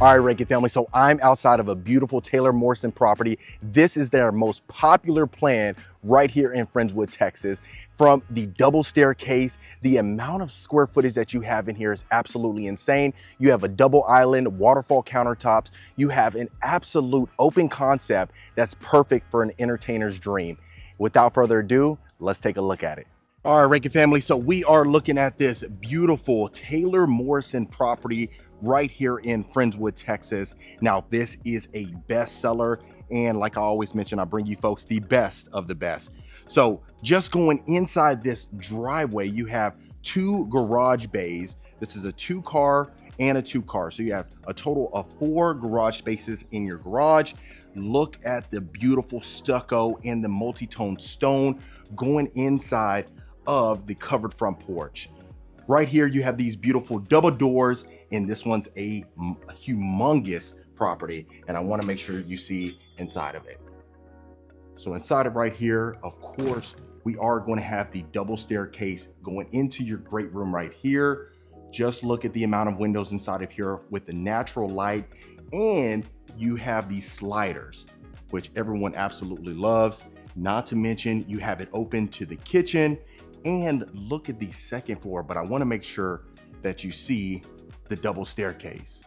All right, Reiki family, so I'm outside of a beautiful Taylor Morrison property. This is their most popular plan right here in Friendswood, Texas. From the double staircase, the amount of square footage that you have in here is absolutely insane. You have a double island, waterfall countertops. You have an absolute open concept that's perfect for an entertainer's dream. Without further ado, let's take a look at it. All right, Reiki family, so we are looking at this beautiful Taylor Morrison property right here in Friendswood, Texas. Now, this is a bestseller, and like I always mention, I bring you folks the best of the best. So just going inside this driveway, you have two garage bays. This is a 2-car and a 2-car. So you have a total of 4 garage spaces in your garage. Look at the beautiful stucco and the multi-tone stone going inside of the covered front porch. Right here, you have these beautiful double doors, and this one's a humongous property, and I want to make sure you see inside of it. So inside of right here, of course, we are going to have the double staircase going into your great room right here. Just look at the amount of windows inside of here with the natural light, and you have these sliders, which everyone absolutely loves. Not to mention, you have it open to the kitchen. And look at the second floor, but I want to make sure that you see the double staircase.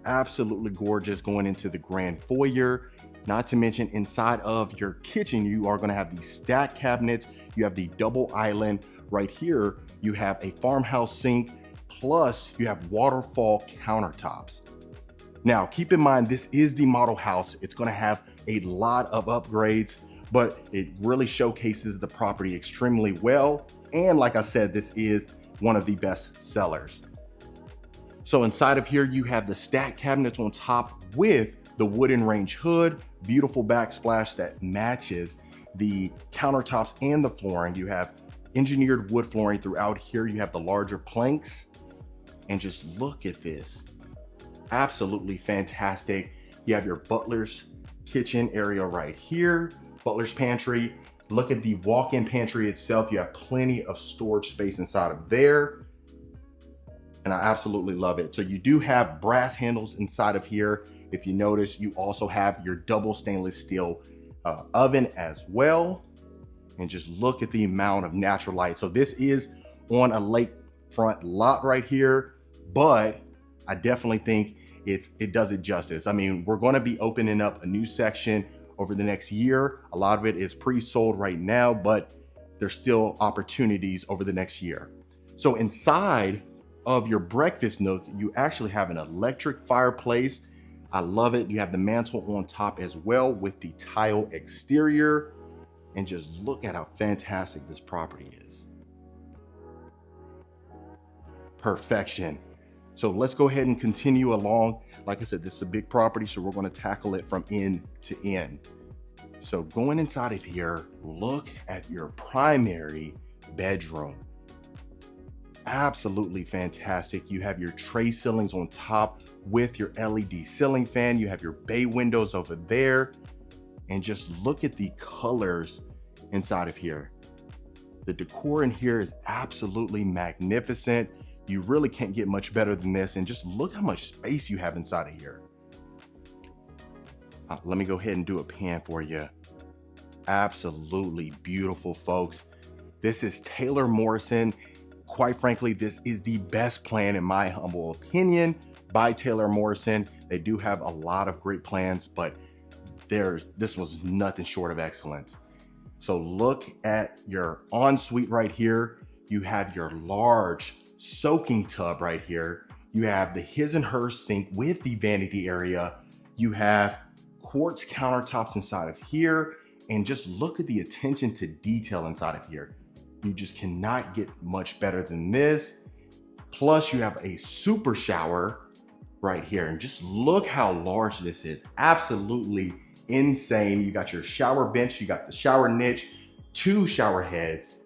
Absolutely gorgeous going into the grand foyer. Not to mention, inside of your kitchen, you are going to have these stack cabinets. You have the double island right here. You have a farmhouse sink, plus you have waterfall countertops. Now, keep in mind, this is the model house. It's going to have a lot of upgrades, but it really showcases the property extremely well. And like I said, this is one of the best sellers. So inside of here, you have the stack cabinets on top with the wooden range hood, beautiful backsplash that matches the countertops and the flooring. You have engineered wood flooring throughout here. You have the larger planks, and just look at this. Absolutely fantastic. You have your butler's kitchen area right here. Butler's pantry. Look at the walk-in pantry itself. You have plenty of storage space inside of there, and I absolutely love it. So you do have brass handles inside of here. If you notice, you also have your double stainless steel oven as well. And just look at the amount of natural light. So this is on a lakefront lot right here, but I definitely think it does it justice. I mean, we're going to be opening up a new section over the next year. A lot of it is pre-sold right now, but there's still opportunities over the next year. So inside of your breakfast nook, you actually have an electric fireplace. I love it. You have the mantle on top as well with the tile exterior. And just look at how fantastic this property is. Perfection. So let's go ahead and continue along. Like I said, this is a big property, so we're going to tackle it from end to end. So going inside of here, look at your primary bedroom. Absolutely fantastic. You have your tray ceilings on top with your LED ceiling fan. You have your bay windows over there. And just look at the colors inside of here. The decor in here is absolutely magnificent. You really can't get much better than this. And just look how much space you have inside of here. Let me go ahead and do a pan for you. Absolutely beautiful, folks. This is Taylor Morrison. Quite frankly, this is the best plan in my humble opinion by Taylor Morrison. They do have a lot of great plans, but this was nothing short of excellence. So look at your ensuite right here. You have your large soaking tub right here. You have the his and hers sink with the vanity area. You have quartz countertops inside of here, and just look at the attention to detail inside of here. You just cannot get much better than this. Plus you have a super shower right here, and just look how large this is. Absolutely insane. You got your shower bench, you got the shower niche, 2 shower heads.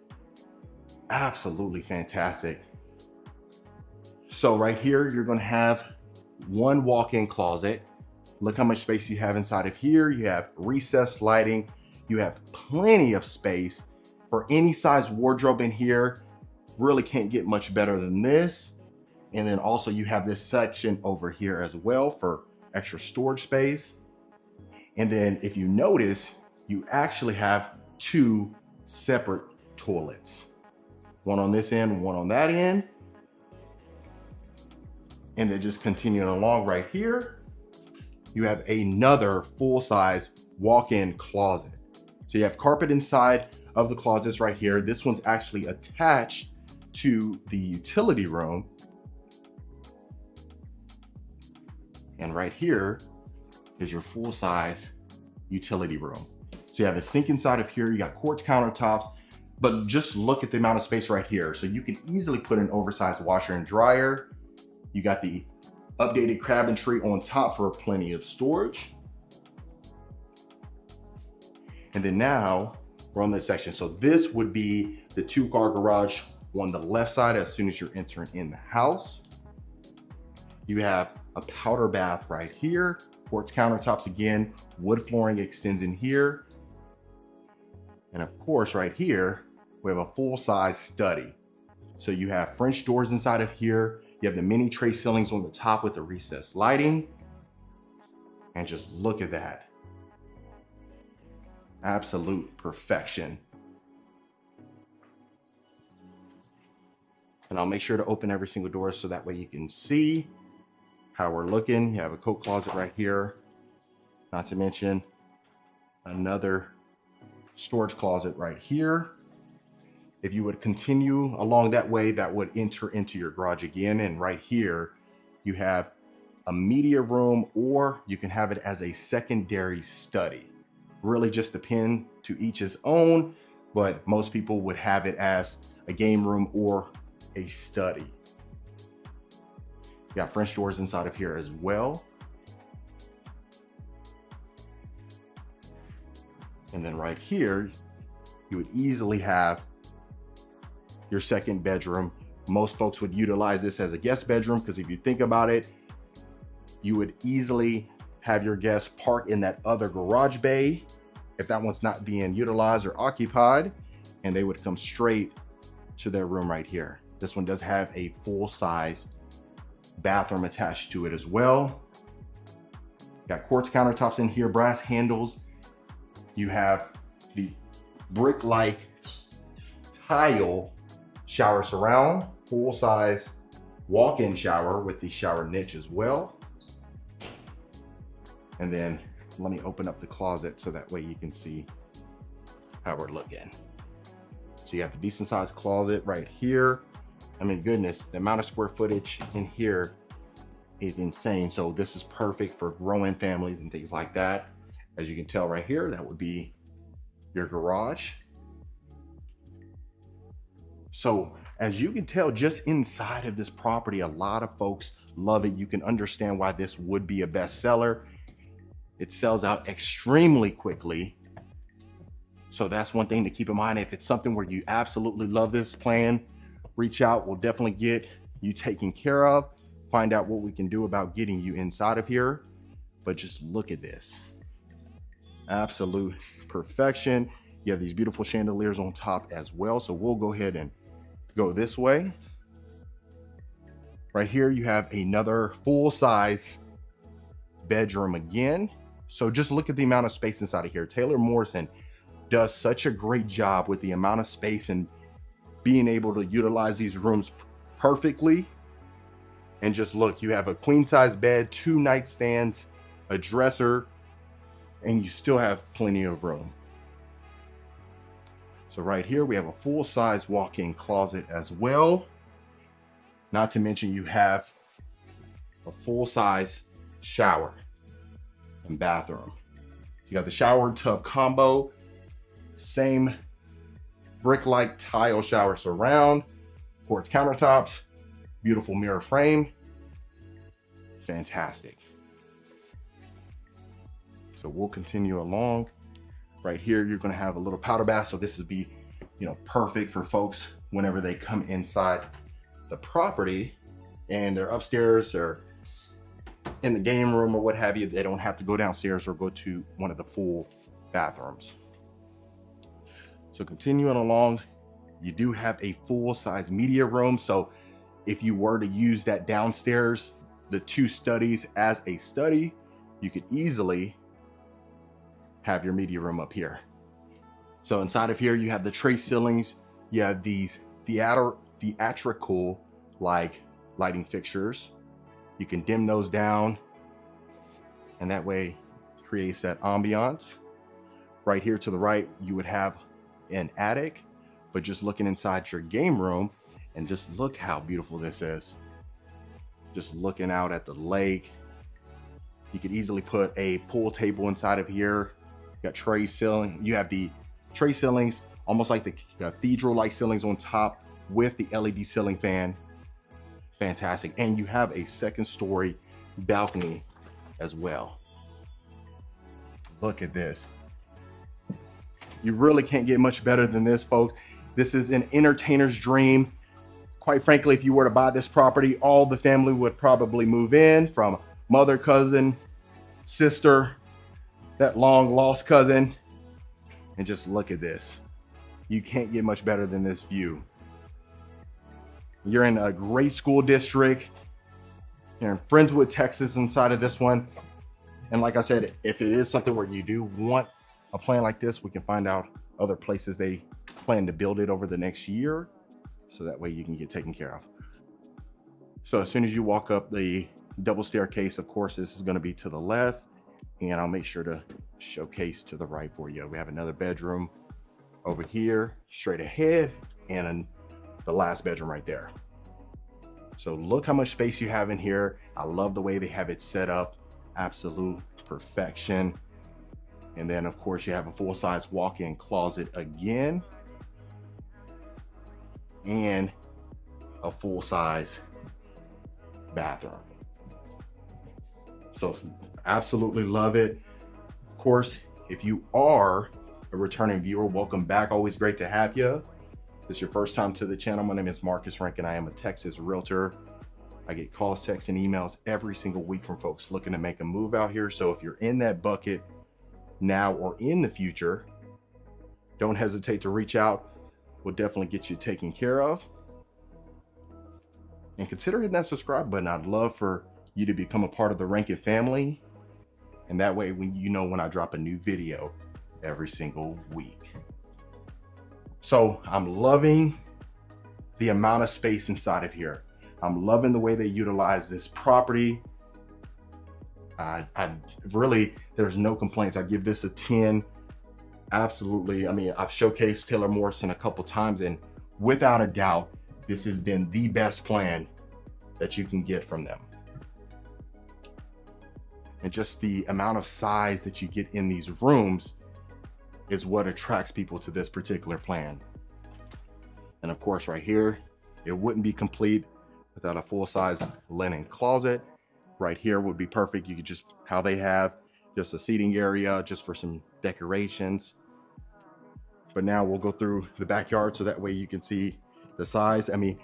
Absolutely fantastic. So right here, you're going to have 1 walk-in closet. Look how much space you have inside of here. You have recessed lighting. You have plenty of space for any size wardrobe in here. Really can't get much better than this. And then also you have this section over here as well for extra storage space. And then if you notice, you actually have two separate toilets. One on this end, one on that end. And then just continuing along right here, you have another full-size walk-in closet. So you have carpet inside of the closets right here. This one's actually attached to the utility room. And right here is your full-size utility room. So you have a sink inside of here, you got quartz countertops, but just look at the amount of space right here. So you can easily put an oversized washer and dryer. You got the updated cabinetry on top for plenty of storage. And then now we're on this section. So this would be the 2-car garage on the left side as soon as you're entering in the house. You have a powder bath right here, quartz countertops again, wood flooring extends in here. And of course, right here, we have a full-size study. So you have French doors inside of here. You have the mini tray ceilings on the top with the recessed lighting. And just look at that. Absolute perfection. And I'll make sure to open every single door so that way you can see how we're looking. You have a coat closet right here. Not to mention another storage closet right here. If you would continue along that way, that would enter into your garage again. And right here, you have a media room, or you can have it as a secondary study. Really just depend to each his own, but most people would have it as a game room or a study. You got French doors inside of here as well. And then right here, you would easily have your second bedroom. Most folks would utilize this as a guest bedroom because if you think about it, you would easily have your guests park in that other garage bay if that one's not being utilized or occupied, and they would come straight to their room right here. This one does have a full-size bathroom attached to it as well. Got quartz countertops in here, brass handles. You have the brick-like tile shower surround, full-size walk-in shower with the shower niche as well. And then let me open up the closet so that way you can see how we're looking. So you have a decent sized closet right here. I mean, goodness, the amount of square footage in here is insane. So this is perfect for growing families and things like that. As you can tell right here, that would be your garage. So as you can tell, just inside of this property, a lot of folks love it. You can understand why this would be a bestseller. It sells out extremely quickly. So that's one thing to keep in mind. If it's something where you absolutely love this plan, reach out. We'll definitely get you taken care of, find out what we can do about getting you inside of here. But just look at this. Absolute perfection. You have these beautiful chandeliers on top as well. So we'll go ahead and go this way. Right here, you have another full-size bedroom again. So just look at the amount of space inside of here. Taylor Morrison does such a great job with the amount of space and being able to utilize these rooms perfectly. And just look, you have a queen size bed, 2 nightstands, a dresser, and you still have plenty of room. So right here, we have a full-size walk-in closet as well. Not to mention you have a full-size shower and bathroom. You got the shower tub combo, same brick-like tile shower surround, quartz countertops, beautiful mirror frame. Fantastic. So we'll continue along. Right here, you're gonna have a little powder bath. So this would be, perfect for folks whenever they come inside the property and they're upstairs or in the game room or what have you. They don't have to go downstairs or go to one of the full bathrooms. So continuing along, you do have a full-size media room. So if you were to use that downstairs, the 2 studies as a study, you could easily have your media room up here. So inside of here, you have the tray ceilings, you have these theatrical like lighting fixtures. You can dim those down, and that way creates that ambiance. Right here to the right, you would have an attic, but just looking inside your game room, and just look how beautiful this is. Just looking out at the lake. You could easily put a pool table inside of here. You got tray ceiling. You have the tray ceilings, almost like the cathedral-like ceilings on top with the LED ceiling fan. Fantastic. And you have a 2nd story balcony as well. Look at this. You really can't get much better than this, folks. This is an entertainer's dream. Quite frankly, if you were to buy this property, all the family would probably move in, from mother, cousin, sister, that long lost cousin. And just look at this. You can't get much better than this view. You're in a great school district. You're in Friendswood, Texas inside of this one. And like I said, if it is something where you do want a plan like this, we can find out other places they plan to build it over the next year, so that way you can get taken care of. So as soon as you walk up the double staircase, of course, this is going to be to the left, and I'll make sure to showcase to the right for you. We have another bedroom over here, straight ahead, and the last bedroom right there. So look how much space you have in here. I love the way they have it set up. Absolute perfection. And then of course you have a full-size walk-in closet again, and a full-size bathroom. So absolutely love it. Of course, if you are a returning viewer, welcome back. Always great to have you. If this is your first time to the channel, my name is Marcus Rank, and I am a Texas realtor. I get calls, texts, and emails every single week from folks looking to make a move out here. So if you're in that bucket now or in the future, don't hesitate to reach out. We'll definitely get you taken care of. And consider hitting that subscribe button. I'd love for you to become a part of the Rankin family. And that way, when you know when I drop a new video every single week. So I'm loving the amount of space inside of here. I'm loving the way they utilize this property. I really, there's no complaints. I give this a 10. Absolutely. I mean, I've showcased Taylor Morrison a couple times, and without a doubt, this has been the best plan that you can get from them. And just the amount of size that you get in these rooms is what attracts people to this particular plan. And of course, right here, it wouldn't be complete without a full-size linen closet. Right here would be perfect. You could just, how they have just a seating area just for some decorations. But now we'll go through the backyard so that way you can see the size. I mean,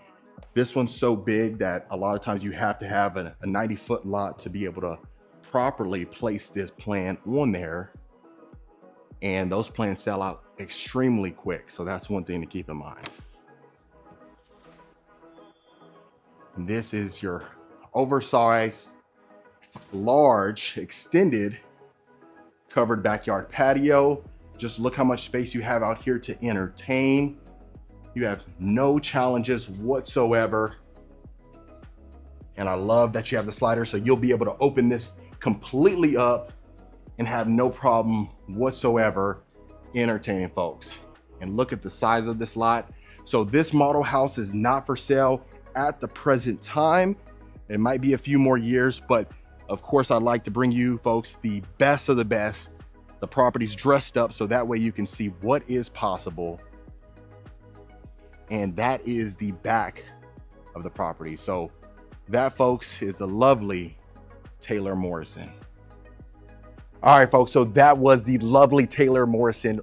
this one's so big that a lot of times you have to have a 90-foot lot to be able to properly place this plan on there. And those plans sell out extremely quick. So that's one thing to keep in mind. This is your oversized, large, extended covered backyard patio. Just look how much space you have out here to entertain. You have no challenges whatsoever. And I love that you have the slider, so you'll be able to open this completely up and have no problem whatsoever entertaining folks. And look at the size of this lot. So this model house is not for sale at the present time. It might be a few more years, but of course I'd like to bring you folks the best of the best. The property's dressed up so that way you can see what is possible. And that is the back of the property. So that, folks, is the lovely Taylor Morrison. All right, folks, so that was the lovely Taylor Morrison.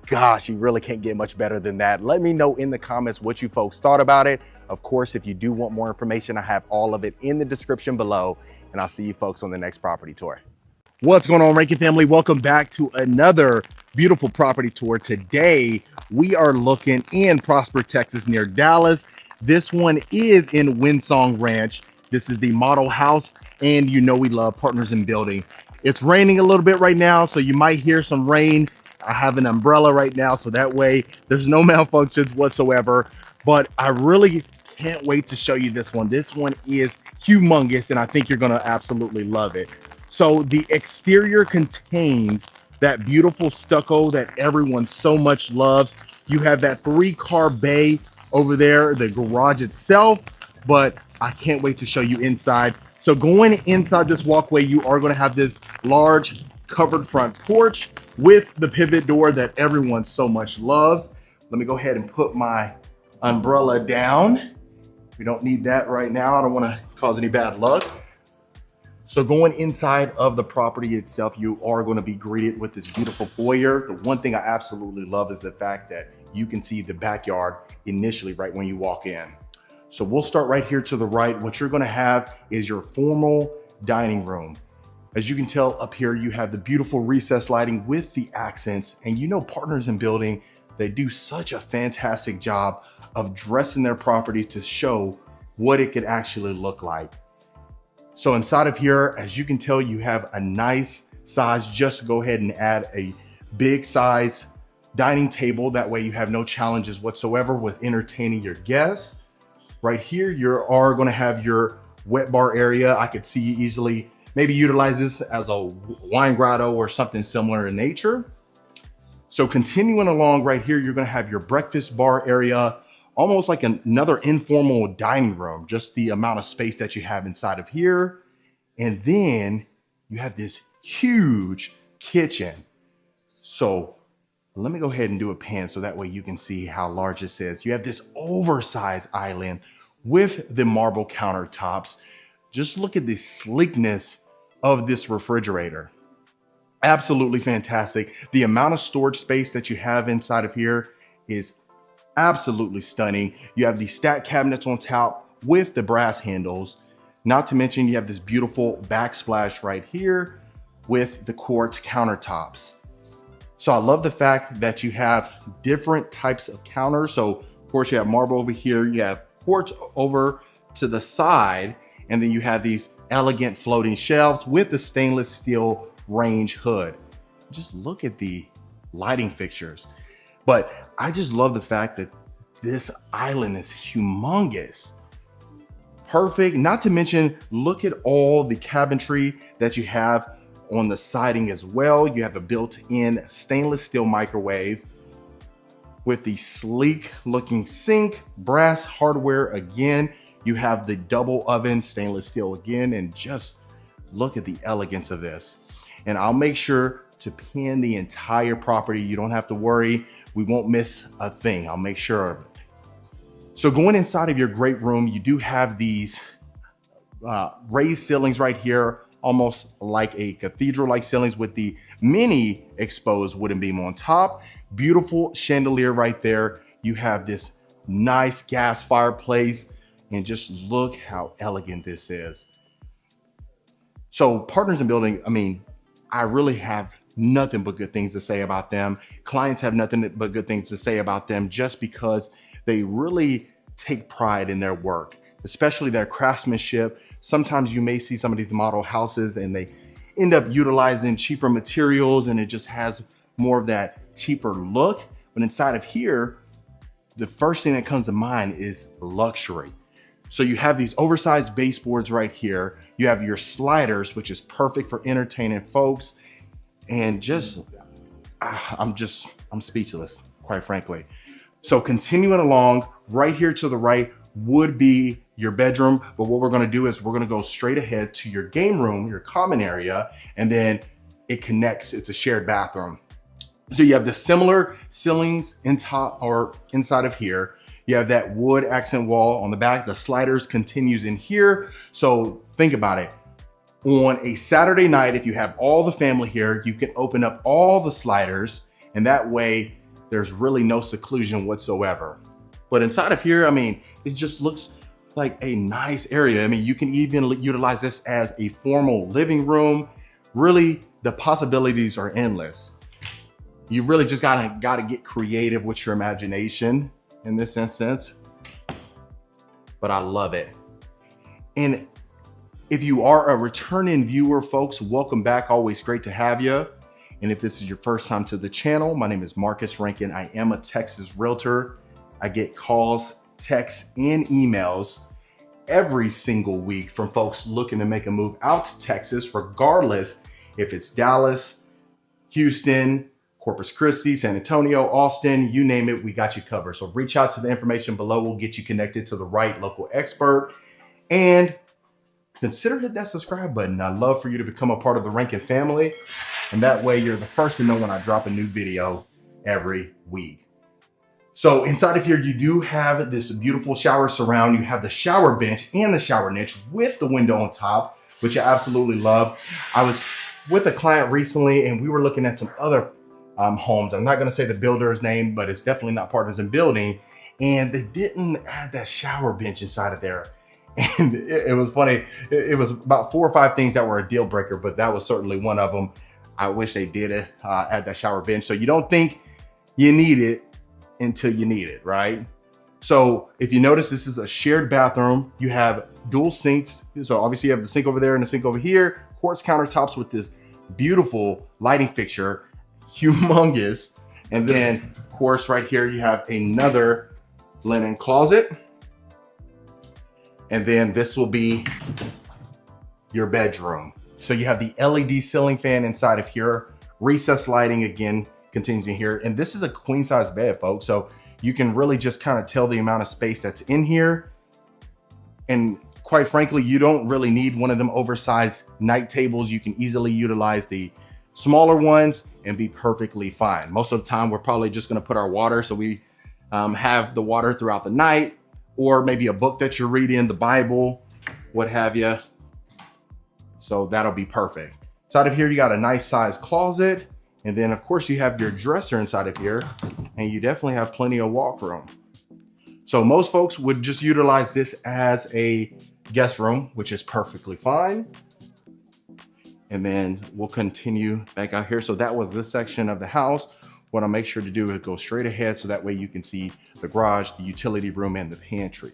Gosh, you really can't get much better than that. Let me know in the comments what you folks thought about it. Of course, if you do want more information, I have all of it in the description below, and I'll see you folks on the next property tour. What's going on, Rankin family? Welcome back to another beautiful property tour. Today, we are looking in Prosper, Texas, near Dallas. This one is in Windsong Ranch. This is the model house, and you know we love Partners in Building. It's raining a little bit right now, so you might hear some rain. I have an umbrella right now, so that way there's no malfunctions whatsoever. But I really can't wait to show you this one. This one is humongous, and I think you're gonna absolutely love it. So the exterior contains that beautiful stucco that everyone so much loves. You have that 3-car bay over there, the garage itself, but I can't wait to show you inside. So going inside this walkway, you are going to have this large covered front porch with the pivot door that everyone so much loves. Let me go ahead and put my umbrella down. We don't need that right now. I don't want to cause any bad luck. So going inside of the property itself, you are going to be greeted with this beautiful foyer. The one thing I absolutely love is the fact that you can see the backyard initially right when you walk in. So we'll start right here to the right. What you're going to have is your formal dining room. As you can tell up here, you have the beautiful recessed lighting with the accents, and you know Partners in Building, they do such a fantastic job of dressing their properties to show what it could actually look like. So inside of here, as you can tell, you have a nice size. Just go ahead and add a big size dining table. That way you have no challenges whatsoever with entertaining your guests. Right here, you are going to have your wet bar area. I could see you easily maybe utilize this as a wine grotto or something similar in nature. So continuing along right here, you're going to have your breakfast bar area, almost like another informal dining room, just the amount of space that you have inside of here. And then you have this huge kitchen. So let me go ahead and do a pan so that way you can see how large this is. You have this oversized island with the marble countertops. Just look at the sleekness of this refrigerator. Absolutely fantastic. The amount of storage space that you have inside of here is absolutely stunning. You have the stack cabinets on top with the brass handles. Not to mention you have this beautiful backsplash right here with the quartz countertops. So I love the fact that you have different types of counters. So of course you have marble over here, you have quartz over to the side, and then you have these elegant floating shelves with the stainless steel range hood. Just look at the lighting fixtures. But I just love the fact that this island is humongous. Perfect. Not to mention, look at all the cabinetry that you have on the siding as well. You have a built-in stainless steel microwave with the sleek looking sink, brass hardware again. You have the double oven, stainless steel again, and just look at the elegance of this. And I'll make sure to pin the entire property. You don't have to worry. We won't miss a thing. I'll make sure of it. So going inside of your great room, you do have these raised ceilings right here, almost like a cathedral-like ceilings with the mini exposed wooden beam on top. Beautiful chandelier right there. You have this nice gas fireplace, and just look how elegant this is. So Partners in Building, I mean, I really have nothing but good things to say about them. Clients have nothing but good things to say about them just because they really take pride in their work, especially their craftsmanship. Sometimes you may see some of these model houses and they end up utilizing cheaper materials and it just has more of that cheaper look. But inside of here, the first thing that comes to mind is luxury. So you have these oversized baseboards right here. You have your sliders, which is perfect for entertaining folks. And just, I'm speechless, quite frankly. So continuing along, right here to the right would be your bedroom. But what we're gonna do is we're gonna go straight ahead to your game room, your common area, and then it connects, it's a shared bathroom. So you have the similar ceilings in top or inside of here. You have that wood accent wall on the back. The sliders continues in here. So think about it. On a Saturday night, if you have all the family here, you can open up all the sliders, and that way there's really no seclusion whatsoever. But inside of here, I mean, it just looks like a nice area. I mean, you can even utilize this as a formal living room. Really, the possibilities are endless. You really just gotta get creative with your imagination in this instance. but I love it. And if you are a returning viewer, folks, welcome back. Always great to have you. And if this is your first time to the channel, my name is Marcus Rankin. I am a Texas realtor. I get calls, texts, and emails every single week from folks looking to make a move out to Texas, regardless if it's Dallas, Houston, Corpus Christi, San Antonio, Austin, you name it, we got you covered. So reach out to the information below. We'll get you connected to the right local expert. And consider hitting that subscribe button. I'd love for you to become a part of the Rankin family. And that way you're the first to know when I drop a new video every week. So inside of here, you do have this beautiful shower surround. You have the shower bench and the shower niche with the window on top, which I absolutely love. I was with a client recently and we were looking at some other homes. I'm not going to say the builder's name, but it's definitely not Partners in Building. And they didn't add that shower bench inside of there. And it was funny. It was about 4 or 5 things that were a deal breaker, but that was certainly one of them. I wish they did add that shower bench. So you don't think you need it until you need it, right? So if you notice, this is a shared bathroom. You have dual sinks. So obviously you have the sink over there and the sink over here, quartz countertops with this beautiful lighting fixture, humongous. And then of course, right here, you have another linen closet. And then this will be your bedroom. So you have the LED ceiling fan inside of here, recessed lighting again, continues in here. And this is a queen size bed, folks. So you can really just kind of tell the amount of space that's in here. And quite frankly, you don't really need one of them oversized night tables. You can easily utilize the smaller ones and be perfectly fine. Most of the time, we're probably just gonna put our water so we have the water throughout the night, or maybe a book that you're reading, the Bible, what have you. So that'll be perfect. Inside of here, you got a nice sized closet. And then of course you have your dresser inside of here, and you definitely have plenty of walk room. So most folks would just utilize this as a guest room, which is perfectly fine. And then we'll continue back out here. So that was this section of the house. What I'll make sure to do is go straight ahead so that way you can see the garage, the utility room, and the pantry.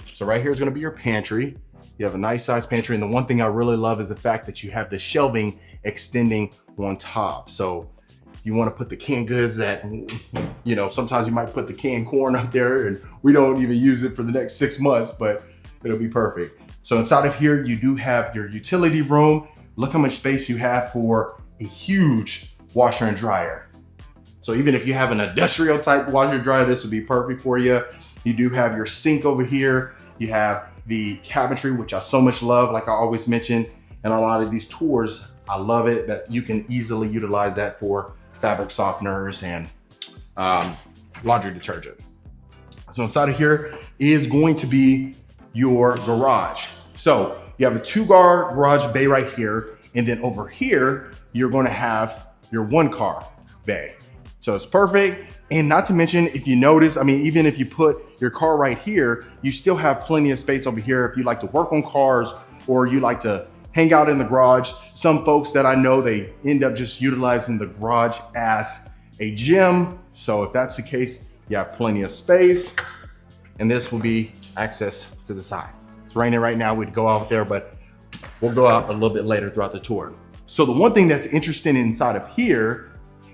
So right here is gonna be your pantry. You have a nice size pantry. And the one thing I really love is the fact that you have the shelving extending on top. So you want to put the canned goods that, you know, sometimes you might put the canned corn up there and we don't even use it for the next 6 months, but it'll be perfect. So inside of here, you do have your utility room. Look how much space you have for a huge washer and dryer. So even if you have an industrial type washer and dryer, this would be perfect for you. You do have your sink over here. You have the cabinetry, which I so much love, like I always mention in a lot of these tours. I love it that you can easily utilize that for fabric softeners and laundry detergent. So inside of here is going to be your garage. So you have a 2-car garage bay right here. And then over here, you're going to have your 1-car bay. So it's perfect. And not to mention, if you notice, I mean, even if you put your car right here, you still have plenty of space over here if you like to work on cars or you like to hang out in the garage. Some folks that I know, they end up just utilizing the garage as a gym. So if that's the case, you have plenty of space. And this will be access to the side. It's raining right now, we'd go out there, but we'll go out a little bit later throughout the tour. So the one thing that's interesting inside of here,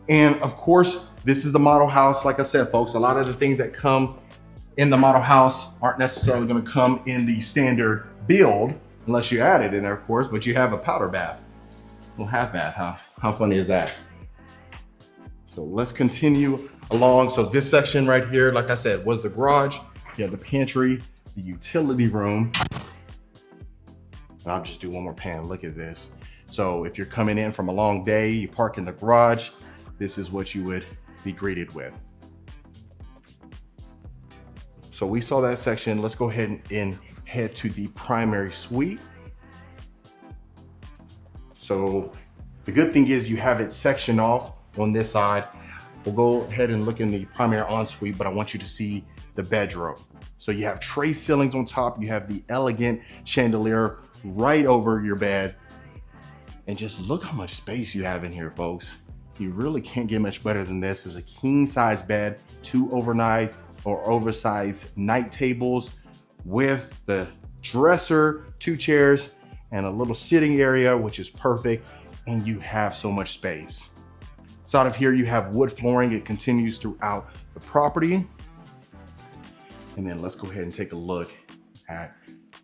and of course, this is the model house. Like I said, folks, a lot of the things that come in the model house aren't necessarily gonna come in the standard build, unless you add it in there, of course, but you have a powder bath. A little half bath, huh? How funny is that? So let's continue along. So this section right here, like I said, was the garage. You have the pantry, the utility room. I'll just do one more pan, look at this. So if you're coming in from a long day, you park in the garage, this is what you would be greeted with. So we saw that section. Let's go ahead and head to the primary suite. So the good thing is you have it sectioned off on this side. We'll go ahead and look in the primary ensuite, but I want you to see the bedroom. So you have tray ceilings on top. You have the elegant chandelier right over your bed. And just look how much space you have in here, folks. You really can't get much better than this. It's a king size bed, 2 overnight or oversized night tables with the dresser, 2 chairs, and a little sitting area, which is perfect. And you have so much space. Inside of here, you have wood flooring. It continues throughout the property. And then let's go ahead and take a look at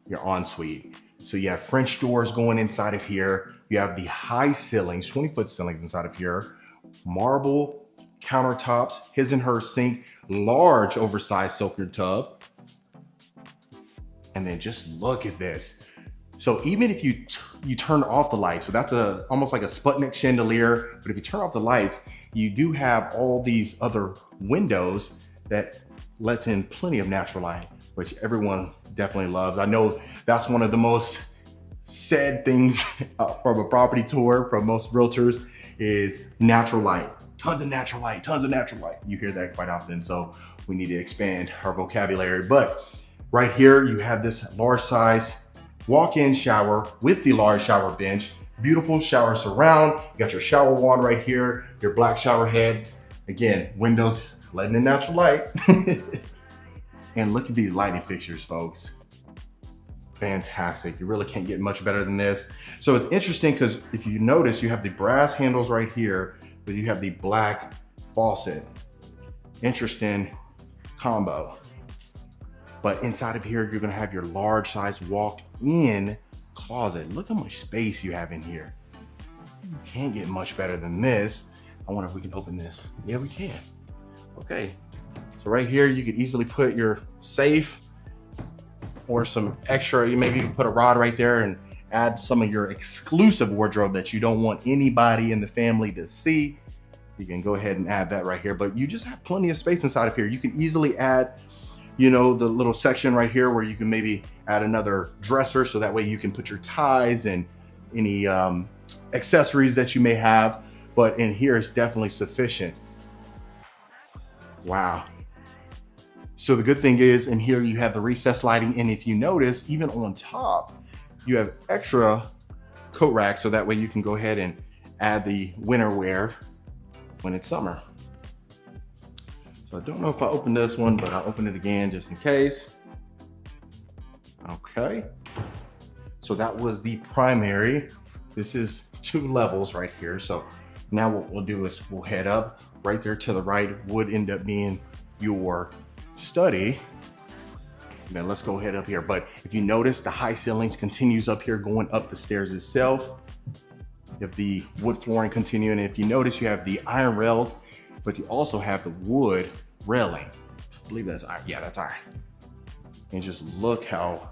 your ensuite. So you have French doors going inside of here. You have the high ceilings, 20-foot ceilings inside of here, marble countertops, his and her sink, large oversized soaker tub. And then just look at this. So even if you turn off the lights, so that's almost like a Sputnik chandelier, but if you turn off the lights, you do have all these other windows that lets in plenty of natural light, which everyone definitely loves. I know that's one of the most said things from a property tour from most realtors is natural light. Tons of natural light, tons of natural light. You hear that quite often, so we need to expand our vocabulary. But right here, you have this large size walk-in shower with the large shower bench, beautiful shower surround. You got your shower wand right here, your black shower head. Again, windows letting in natural light. And look at these lighting fixtures, folks. Fantastic. You really can't get much better than this. So it's interesting because if you notice, you have the brass handles right here, but you have the black faucet. Interesting combo. But inside of here, you're gonna have your large size walk-in closet. Look how much space you have in here. You can't get much better than this. I wonder if we can open this. Yeah, we can. Okay, so right here, you could easily put your safe or some extra, maybe you can put a rod right there and add some of your exclusive wardrobe that you don't want anybody in the family to see. You can go ahead and add that right here, but you just have plenty of space inside of here. You can easily add, you know, the little section right here where you can maybe add another dresser so that way you can put your ties and any accessories that you may have. But in here, it's definitely sufficient. Wow. So the good thing is in here you have the recessed lighting, and if you notice, even on top, you have extra coat racks so that way you can go ahead and add the winter wear when it's summer. So I don't know if I opened this one, but I'll open it again just in case. Okay. So that was the primary. This is 2 levels right here. So now what we'll do is we'll head up. Right there to the right would end up being your study. And then let's go ahead up here. But if you notice, the high ceilings continues up here going up the stairs itself. You have the wood flooring continuing. And if you notice, you have the iron rails, but you also have the wood railing. I believe that's iron. Yeah, that's iron. And just look how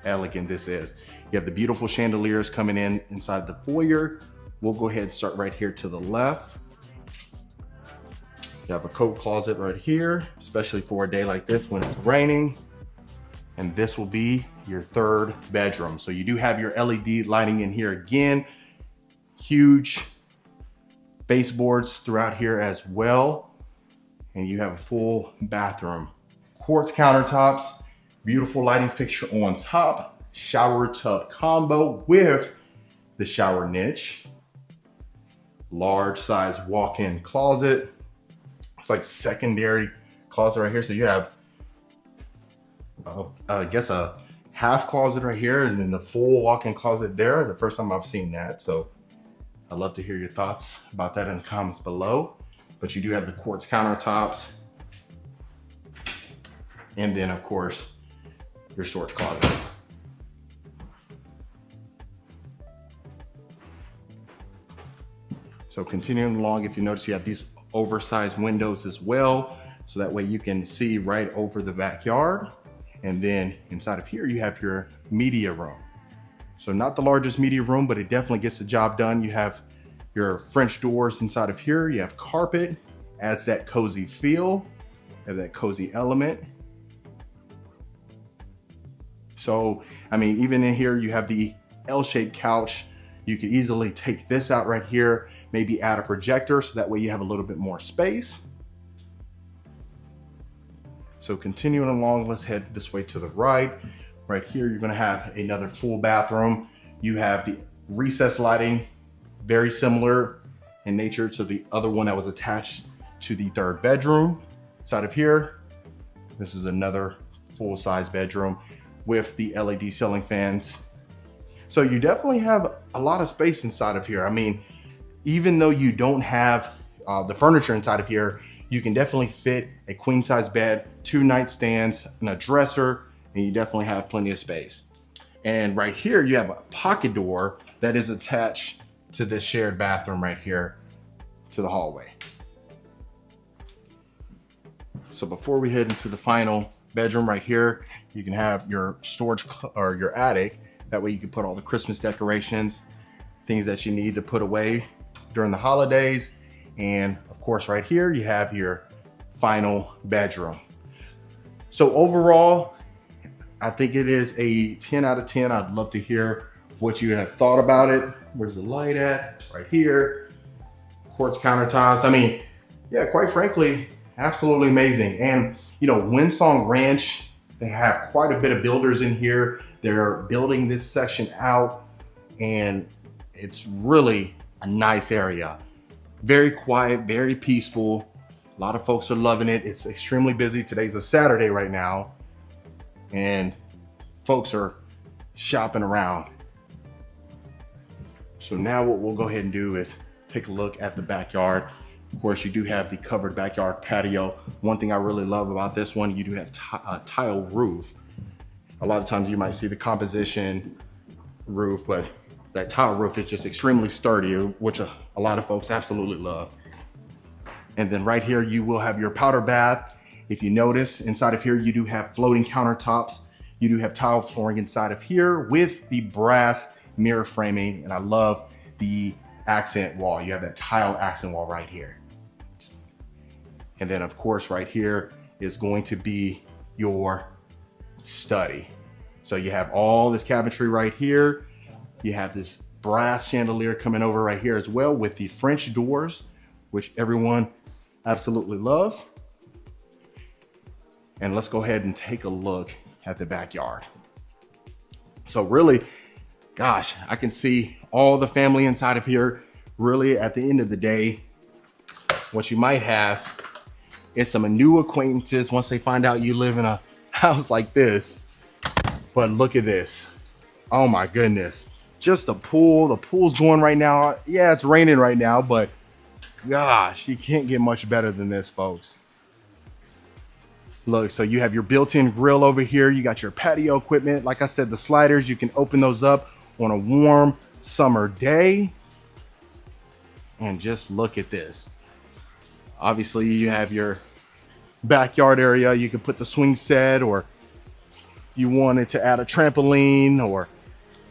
elegant this is. You have the beautiful chandeliers coming in inside the foyer. We'll go ahead and start right here to the left. You have a coat closet right here, especially for a day like this when it's raining. And this will be your 3rd bedroom. So you do have your LED lighting in here again. Huge baseboards throughout here as well. And you have a full bathroom. Quartz countertops, beautiful lighting fixture on top, shower tub combo with the shower niche. Large size walk-in closet. It's like secondary closet right here. So you have, I guess a half closet right here and then the full walk-in closet there. The first time I've seen that. So I'd love to hear your thoughts about that in the comments below. But you do have the quartz countertops. And then of course, your storage closet. So continuing along, if you notice, you have these oversized windows as well. So that way you can see right over the backyard. And then inside of here, you have your media room. So not the largest media room, but it definitely gets the job done. You have your French doors inside of here. You have carpet, adds that cozy feel, have that cozy element. So, I mean, even in here, you have the L-shaped couch. You could easily take this out right here, maybe add a projector so that way you have a little bit more space. So continuing along, let's head this way to the right. Right here, you're gonna have another full bathroom. You have the recessed lighting, very similar in nature to the other one that was attached to the 3rd bedroom. Inside of here, This is another full-size bedroom with the LED ceiling fans. So you definitely have a lot of space inside of here. I mean, even though you don't have the furniture inside of here, you can definitely fit a queen size bed, 2 nightstands, and a dresser, and you definitely have plenty of space. And right here, you have a pocket door that is attached to this shared bathroom right here to the hallway. So before we head into the final bedroom right here, you can have your storage or your attic. That way you can put all the Christmas decorations, things that you need to put away during the holidays. And of course, right here, you have your final bedroom. So overall, I think it is a 10 out of 10. I'd love to hear what you have thought about it. Where's the light at? Right here. Quartz countertops. I mean, yeah, quite frankly, absolutely amazing. And you know, Windsong Ranch, they have quite a bit of builders in here. They're building this section out, and it's really a nice area. Very quiet, very peaceful. A lot of folks are loving it. It's extremely busy. Today's a Saturday right now, and folks are shopping around. So now what we'll go ahead and do is take a look at the backyard. Of course, you do have the covered backyard patio. One thing I really love about this one, you do have a tile roof. A lot of times you might see the composition roof, but that tile roof is just extremely sturdy, which a lot of folks absolutely love. And then right here, you will have your powder bath. If you notice, inside of here, you do have floating countertops. You do have tile flooring inside of here with the brass mirror framing. And I love the accent wall. You have that tile accent wall right here. And then of course, right here is going to be your study. So you have all this cabinetry right here. You have this brass chandelier coming over right here as well with the French doors, which everyone absolutely loves. And let's go ahead and take a look at the backyard. So really, gosh, I can see all the family inside of here. Really, at the end of the day, what you might have is some new acquaintances once they find out you live in a house like this. But look at this. Oh my goodness. Just a pool. The pool's going right now. Yeah, it's raining right now, but gosh, you can't get much better than this, folks. Look, so you have your built-in grill over here. You got your patio equipment. Like I said, the sliders, you can open those up on a warm summer day. And just look at this. Obviously, you have your backyard area. You can put the swing set, or you wanted to add a trampoline, or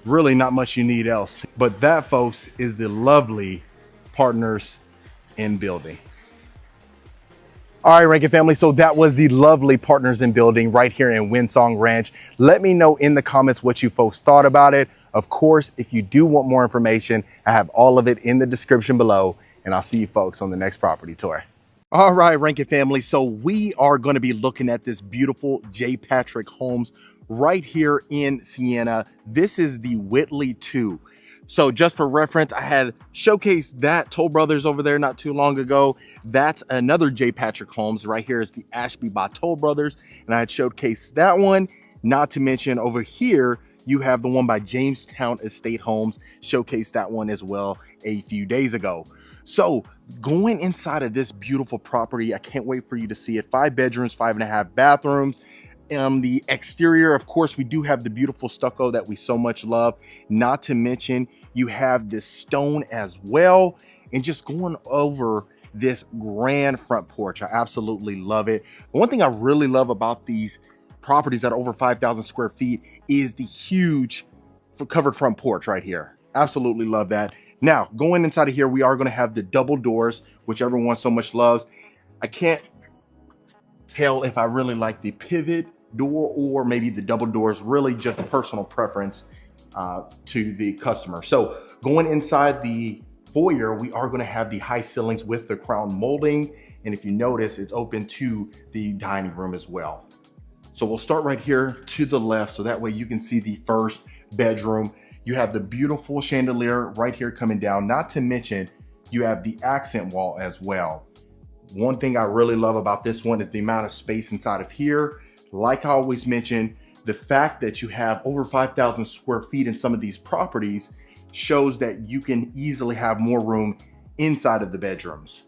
really not much you need else. But that, folks, is the lovely Partners in Building. All right, Rankin family, so that was the lovely Partners in Building right here in Windsong Ranch. Let me know in the comments what you folks thought about it. Of course, if you do want more information, I have all of it in the description below, and I'll see you folks on the next property tour. All right, Rankin family, so we are going to be looking at this beautiful J. Patrick Homes right here in Siena. This is the Whitley 2. So just for reference, I had showcased that Toll Brothers over there not too long ago. That's another J. Patrick Homes. Right here is the Ashby by Toll Brothers, and I had showcased that one. Not to mention over here, you have the one by Jamestown Estate Homes. Showcased that one as well a few days ago. So going inside of this beautiful property, I can't wait for you to see it. 5 bedrooms, 5.5 bathrooms. The exterior, of course, we do have the beautiful stucco that we so much love. Not to mention, you have this stone as well. And just going over this grand front porch, I absolutely love it. One thing I really love about these properties that are over 5,000 square feet is the huge covered front porch right here. Absolutely love that. Now, going inside of here, we are going to have the double doors, which everyone so much loves. I can't tell if I really like the pivot door or maybe the double doors, really just a personal preference to the customer. So going inside the foyer, we are going to have the high ceilings with the crown molding. And if you notice, it's open to the dining room as well. So we'll start right here to the left, so that way you can see the first bedroom. You have the beautiful chandelier right here coming down. Not to mention, you have the accent wall as well. One thing I really love about this one is the amount of space inside of here. Like I always mention, the fact that you have over 5,000 square feet in some of these properties shows that you can easily have more room inside of the bedrooms,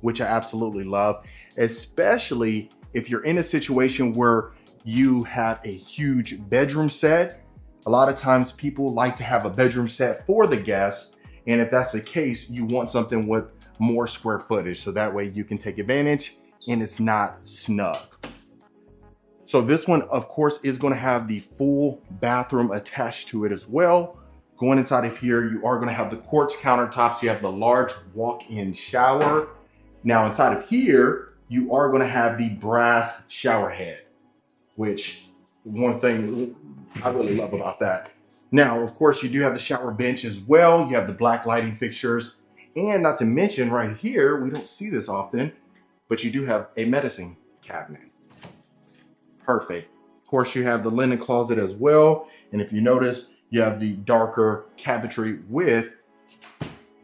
which I absolutely love, especially if you're in a situation where you have a huge bedroom set. A lot of times people like to have a bedroom set for the guests. And if that's the case, you want something with more square footage. So that way you can take advantage and it's not snug. So this one, of course, is going to have the full bathroom attached to it as well. Going inside of here, you are going to have the quartz countertops. You have the large walk-in shower. Now inside of here, you are going to have the brass shower head, which one thing I really love about that. Now, of course, you do have the shower bench as well. You have the black lighting fixtures. And not to mention right here, we don't see this often, but you do have a medicine cabinet. Perfect. Of course, you have the linen closet as well. And if you notice, you have the darker cabinetry with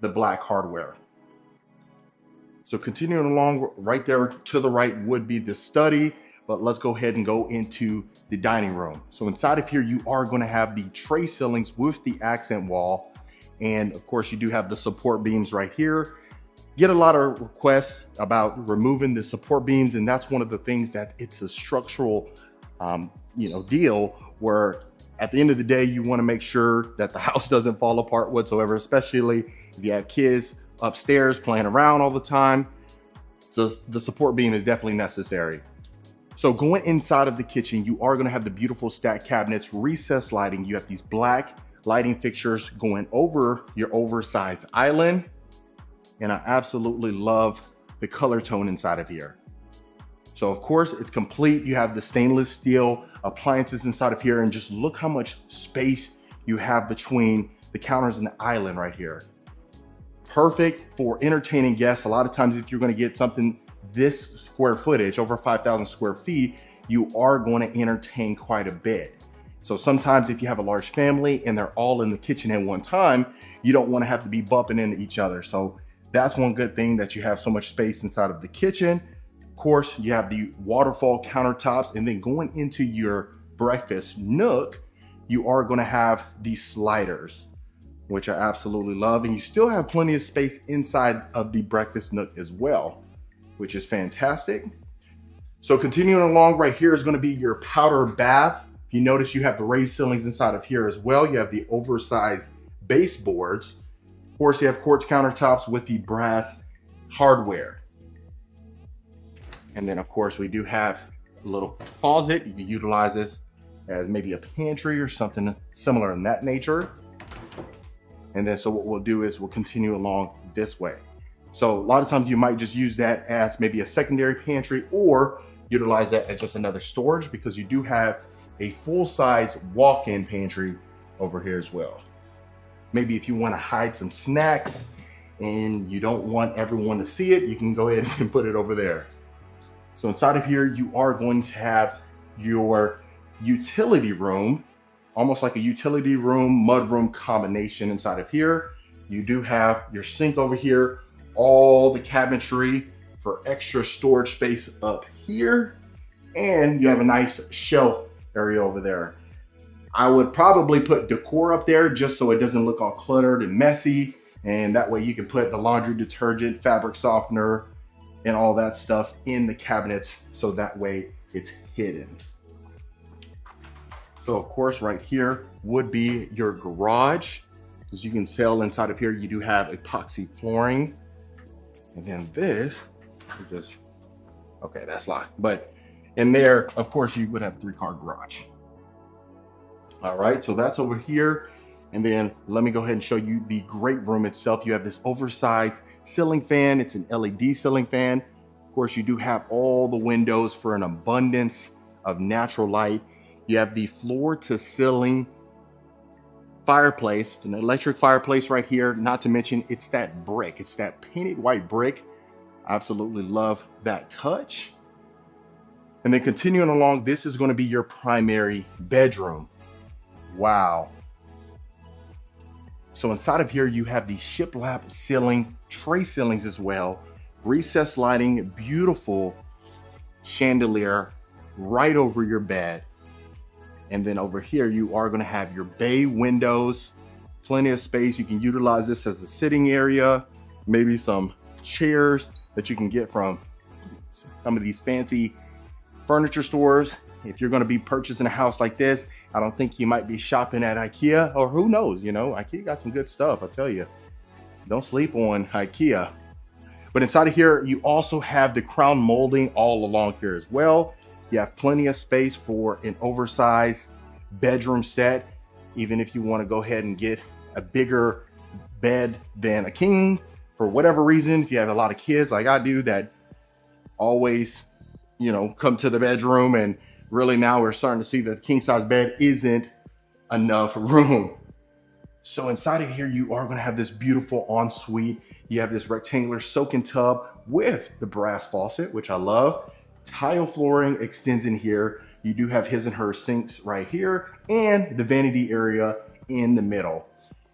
the black hardware. So continuing along, right there to the right would be the study, but let's go ahead and go into the dining room. So inside of here, you are going to have the tray ceilings with the accent wall. And of course, you do have the support beams right here. Get a lot of requests about removing the support beams, and that's one of the things that it's a structural deal where at the end of the day, you want to make sure that the house doesn't fall apart whatsoever, especially if you have kids upstairs playing around all the time. So the support beam is definitely necessary. So going inside of the kitchen, you are going to have the beautiful stacked cabinets, recessed lighting. You have these black lighting fixtures going over your oversized island. And I absolutely love the color tone inside of here. So of course it's complete. You have the stainless steel appliances inside of here, and just look how much space you have between the counters and the island right here. Perfect for entertaining guests. A lot of times if you're going to get something this square footage, over 5,000 square feet, you are going to entertain quite a bit. So sometimes if you have a large family and they're all in the kitchen at one time, you don't want to have to be bumping into each other. So that's one good thing, that you have so much space inside of the kitchen. Of course, you have the waterfall countertops, and then going into your breakfast nook, you are going to have these sliders, which I absolutely love. And you still have plenty of space inside of the breakfast nook as well, which is fantastic. So continuing along, right here is going to be your powder bath. If you notice, you have the raised ceilings inside of here as well. You have the oversized baseboards. Of course, you have quartz countertops with the brass hardware. And then of course, we do have a little closet. You can utilize this as maybe a pantry or something similar in that nature. And then so what we'll do is we'll continue along this way. So a lot of times you might just use that as maybe a secondary pantry, or utilize that as just another storage, because you do have a full-size walk-in pantry over here as well. Maybe if you want to hide some snacks and you don't want everyone to see it, you can go ahead and put it over there. So inside of here, you are going to have your utility room, almost like a utility room, mudroom combination inside of here. You do have your sink over here, all the cabinetry for extra storage space up here, and you have a nice shelf area over there. I would probably put decor up there just so it doesn't look all cluttered and messy, and that way you can put the laundry detergent, fabric softener, and all that stuff in the cabinets, so that way it's hidden. So of course right here would be your garage. As you can tell, inside of here you do have epoxy flooring. And then this, okay, that's locked. But in there, of course, you would have a 3-car garage. All right, so that's over here. And then let me go ahead and show you the great room itself. You have this oversized ceiling fan. It's an LED ceiling fan. Of course, you do have all the windows for an abundance of natural light. You have the floor to ceiling fireplace. It's an electric fireplace right here. Not to mention, it's that brick. It's that painted white brick. I absolutely love that touch. And then continuing along, this is going to be your primary bedroom. Wow. So inside of here, you have the shiplap ceiling, tray ceilings as well. recessed lighting, beautiful chandelier right over your bed. And then over here, you are gonna have your bay windows, plenty of space. You can utilize this as a sitting area, maybe some chairs that you can get from some of these fancy furniture stores. If you're gonna be purchasing a house like this, I don't think you might be shopping at IKEA, or who knows, you know, IKEA got some good stuff, I tell you. Don't sleep on IKEA. But inside of here, you also have the crown molding all along here as well. You have plenty of space for an oversized bedroom set, even if you want to go ahead and get a bigger bed than a king for whatever reason. If you have a lot of kids like I do that always, you know, come to the bedroom, and really now we're starting to see that the king size bed isn't enough room. So inside of here, you are going to have this beautiful ensuite. You have this rectangular soak-in tub with the brass faucet, which I love. Tile flooring extends in here. You do have his and her sinks right here, and the vanity area in the middle.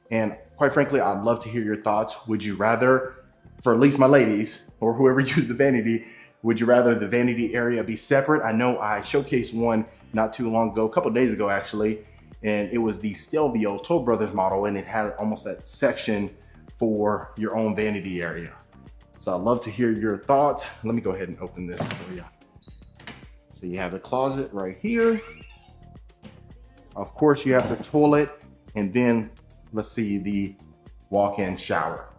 And quite frankly, I'd love to hear your thoughts. Would you rather, for at least my ladies, or whoever used the vanity, would you rather the vanity area be separate? I know I showcased one not too long ago, a couple days ago actually, and it was the Stelvio Toll Brothers model, and it had almost that section for your own vanity area. So I'd love to hear your thoughts. Let me go ahead and open this for you. So you have the closet right here. Of course, you have the toilet, and then let's see the walk-in shower.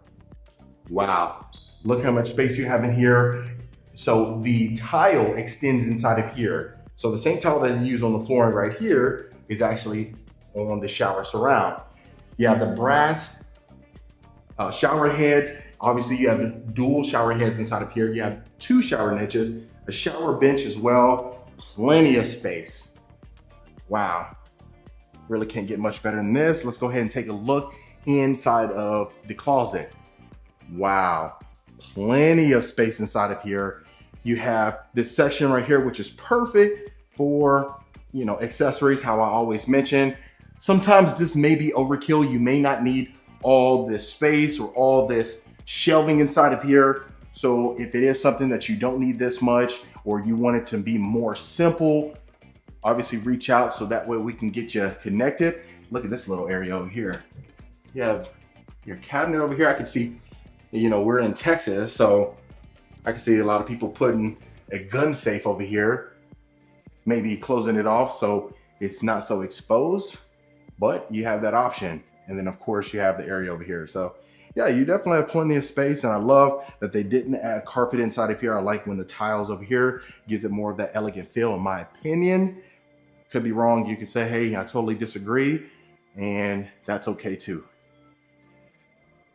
Wow, look how much space you have in here. So the tile extends inside of here. So the same tile that you use on the flooring right here is actually on the shower surround. You have the brass shower heads. Obviously, you have the dual shower heads inside of here. You have 2 shower niches, a shower bench as well, plenty of space. Wow, really can't get much better than this. Let's go ahead and take a look inside of the closet. Wow, plenty of space inside of here. You have this section right here, which is perfect for, you know, accessories, how I always mention. Sometimes this may be overkill. You may not need all this space or all this shelving inside of here. So if it is something that you don't need this much, or you want it to be more simple, obviously reach out so that way we can get you connected. Look at this little area over here. You have your cabinet over here. I can see, you know, we're in Texas, so I can see a lot of people putting a gun safe over here, maybe closing it off so it's not so exposed, but you have that option. And then of course you have the area over here. So yeah, you definitely have plenty of space, and I love that they didn't add carpet inside of here. I like when the tiles over here gives it more of that elegant feel, in my opinion. Could be wrong. You could say, hey, I totally disagree, and that's okay too.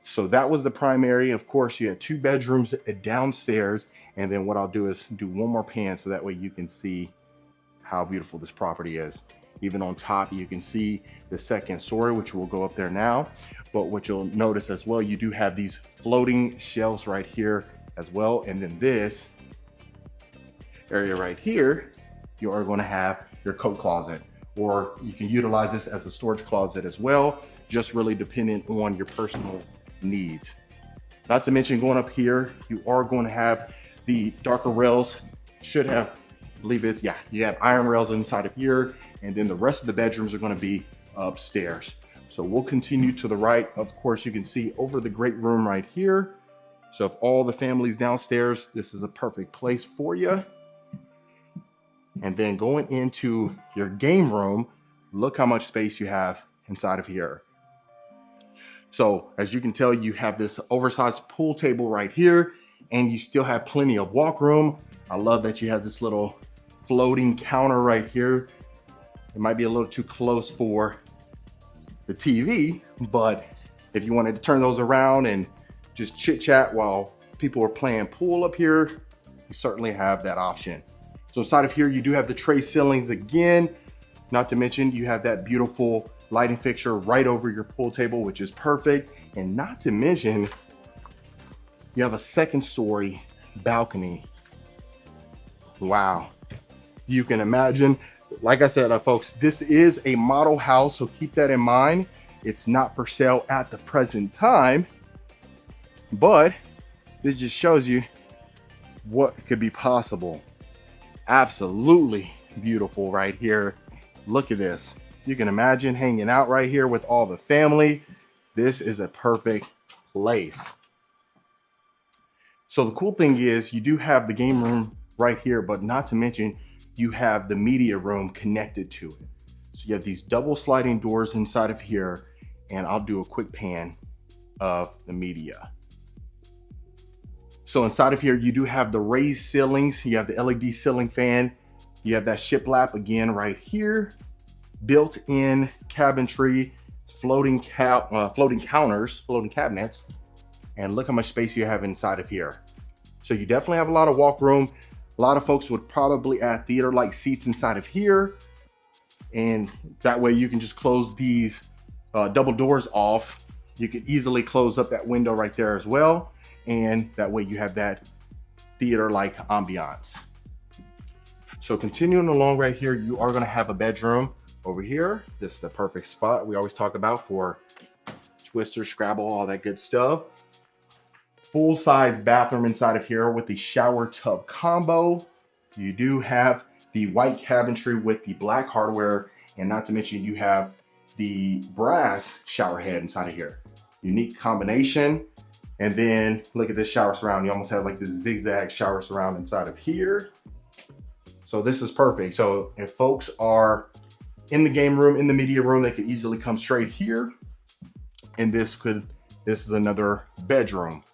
So that was the primary. Of course, you had 2 bedrooms downstairs, and then what I'll do is do one more pan so that way you can see how beautiful this property is. Even on top, you can see the second story, which will go up there now. But what you'll notice as well, you do have these floating shelves right here as well. And then this area right here, you are going to have your coat closet, or you can utilize this as a storage closet as well, just really dependent on your personal needs. Not to mention, going up here, you are going to have the darker rails. Should have, I believe it's, yeah, you have iron rails inside of here, and then the rest of the bedrooms are going to be upstairs. So we'll continue to the right. Of course, you can see over the great room right here. So if all the family's downstairs, this is a perfect place for you. And then going into your game room, look how much space you have inside of here. So as you can tell, you have this oversized pool table right here, and you still have plenty of walk room. I love that you have this little floating counter right here. It might be a little too close for the TV, but if you wanted to turn those around and just chit chat while people are playing pool up here, you certainly have that option. So inside of here, you do have the tray ceilings again. Not to mention, you have that beautiful lighting fixture right over your pool table, which is perfect. And not to mention, you have a 2nd story balcony. Wow. You can imagine, like I said, folks, this is a model house, so keep that in mind. It's not for sale at the present time, but this just shows you what could be possible. Absolutely beautiful right here. Look at this. You can imagine hanging out right here with all the family. This is a perfect place. So the cool thing is you do have the game room right here, but not to mention you have the media room connected to it. So you have these double sliding doors inside of here, and I'll do a quick pan of the media. So inside of here, you do have the raised ceilings. You have the LED ceiling fan. You have that shiplap again right here. Built-in cabinetry, floating counters, floating cabinets. And look how much space you have inside of here. So you definitely have a lot of walk room. A lot of folks would probably add theater-like seats inside of here. And that way you can just close these double doors off. You could easily close up that window right there as well. And that way you have that theater-like ambiance. So continuing along right here, you are gonna have a bedroom over here. This is the perfect spot we always talk about for Twister, Scrabble, all that good stuff. Full-size bathroom inside of here with the shower tub combo. You do have the white cabinetry with the black hardware, and not to mention you have the brass shower head inside of here. Unique combination. And then look at this shower surround. You almost have like this zigzag shower surround inside of here. So this is perfect. So if folks are in the game room, in the media room, they could easily come straight here. And this is another bedroom.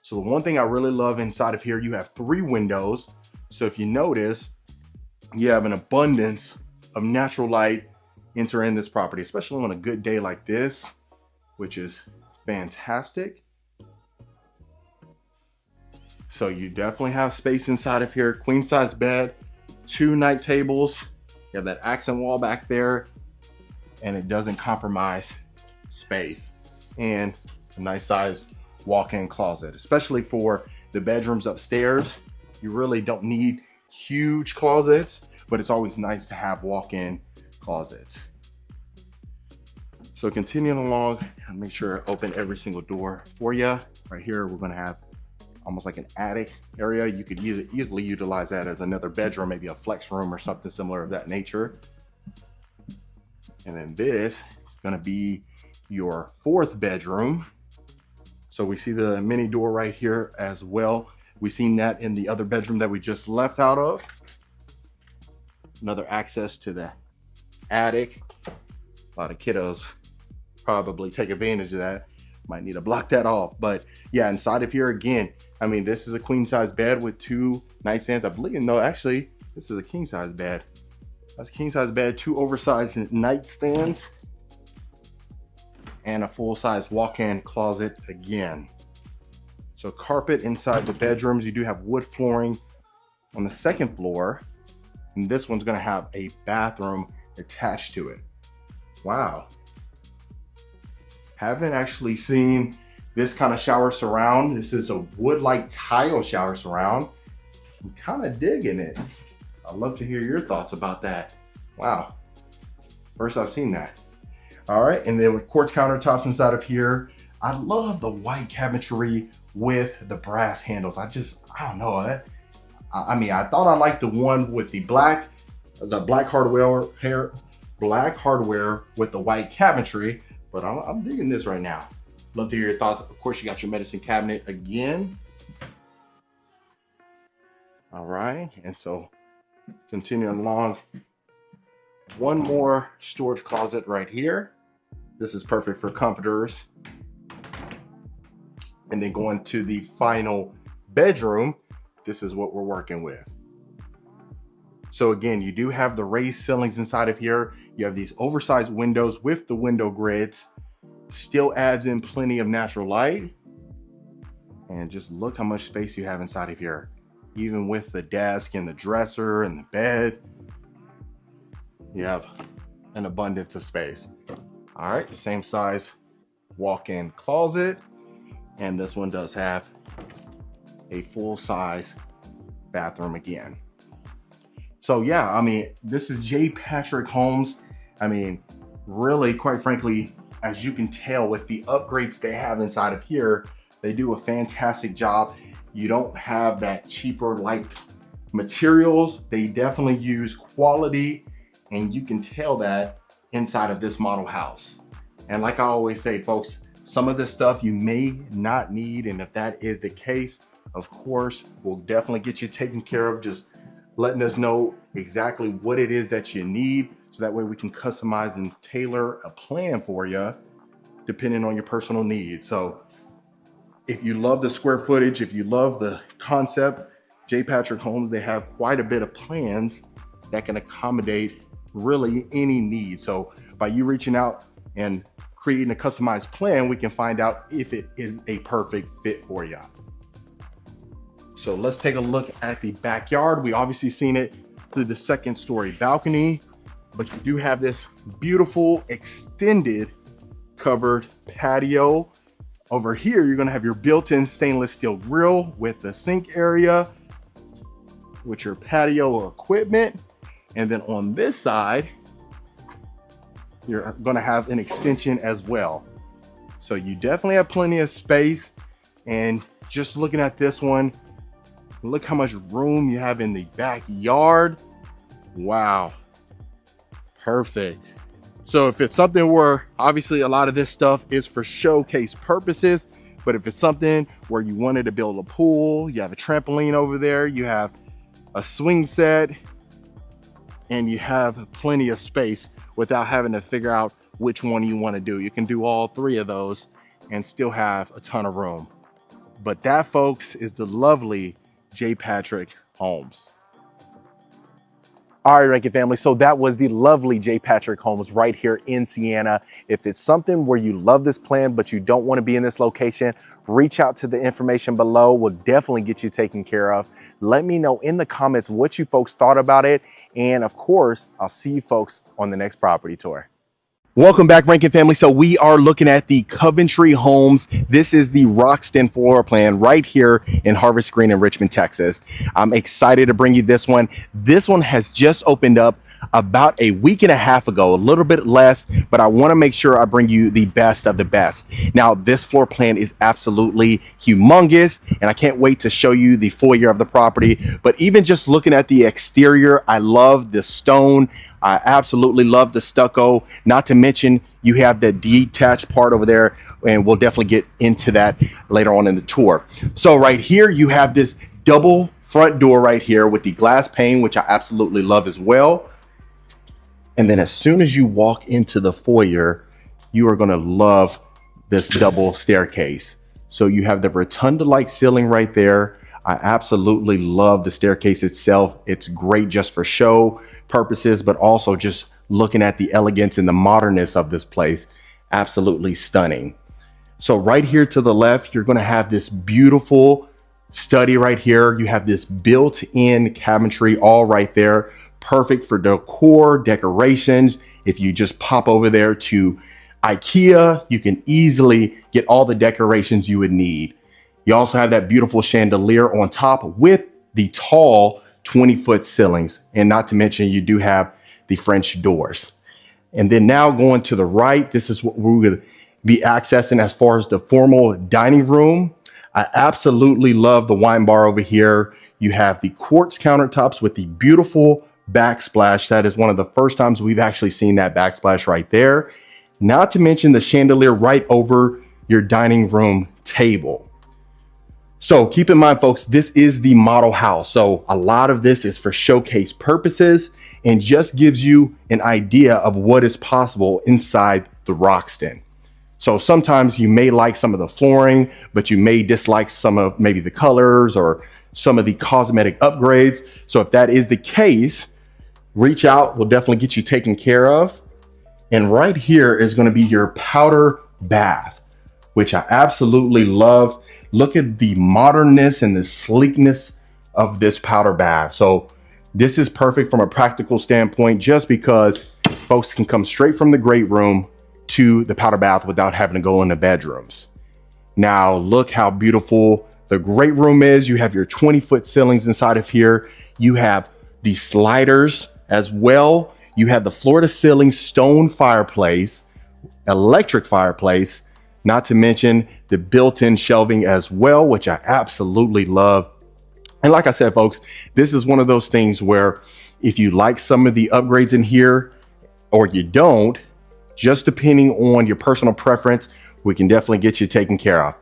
So the one thing I really love inside of here, you have 3 windows. So if you notice, you have an abundance of natural light entering this property, especially on a good day like this, which is fantastic. So you definitely have space inside of here. Queen size bed, 2 night tables. You have that accent wall back there, and it doesn't compromise space. And a nice sized walk-in closet, especially for the bedrooms upstairs. You really don't need huge closets, but it's always nice to have walk-in closets. So continuing along, I'll make sure I open every single door for you. Right here, we're gonna have almost like an attic area. You could easily utilize that as another bedroom, maybe a flex room or something similar of that nature. And then this is gonna be your 4th bedroom. So we see the mini door right here as well. We've seen that in the other bedroom that we just left out of. Another access to the attic. A lot of kiddos probably take advantage of that. Might need to block that off. But yeah, inside of here again, I mean, this is a queen size bed with 2 nightstands. I believe, no, actually, this is a king size bed. That's a king size bed, 2 oversized nightstands, and a full-size walk-in closet again. So carpet inside the bedrooms. You do have wood flooring on the 2nd floor, and this one's gonna have a bathroom attached to it. Wow. Haven't actually seen this kind of shower surround. This is a wood-like tile shower surround. I'm kind of digging it. I'd love to hear your thoughts about that. Wow, first I've seen that. All right, and then with quartz countertops inside of here. I love the white cabinetry with the brass handles. I don't know. I mean, I thought I liked the one with the black hardware with the white cabinetry, but I'm digging this right now. Love to hear your thoughts. Of course, you got your medicine cabinet again. All right, and so continuing along, one more storage closet right here. This is perfect for comforters. And then going to the final bedroom, this is what we're working with. So again, you do have the raised ceilings inside of here. You have these oversized windows with the window grids. Still adds in plenty of natural light. And just look how much space you have inside of here. Even with the desk and the dresser and the bed, you have an abundance of space. All right, the same size walk-in closet. And this one does have a full-size bathroom again. So yeah, I mean, this is J. Patrick Homes. I mean, really, quite frankly, as you can tell with the upgrades they have inside of here, they do a fantastic job. You don't have that cheaper like materials. They definitely use quality, and you can tell that inside of this model house. And like I always say, folks, some of this stuff you may not need, and if that is the case, of course, we'll definitely get you taken care of. Just letting us know exactly what it is that you need, so that way we can customize and tailor a plan for you depending on your personal needs. So if you love the square footage, if you love the concept, J. Patrick Homes, they have quite a bit of plans that can accommodate really any need. So by you reaching out and creating a customized plan, we can find out if it is a perfect fit for you. So let's take a look at the backyard. We obviously seen it through the second story balcony, but you do have this beautiful extended covered patio. Over here, you're gonna have your built-in stainless steel grill with the sink area with your patio equipment. And then on this side, you're gonna have an extension as well. So you definitely have plenty of space. And just looking at this one, look how much room you have in the backyard. Wow, perfect. So if it's something where obviously a lot of this stuff is for showcase purposes, but if it's something where you wanted to build a pool, you have a trampoline over there, you have a swing set, and you have plenty of space without having to figure out which one you want to do. You can do all three of those and still have a ton of room. But that, folks, is the lovely J. Patrick Homes. All right, Rankin family, so that was the lovely J. Patrick Homes right here in Siena. If it's something where you love this plan, but you don't want to be in this location, reach out to the information below. We'll definitely get you taken care of. Let me know in the comments what you folks thought about it. And of course, I'll see you folks on the next property tour. Welcome back, Rankin family. So we are looking at the Coventry Homes. This is the Roxton floor plan right here in Harvest Green in Richmond, Texas. I'm excited to bring you this one. This one has just opened up about a week and a half ago, a little bit less, but I want to make sure I bring you the best of the best. Now, this floor plan is absolutely humongous, and I can't wait to show you the foyer of the property. But even just looking at the exterior, I love the stone. I absolutely love the stucco, not to mention you have the detached part over there, and we'll definitely get into that later on in the tour. So right here, you have this double front door right here with the glass pane, which I absolutely love as well. And then as soon as you walk into the foyer, you are gonna love this double staircase. So you have the rotunda-like ceiling right there. I absolutely love the staircase itself. It's great just for show purposes, but also just looking at the elegance and the modernness of this place. Absolutely stunning. So right here to the left, you're going to have this beautiful study right here. You have this built-in cabinetry all right there, perfect for decor, decorations. If you just pop over there to IKEA, you can easily get all the decorations you would need. You also have that beautiful chandelier on top with the tall 20-foot ceilings. And not to mention, you do have the French doors. And then now going to the right, this is what we're going to be accessing as far as the formal dining room. I absolutely love the wine bar over here. You have the quartz countertops with the beautiful backsplash. That is one of the first times we've actually seen that backsplash right there. Not to mention the chandelier right over your dining room table. So keep in mind, folks, this is the model house. So a lot of this is for showcase purposes and just gives you an idea of what is possible inside the Roxton. So sometimes you may like some of the flooring, but you may dislike some of maybe the colors or some of the cosmetic upgrades. So if that is the case, reach out. We'll definitely get you taken care of. And right here is going to be your powder bath, which I absolutely love. Look at the modernness and the sleekness of this powder bath. So this is perfect from a practical standpoint, just because folks can come straight from the great room to the powder bath without having to go in the bedrooms. Now, look how beautiful the great room is. You have your 20-foot ceilings inside of here. You have the sliders as well. You have the floor to ceiling stone fireplace, electric fireplace, not to mention the built-in shelving as well, which I absolutely love. And like I said, folks, this is one of those things where if you like some of the upgrades in here or you don't, just depending on your personal preference, we can definitely get you taken care of.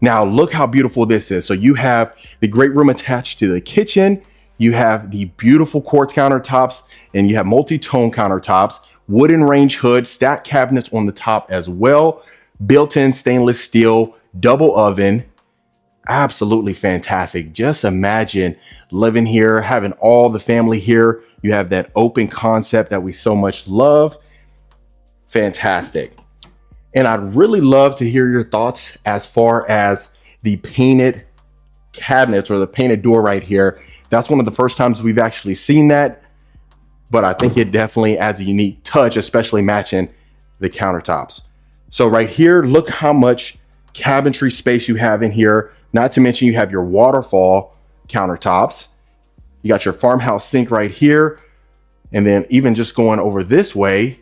Now, look how beautiful this is. So you have the great room attached to the kitchen. You have the beautiful quartz countertops, and you have multi-tone countertops, wooden range hood, stacked cabinets on the top as well, built-in stainless steel, double oven. Absolutely fantastic. Just imagine living here, having all the family here. You have that open concept that we so much love. Fantastic. And I'd really love to hear your thoughts as far as the painted cabinets or the painted door right here. That's one of the first times we've actually seen that, but I think it definitely adds a unique touch, especially matching the countertops. So right here, look how much cabinetry space you have in here. Not to mention you have your waterfall countertops. You got your farmhouse sink right here. And then even just going over this way,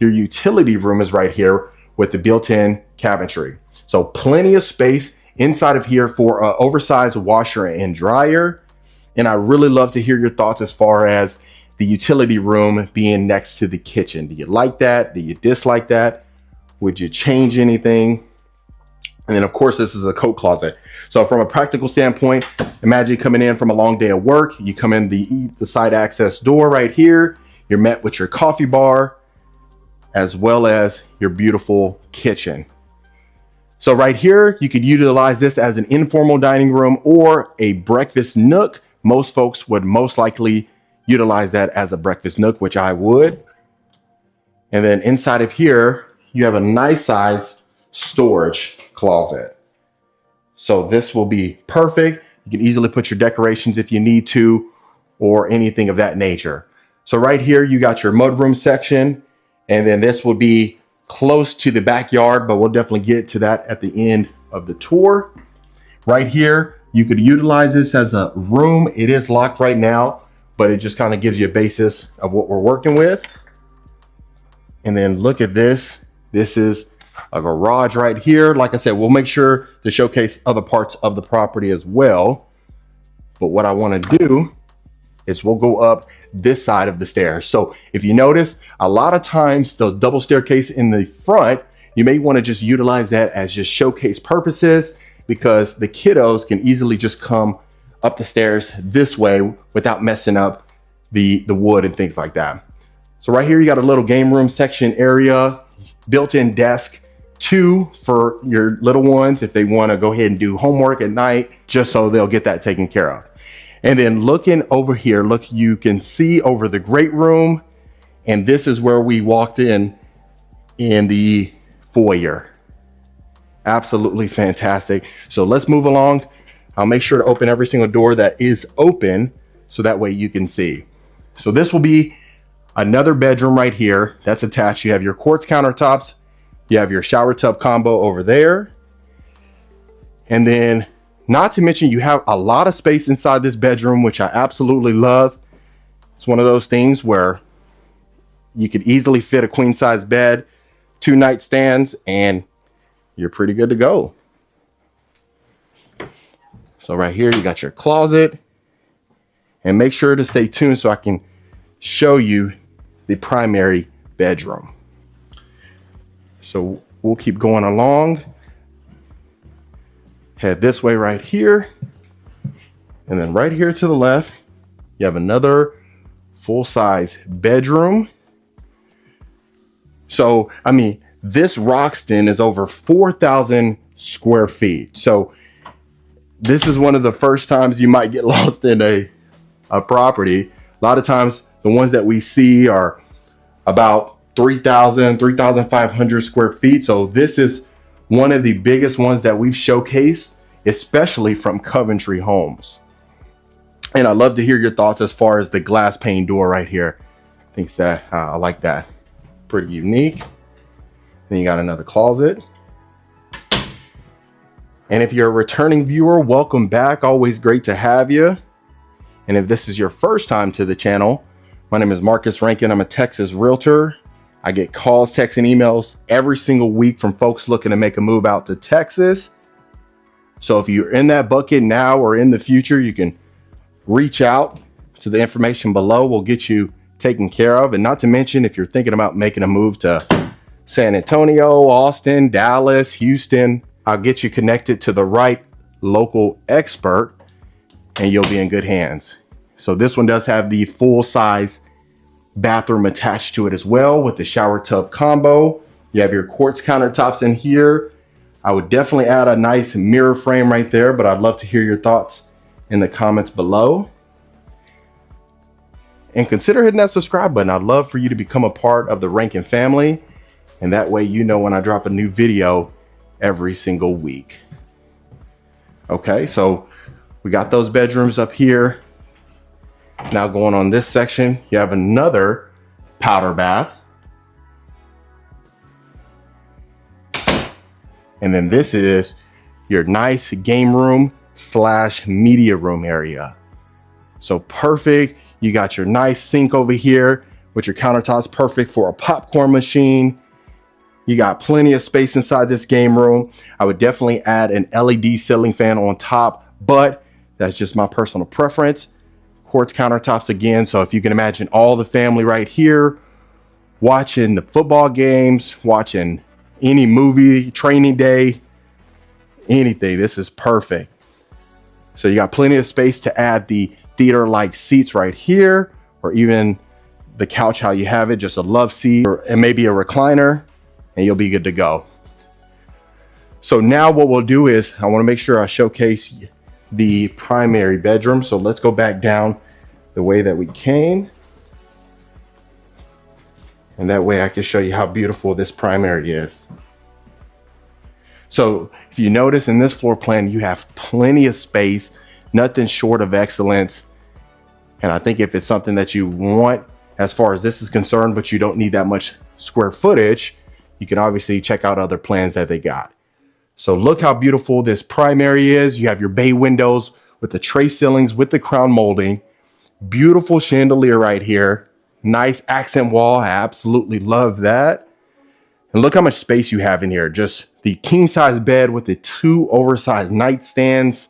your utility room is right here with the built-in cabinetry. So plenty of space inside of here for an oversized washer and dryer. And I really love to hear your thoughts as far as the utility room being next to the kitchen. Do you like that? Do you dislike that? Would you change anything? And then of course, this is a coat closet. So from a practical standpoint, imagine coming in from a long day of work. You come in the side access door right here. You're met with your coffee bar, as well as your beautiful kitchen. So right here, you could utilize this as an informal dining room or a breakfast nook. Most folks would most likely utilize that as a breakfast nook, which I would. And then inside of here, you have a nice size storage closet. So this will be perfect. You can easily put your decorations if you need to, or anything of that nature. So right here, you got your mudroom section, and then this will be close to the backyard, but we'll definitely get to that at the end of the tour. Right here, you could utilize this as a room. It is locked right now, but it just kind of gives you a basis of what we're working with. And then look at this. This is a garage right here. Like I said, we'll make sure to showcase other parts of the property as well. But what I want to do is we'll go up this side of the stairs. So if you notice, a lot of times the double staircase in the front, you may want to just utilize that as just showcase purposes, because the kiddos can easily just come up the stairs this way without messing up the wood and things like that. So right here, you got a little game room section area, built-in desk, 2 for your little ones if they want to go ahead and do homework at night, just so they'll get that taken care of. And then looking over here, look, you can see over the great room, and this is where we walked in the foyer. Absolutely fantastic. So let's move along. I'll make sure to open every single door that is open so that way you can see. So this will be another bedroom right here that's attached. You have your quartz countertops. You have your shower tub combo over there. And then not to mention you have a lot of space inside this bedroom, which I absolutely love. It's one of those things where you could easily fit a queen size bed, 2 nightstands, and you're pretty good to go. So right here, you got your closet, and make sure to stay tuned so I can show you the primary bedroom. So we'll keep going along. Head this way right here. And then right here to the left, you have another full-size bedroom. So, I mean, this Roxton is over 4,000 square feet. So this is one of the first times you might get lost in a property. A lot of times the ones that we see are about 3,000, 3,500 square feet. So this is one of the biggest ones that we've showcased, especially from Coventry Homes. And I'd love to hear your thoughts as far as the glass pane door right here. I think that I like that. Pretty unique. Then you got another closet. And if you're a returning viewer, welcome back. Always great to have you. And if this is your first time to the channel, my name is Marcus Rankin. I'm a Texas realtor. I get calls, texts, and emails every single week from folks looking to make a move out to Texas. So if you're in that bucket now or in the future, you can reach out to the information below. We'll get you taken care of. And not to mention, if you're thinking about making a move to San Antonio, Austin, Dallas, Houston, I'll get you connected to the right local expert and you'll be in good hands. So this one does have the full size bathroom attached to it as well with the shower tub combo. You have your quartz countertops in here. I would definitely add a nice mirror frame right there, but I'd love to hear your thoughts in the comments below. And consider hitting that subscribe button. I'd love for you to become a part of the Rankin family. And that way you know when I drop a new video every single week. Okay, so we got those bedrooms up here. Now going on this section, you have another powder bath. And then this is your nice game room / media room area. So perfect. You got your nice sink over here with your countertops, perfect for a popcorn machine. You got plenty of space inside this game room. I would definitely add an LED ceiling fan on top, but that's just my personal preference. Quartz countertops again. So if you can imagine all the family right here, watching the football games, watching any movie, training day, anything, this is perfect. So you got plenty of space to add the theater-like seats right here, or even the couch, how you have it, just a love seat, and maybe a recliner, and you'll be good to go. So now what we'll do is, I want to make sure I showcase the primary bedroom. So let's go back down the way that we came. And that way I can show you how beautiful this primary is. So if you notice in this floor plan, you have plenty of space, nothing short of excellence. And I think if it's something that you want as far as this is concerned, but you don't need that much square footage, you can obviously check out other plans that they got. So look how beautiful this primary is. You have your bay windows with the tray ceilings with the crown molding, beautiful chandelier right here, nice accent wall. I absolutely love that. And look how much space you have in here. Just the king size bed with the 2 oversized nightstands,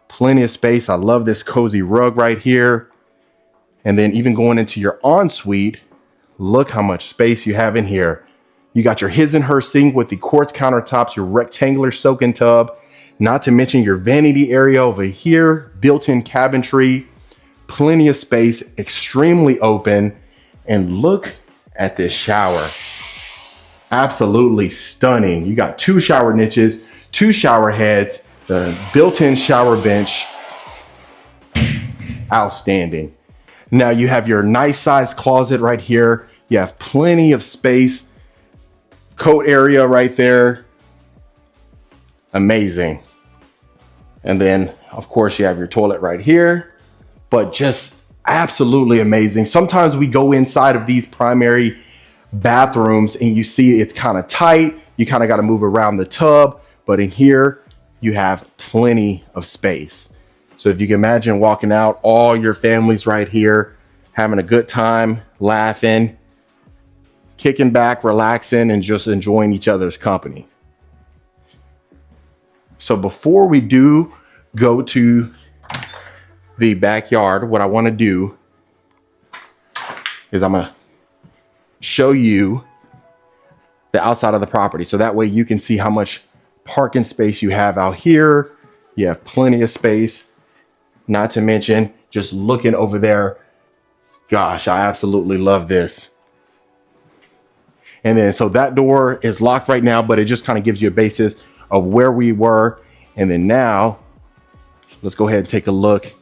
plenty of space. I love this cozy rug right here. And then even going into your ensuite, look how much space you have in here. You got your his and her sink with the quartz countertops, your rectangular soak-in tub, not to mention your vanity area over here, built-in cabinetry, plenty of space, extremely open. And look at this shower. Absolutely stunning. You got 2 shower niches, 2 shower heads, the built-in shower bench. Outstanding. Now you have your nice sized closet right here. You have plenty of space. Coat area right there. Amazing. And then of course you have your toilet right here, but just absolutely amazing. Sometimes we go inside of these primary bathrooms and you see it's kind of tight. You kind of got to move around the tub, but in here you have plenty of space. So if you can imagine walking out, all your family's right here, having a good time, laughing, kicking back, relaxing, and just enjoying each other's company. So before we do go to the backyard, what I want to do is I'm going to show you the outside of the property. So that way you can see how much parking space you have out here. You have plenty of space, not to mention just looking over there. Gosh, I absolutely love this. And then, so that door is locked right now, but it just kind of gives you a basis of where we were. And then now let's go ahead and take a look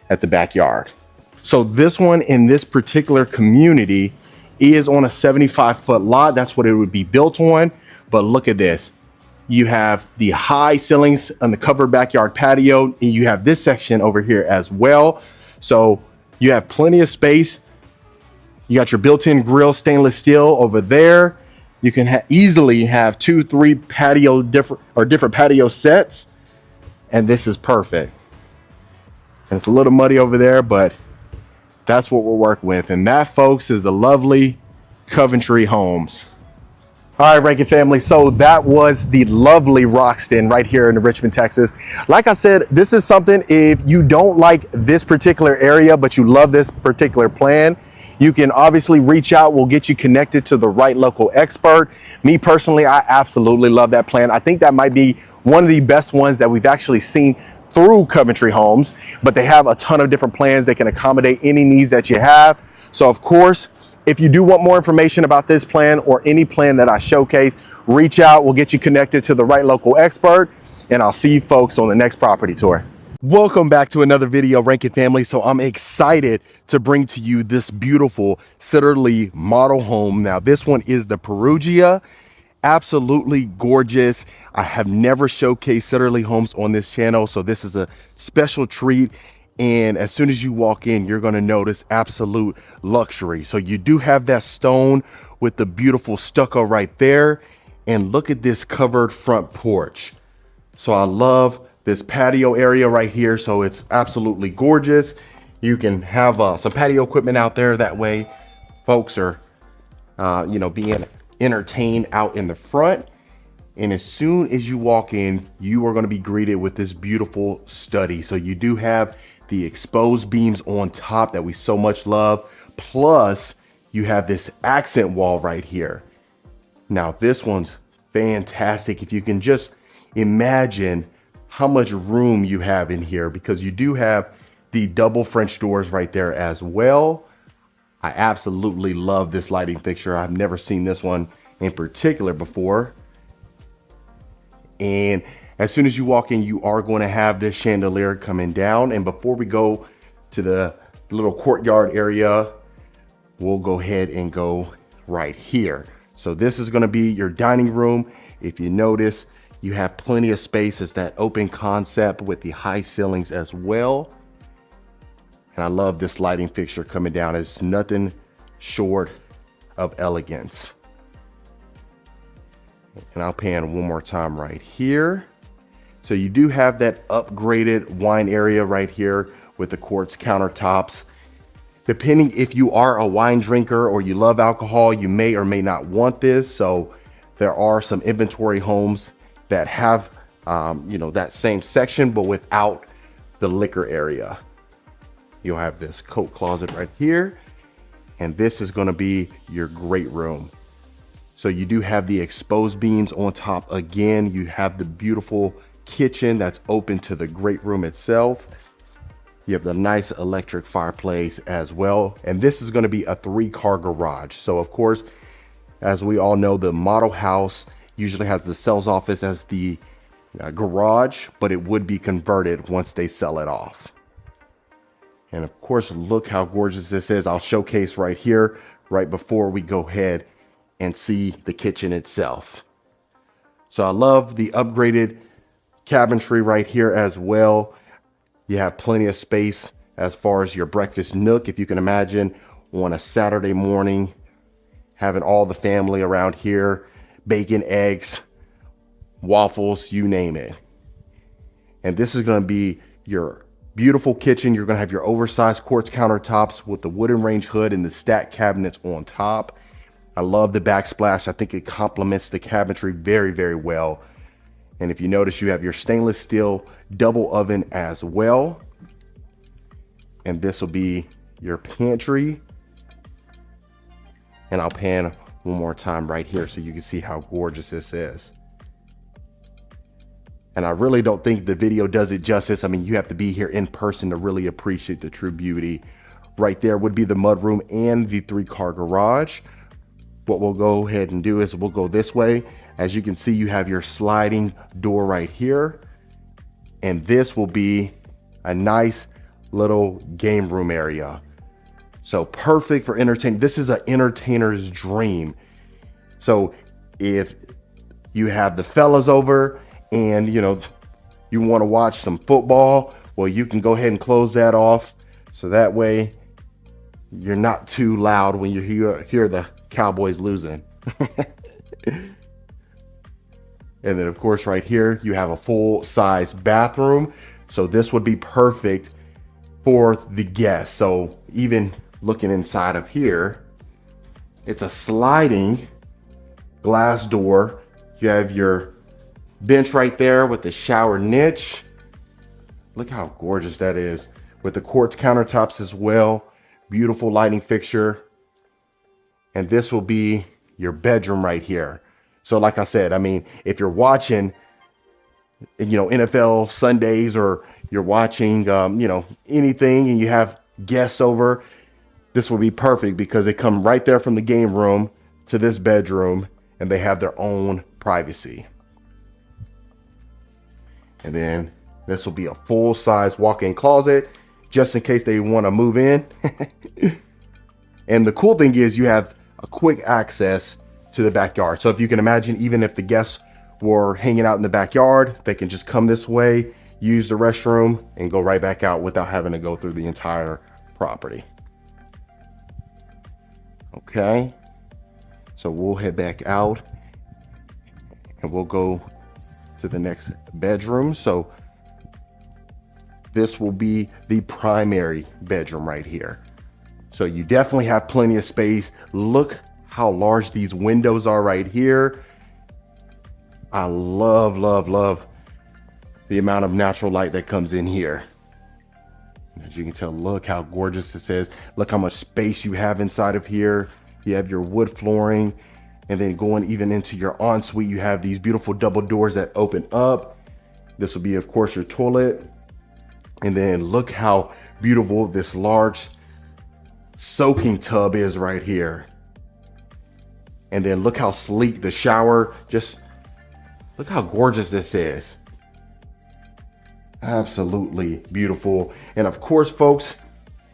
at the backyard. So this one in this particular community is on a 75-foot lot. That's what it would be built on. But look at this. You have the high ceilings on the covered backyard patio, and you have this section over here as well. So you have plenty of space. You got your built-in grill, stainless steel over there. You can easily have 2-3 patio different patio sets, and this is perfect. And it's a little muddy over there, but that's what we're working with. And that, folks, is the lovely Coventry Homes. All right, Rankin family. So that was the lovely Roxton right here in Richmond, Texas. Like I said, this is something, if you don't like this particular area, but you love this particular plan, you can obviously reach out. We'll get you connected to the right local expert. Me personally, I absolutely love that plan. I think that might be one of the best ones that we've actually seen through Coventry Homes, but they have a ton of different plans. They can accommodate any needs that you have. So of course, if you do want more information about this plan or any plan that I showcase, reach out. We'll get you connected to the right local expert, and I'll see you folks on the next property tour. Welcome back to another video, Rankin family. So I'm excited to bring to you this beautiful Sitterly model home. Now this one is the Perugia. Absolutely gorgeous. I have never showcased Sitterly homes on this channel, so this is a special treat. And as soon as you walk in, you're going to notice absolute luxury. So you do have that stone with the beautiful stucco right there. And look at this covered front porch. So I love this patio area right here. So it's absolutely gorgeous. You can have some patio equipment out there. That way folks are, being entertained out in the front. And as soon as you walk in, you are going to be greeted with this beautiful study. So you do have the exposed beams on top that we so much love. Plus you have this accent wall right here. Now this one's fantastic. If you can just imagine how much room you have in here, because you do have the double French doors right there as well. I absolutely love this lighting fixture. I've never seen this one in particular before. And as soon as you walk in, you are going to have this chandelier coming down. And before we go to the little courtyard area, we'll go ahead and go right here. So this is going to be your dining room. If you notice, you have plenty of space. It's that open concept with the high ceilings as well. And I love this lighting fixture coming down. It's nothing short of elegance. And I'll pan one more time right here. So you do have that upgraded wine area right here with the quartz countertops. Depending if you are a wine drinker or you love alcohol, you may or may not want this. So there are some inventory homes that have, that same section, but without the liquor area. You'll have this coat closet right here. And this is going to be your great room. So you do have the exposed beams on top. Again, you have the beautiful kitchen that's open to the great room itself. You have the nice electric fireplace as well. And this is going to be a 3-car garage. So of course, as we all know, the model house usually has the sales office as the garage, but it would be converted once they sell it off. And of course, look how gorgeous this is. I'll showcase right here, right before we go ahead and see the kitchen itself. So I love the upgraded cabinetry right here as well. You have plenty of space as far as your breakfast nook. If you can imagine on a Saturday morning, having all the family around here, bacon, eggs, waffles, you name it. And this is going to be your beautiful kitchen. You're going to have your oversized quartz countertops with the wooden range hood and the stacked cabinets on top. I love the backsplash. I think it complements the cabinetry very, very well. And if you notice, you have your stainless steel double oven as well. And this will be your pantry. And I'll pan one more time right here so you can see how gorgeous this is. And I really don't think the video does it justice. I mean, you have to be here in person to really appreciate the true beauty. Right there would be the mudroom and the 3-car garage. What we'll go ahead and do is we'll go this way. As you can see, you have your sliding door right here. And this will be a nice little game room area. So perfect for entertaining. This is an entertainer's dream. So if you have the fellas over and you want to watch some football, well, you can go ahead and close that off. So that way you're not too loud when you hear the Cowboys losing. And then of course right here you have a full-size bathroom. So this would be perfect for the guests. So even looking inside of here, It's a sliding glass door. You have your bench right there with the shower niche. Look how gorgeous that is, with the quartz countertops as well. Beautiful lighting fixture. And this will be your bedroom right here. So like I said, I mean, if you're watching, you know, NFL Sundays, or you're watching, you know, anything, and you have guests over, this will be perfect because they come right there from the game room to this bedroom, and they have their own privacy. And then this will be a full-size walk-in closet just in case they want to move in. And the cool thing is you have a quick access to the backyard. So if you can imagine, even if the guests were hanging out in the backyard, they can just come this way, use the restroom, and go right back out without having to go through the entire property. Okay, so we'll head back out and we'll go to the next bedroom. So this will be the primary bedroom right here. So you definitely have plenty of space. Look how large these windows are right here. I love, love, love the amount of natural light that comes in here. As you can tell, look how gorgeous this is. Look how much space you have inside of here. You have your wood flooring, and then going even into your ensuite, you have these beautiful double doors that open up. This will be, of course, your toilet. And then look how beautiful this large soaking tub is right here. And then look how sleek the shower, just look how gorgeous this is. Absolutely beautiful. And of course, folks,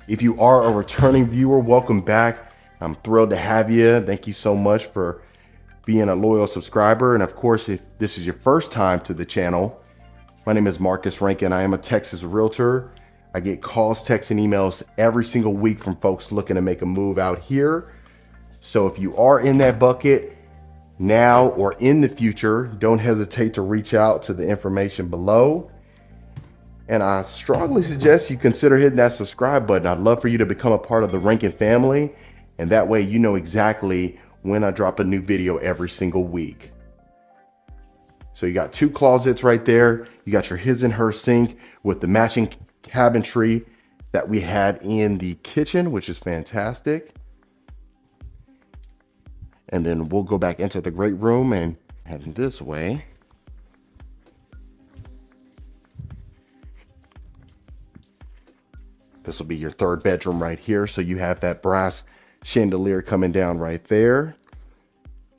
if you are a returning viewer, welcome back. I'm thrilled to have you. Thank you so much for being a loyal subscriber. And of course, if this is your first time to the channel, my name is Marcus Rankin. I am a Texas realtor. I get calls, texts, and emails every single week from folks looking to make a move out here. So if you are in that bucket now or in the future, don't hesitate to reach out to the information below. And I strongly suggest you consider hitting that subscribe button. I'd love for you to become a part of the Rankin family. And that way you know exactly when I drop a new video every single week. So you got two closets right there. You got your his and her sink with the matching cabinetry that we had in the kitchen, which is fantastic. And then we'll go back into the great room and head this way. This will be your third bedroom right here. So you have that brass chandelier coming down right there.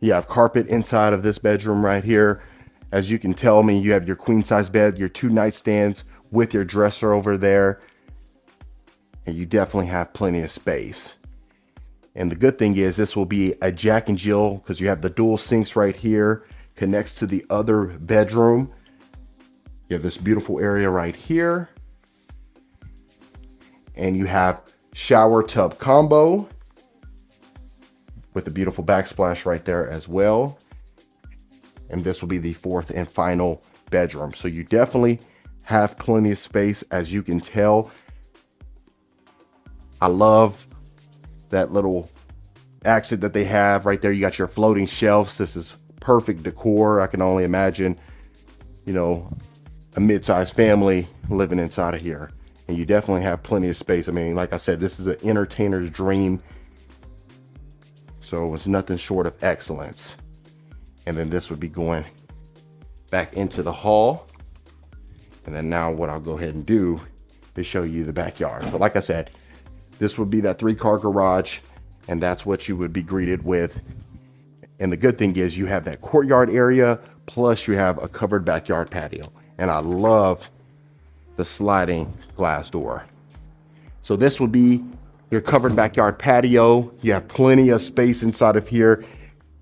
You have carpet inside of this bedroom right here. As you can tell me, you have your queen size bed, your two nightstands with your dresser over there. And you definitely have plenty of space. And the good thing is this will be a Jack and Jill because you have the dual sinks right here, connects to the other bedroom. You have this beautiful area right here. And you have shower tub combo with a beautiful backsplash right there as well. And this will be the fourth and final bedroom. So you definitely have plenty of space, as you can tell. I love that little exit that they have right there. You got your floating shelves. This is perfect decor. I can only imagine, you know, a mid-sized family living inside of here. And you definitely have plenty of space. I mean, like I said, this is an entertainer's dream. So it's nothing short of excellence. And then this would be going back into the hall. And then now what I'll go ahead and do is show you the backyard. But like I said, this would be that 3-car garage, and that's what you would be greeted with. And the good thing is you have that courtyard area, plus you have a covered backyard patio. And I love the sliding glass door. So this would be your covered backyard patio. You have plenty of space inside of here.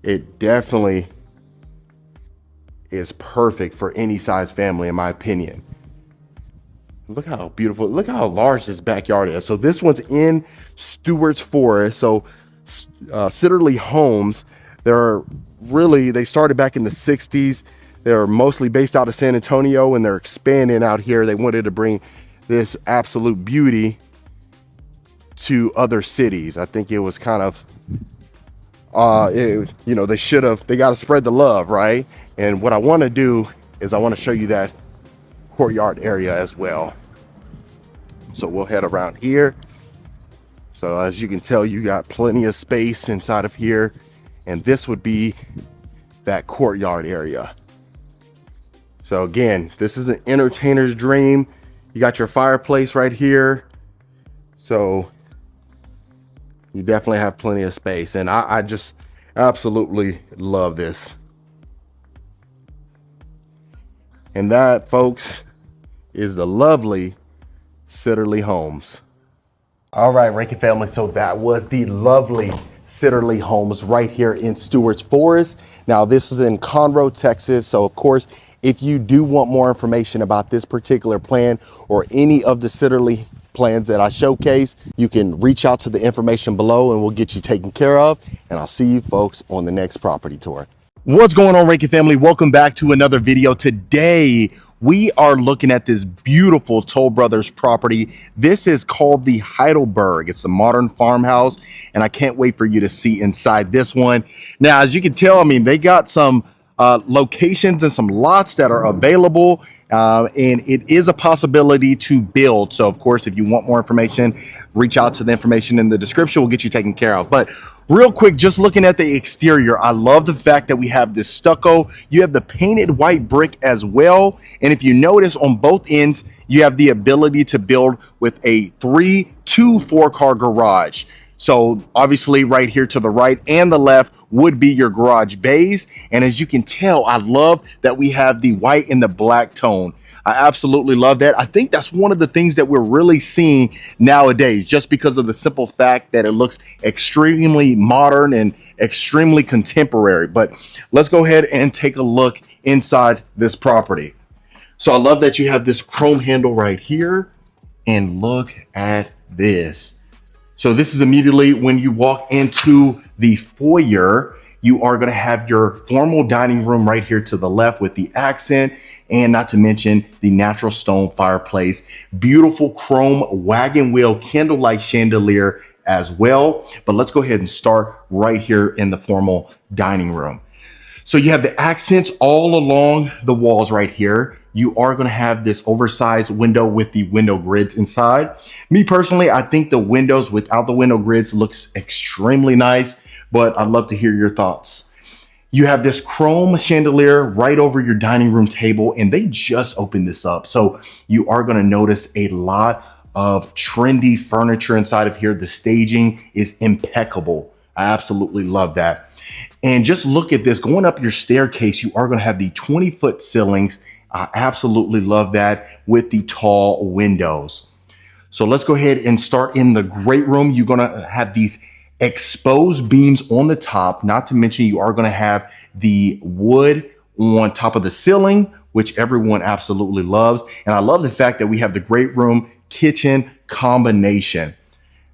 It definitely is perfect for any size family, in my opinion. Look how beautiful, look how large this backyard is. So this one's in Stewart's Forest. So Sitterly Homes, they started back in the 60s. They're mostly based out of San Antonio, and they're expanding out here. They wanted to bring this absolute beauty to other cities. I think it was kind of you know, they got to spread the love, right? And what I want to do is I want to show you that courtyard area as well. So we'll head around here. So as you can tell, you got plenty of space inside of here, and this would be that courtyard area. So again, this is an entertainer's dream. You got your fireplace right here. So you definitely have plenty of space, and I just absolutely love this. And that, folks, is the lovely Sitterly Homes. All right, Rankin family, so that was the lovely Sitterly Homes right here in Stewart's Forest. Now, this is in Conroe, Texas. So, of course, if you do want more information about this particular plan or any of the Sitterly plans that I showcase, you can reach out to the information below and we'll get you taken care of. And I'll see you folks on the next property tour. What's going on, Rankin family? Welcome back to another video. Today, we are looking at this beautiful Toll Brothers property. This is called the Heidelberg. It's a modern farmhouse, and I can't wait for you to see inside this one. Now, as you can tell, I mean, they got some locations and some lots that are available, and it is a possibility to build. So, of course, if you want more information, reach out to the information in the description. We'll get you taken care of. But real quick, just looking at the exterior, I love the fact that we have this stucco. You have the painted white brick as well. And if you notice on both ends, you have the ability to build with a 3 to 4 car garage. So obviously right here to the right and the left would be your garage bays. And as you can tell, I love that we have the white and the black tone. I absolutely love that. I think that's one of the things that we're really seeing nowadays, just because of the simple fact that it looks extremely modern and extremely contemporary. But let's go ahead and take a look inside this property. So I love that you have this chrome handle right here, and look at this. So this is immediately when you walk into the foyer, you are going to have your formal dining room right here to the left with the accent, and not to mention the natural stone fireplace, beautiful chrome wagon wheel candlelight chandelier as well. But let's go ahead and start right here in the formal dining room. So you have the accents all along the walls right here. You are going to have this oversized window with the window grids inside. Me personally, I think the windows without the window grids looks extremely nice, but I'd love to hear your thoughts. You have this chrome chandelier right over your dining room table, and they just opened this up. So you are going to notice a lot of trendy furniture inside of here. The staging is impeccable. I absolutely love that. And just look at this, going up your staircase, you are going to have the 20-foot ceilings. I absolutely love that with the tall windows. So let's go ahead and start in the great room. You're going to have these exposed beams on the top, not to mention you are going to have the wood on top of the ceiling, which everyone absolutely loves. And I love the fact that we have the great room kitchen combination,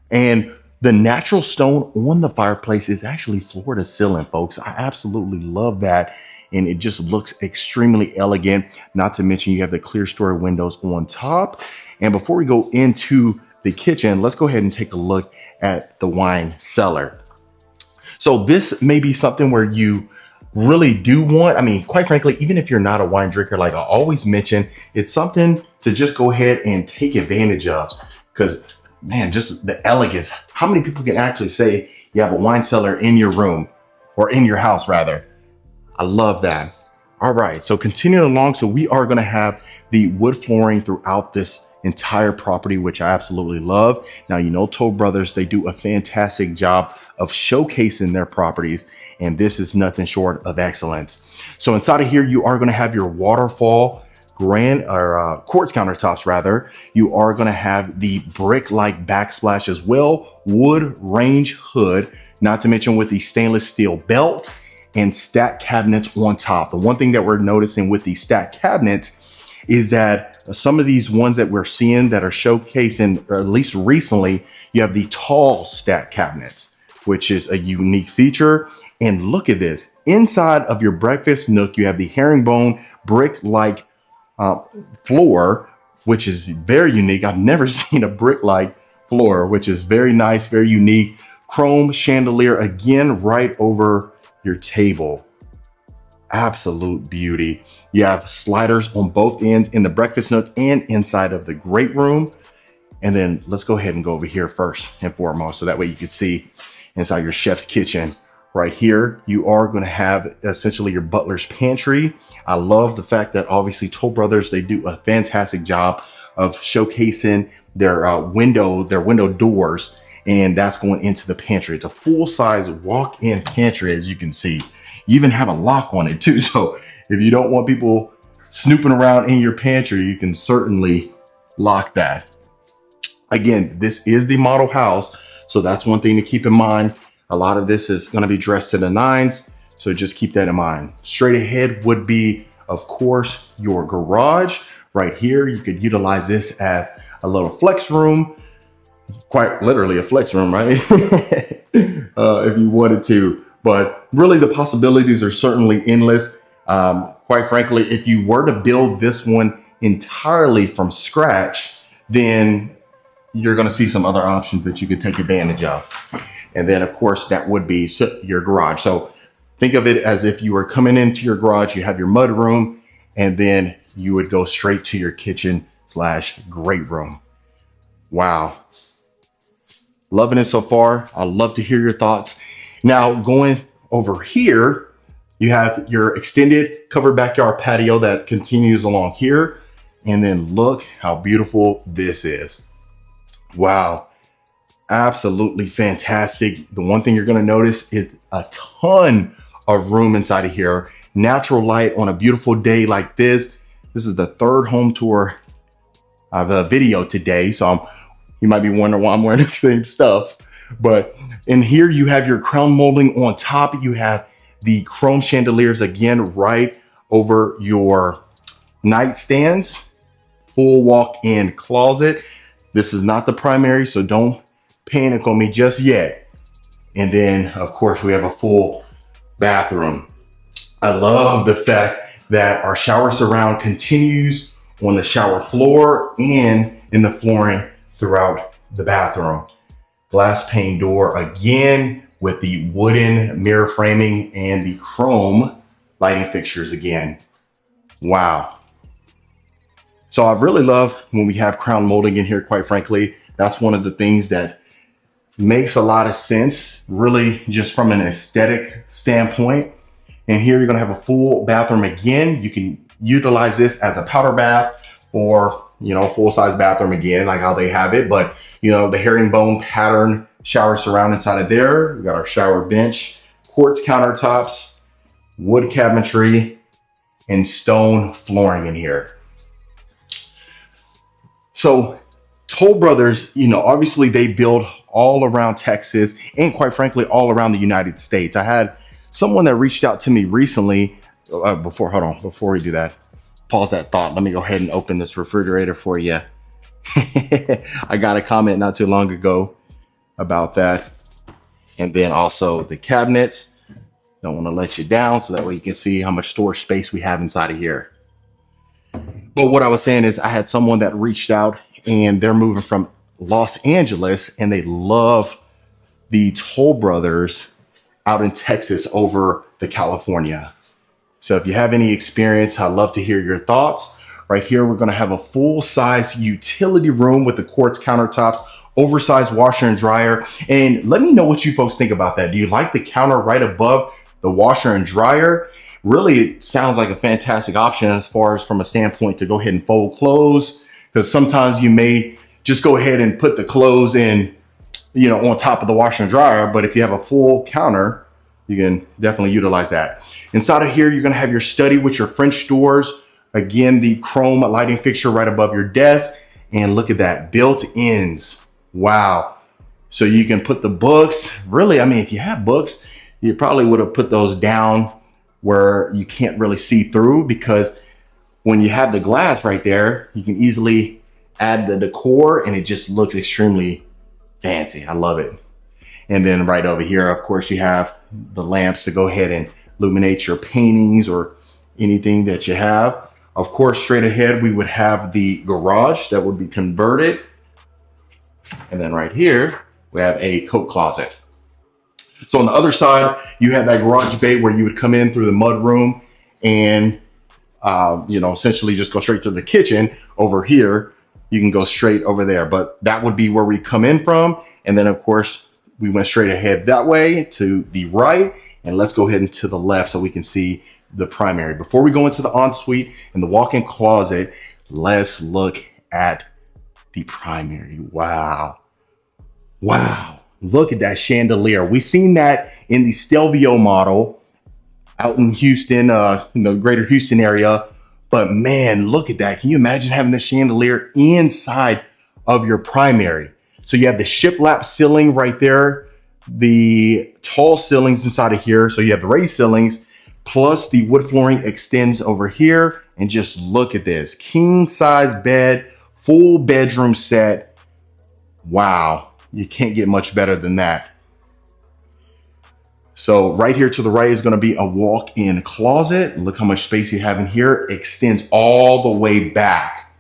and the natural stone on the fireplace is actually floor to ceiling, folks. I absolutely love that, and it just looks extremely elegant. Not to mention you have the clear story windows on top. And before we go into the kitchen, let's go ahead and take a look at the wine cellar. So this may be something where you really do want, I mean, quite frankly, even if you're not a wine drinker, like I always mention, it's something to just go ahead and take advantage of, because man, just the elegance. How many people can actually say you have a wine cellar in your room, or in your house rather? I love that. All right, so continuing along, so we are gonna have the wood flooring throughout this entire property, which I absolutely love. Now, you know, Toll Brothers, they do a fantastic job of showcasing their properties, and this is nothing short of excellence. So inside of here, you are going to have your waterfall quartz countertops rather. You are going to have the brick-like backsplash as well, wood range hood, not to mention with the stainless steel belt and stacked cabinets on top. The one thing that we're noticing with the stacked cabinets is that some of these ones that we're seeing that are showcasing, or at least recently, you have the tall stacked cabinets, which is a unique feature. And look at this. Inside of your breakfast nook, you have the herringbone brick-like floor, which is very unique. I've never seen a brick-like floor, which is very nice, very unique. chrome chandelier again right over your table. Absolute beauty. You have sliders on both ends in the breakfast nooks and inside of the great room. And then let's go ahead and go over here first and foremost, so that way you can see inside your chef's kitchen. Right here, you are going to have essentially your butler's pantry. I love the fact that obviously Toll Brothers, they do a fantastic job of showcasing their window doors, and that's going into the pantry. It's a full-size walk-in pantry, as you can see. You even have a lock on it too. So if you don't want people snooping around in your pantry, you can certainly lock that. Again, this is the model house, so that's one thing to keep in mind. A lot of this is going to be dressed to the nines, so just keep that in mind. Straight ahead would be, of course, your garage. Right here, you could utilize this as a little flex room, quite literally a flex room, right? If you wanted to. But really, the possibilities are certainly endless. Quite frankly, if you were to build this one entirely from scratch, then you're going to see some other options that you could take advantage of. And then, of course, that would be your garage. So think of it as if you were coming into your garage, you have your mud room, and then you would go straight to your kitchen / great room. Wow. Loving it so far. I'd love to hear your thoughts. Now, going over here, you have your extended covered backyard patio that continues along here. And then look how beautiful this is. Wow. Absolutely fantastic. The one thing you're going to notice is a ton of room inside of here. Natural light on a beautiful day like this. This is the third home tour of a video today. So you might be wondering why I'm wearing the same stuff. But in here, you have your crown molding on top. You have the chrome chandeliers again right over your nightstands. Full walk-in closet. This is not the primary, so don't panic on me just yet. And then, of course, we have a full bathroom. I love the fact that our shower surround continues on the shower floor and in the flooring throughout the bathroom. Glass pane door again with the wooden mirror framing and the chrome lighting fixtures again. Wow. So I really love when we have crown molding in here, quite frankly. That's one of the things that makes a lot of sense, really, just from an aesthetic standpoint. And here you're gonna have a full bathroom again. You can utilize this as a powder bath or, you know, full-size bathroom again, like how they have it. But, you know, the herringbone pattern shower surround inside of there. We got our shower bench, quartz countertops, wood cabinetry, and stone flooring in here. So Toll Brothers, you know, obviously they build all around Texas and quite frankly, all around the United States. I had someone that reached out to me recently before we do that, pause that thought. Let me go ahead and open this refrigerator for you. I got a comment not too long ago about that. And then also the cabinets. Don't want to let you down, so that way you can see how much storage space we have inside of here. But what I was saying is I had someone that reached out and they're moving from Los Angeles and they love the Toll Brothers out in Texas over the California. So if you have any experience, I'd love to hear your thoughts. Right here, we're gonna have a full-size utility room with the quartz countertops, oversized washer and dryer. And let me know what you folks think about that. Do you like the counter right above the washer and dryer? Really, it sounds like a fantastic option as far as from a standpoint to go ahead and fold clothes, because sometimes you may just go ahead and put the clothes in, you know, on top of the washer and dryer. But if you have a full counter, you can definitely utilize that. Inside of here, you're gonna have your study with your French doors. Again, the chrome lighting fixture right above your desk. And look at that, built-ins. Wow. So you can put the books, really, I mean, if you have books, you probably would have put those down where you can't really see through, because when you have the glass right there, you can easily add the decor and it just looks extremely fancy. I love it. And then right over here, of course, you have the lamps to go ahead and illuminate your paintings or anything that you have. Of course, straight ahead, we would have the garage that would be converted. And then right here, we have a coat closet. So on the other side, you have that garage bay where you would come in through the mud room and essentially just go straight to the kitchen. Over here, you can go straight over there, but that would be where we come in from. And then of course, we went straight ahead that way to the right, and let's go ahead and to the left so we can see the primary. Before we go into the ensuite and the walk-in closet, let's look at the primary. Wow. Wow. Look at that chandelier. We've seen that in the Stelvio model out in Houston, in the greater Houston area. But man, look at that. Can you imagine having the chandelier inside of your primary? So you have the shiplap ceiling right there, the tall ceilings inside of here. So you have the raised ceilings, plus the wood flooring extends over here. And just look at this, king size bed, full bedroom set. Wow, you can't get much better than that. So right here to the right is going to be a walk-in closet. Look how much space you have in here. Extends all the way back.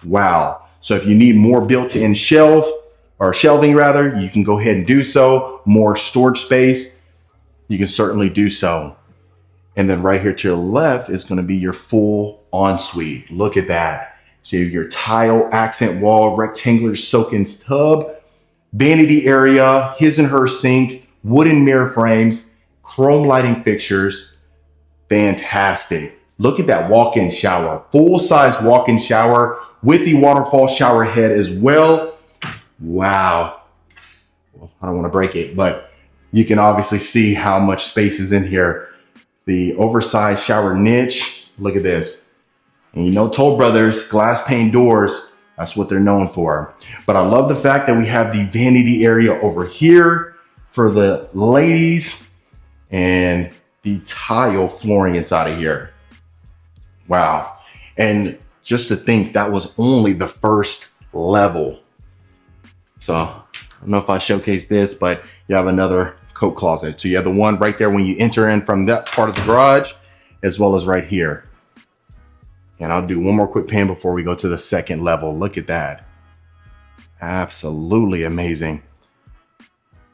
Wow. So if you need more built-in shelving rather, you can go ahead and do so. More storage space, you can certainly do so. And then right here to your left is going to be your full ensuite. Look at that. So you have your tile accent wall, rectangular soak-in tub, vanity area, his and her sink, wooden mirror frames, chrome lighting fixtures. Fantastic. Look at that walk-in shower, full-size walk-in shower with the waterfall shower head as well. Wow. Well, I don't want to break it, but you can obviously see how much space is in here. The oversized shower niche. Look at this. And you know, Toll Brothers, glass pane doors, that's what they're known for. But I love the fact that we have the vanity area over here for the ladies and the tile flooring inside of here. Wow. And just to think that was only the first level. So I don't know if I showcased this, but you have another coat closet. So you have the one right there when you enter in from that part of the garage, as well as right here. And I'll do one more quick pan before we go to the second level. Look at that. Absolutely amazing.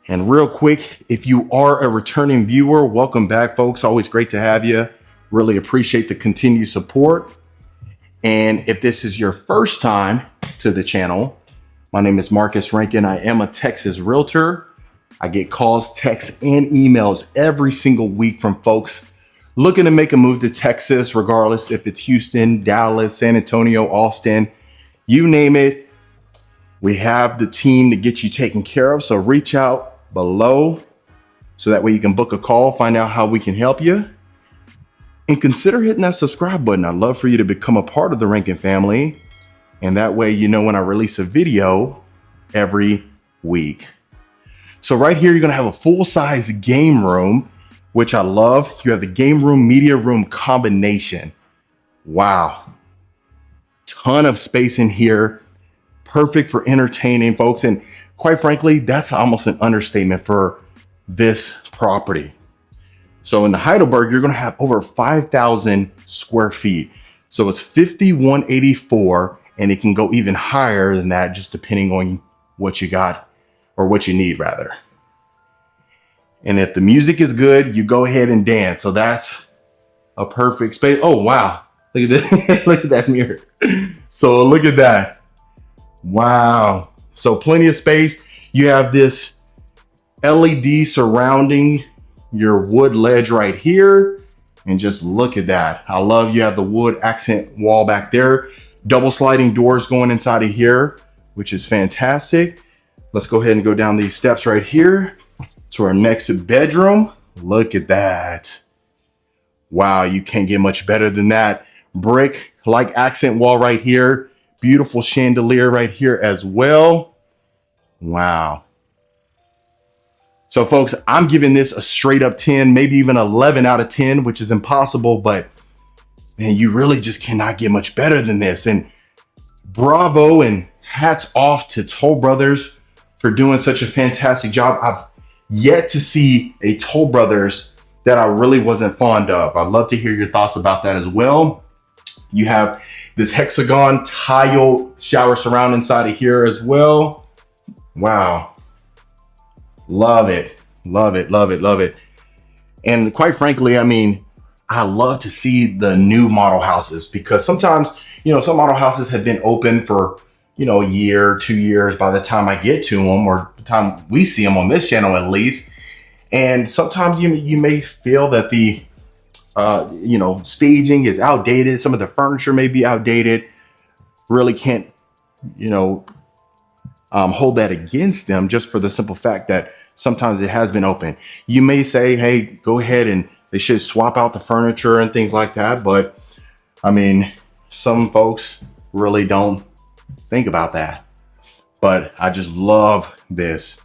And real quick, if you are a returning viewer, welcome back, folks. Always great to have you. Really appreciate the continued support. And if this is your first time to the channel, my name is Marcus Rankin. I am a Texas realtor. I get calls, texts, and emails every single week from folks looking to make a move to Texas, regardless if it's Houston, Dallas, San Antonio, Austin, you name it. We have the team to get you taken care of. So reach out below so that way you can book a call, find out how we can help you. And consider hitting that subscribe button. I'd love for you to become a part of the Rankin family. And that way, you know when I release a video every week. So right here, you're gonna have a full-size game room, which I love. You have the game room, media room combination. Wow. Ton of space in here. Perfect for entertaining folks. And quite frankly, that's almost an understatement for this property. So in the Heidelberg, you're gonna have over 5,000 square feet. So it's 5,184, and it can go even higher than that, just depending on what you got or what you need rather. And if the music is good, you go ahead and dance. So that's a perfect space. Oh, wow. Look at that. Look at that mirror. So look at that. Wow. So plenty of space. You have this LED surrounding your wood ledge right here. And just look at that. I love you have the wood accent wall back there. Double sliding doors going inside of here, which is fantastic. Let's go ahead and go down these steps right here to our next bedroom. Look at that. Wow, you can't get much better than that. Brick like accent wall right here. Beautiful chandelier right here as well. Wow. So folks, I'm giving this a straight up 10, maybe even 11 out of 10, which is impossible, but man, you really just cannot get much better than this. And bravo and hats off to Toll Brothers for doing such a fantastic job. I've yet to see a Toll Brothers that I really wasn't fond of. I'd love to hear your thoughts about that as well. You have this hexagon tile shower surround inside of here as well. Wow. Love it. Love it, love it, love it. And quite frankly, I mean, I love to see the new model houses because sometimes, some model houses have been open for, a year, 2 years by the time I get to them, or the time we see them on this channel at least. And sometimes you may feel that the staging is outdated. Some of the furniture may be outdated. Really can't, hold that against them just for the simple fact that sometimes it has been open. You may say, hey, go ahead and they should swap out the furniture and things like that. But I mean, some folks really don't think about that. But I just love this.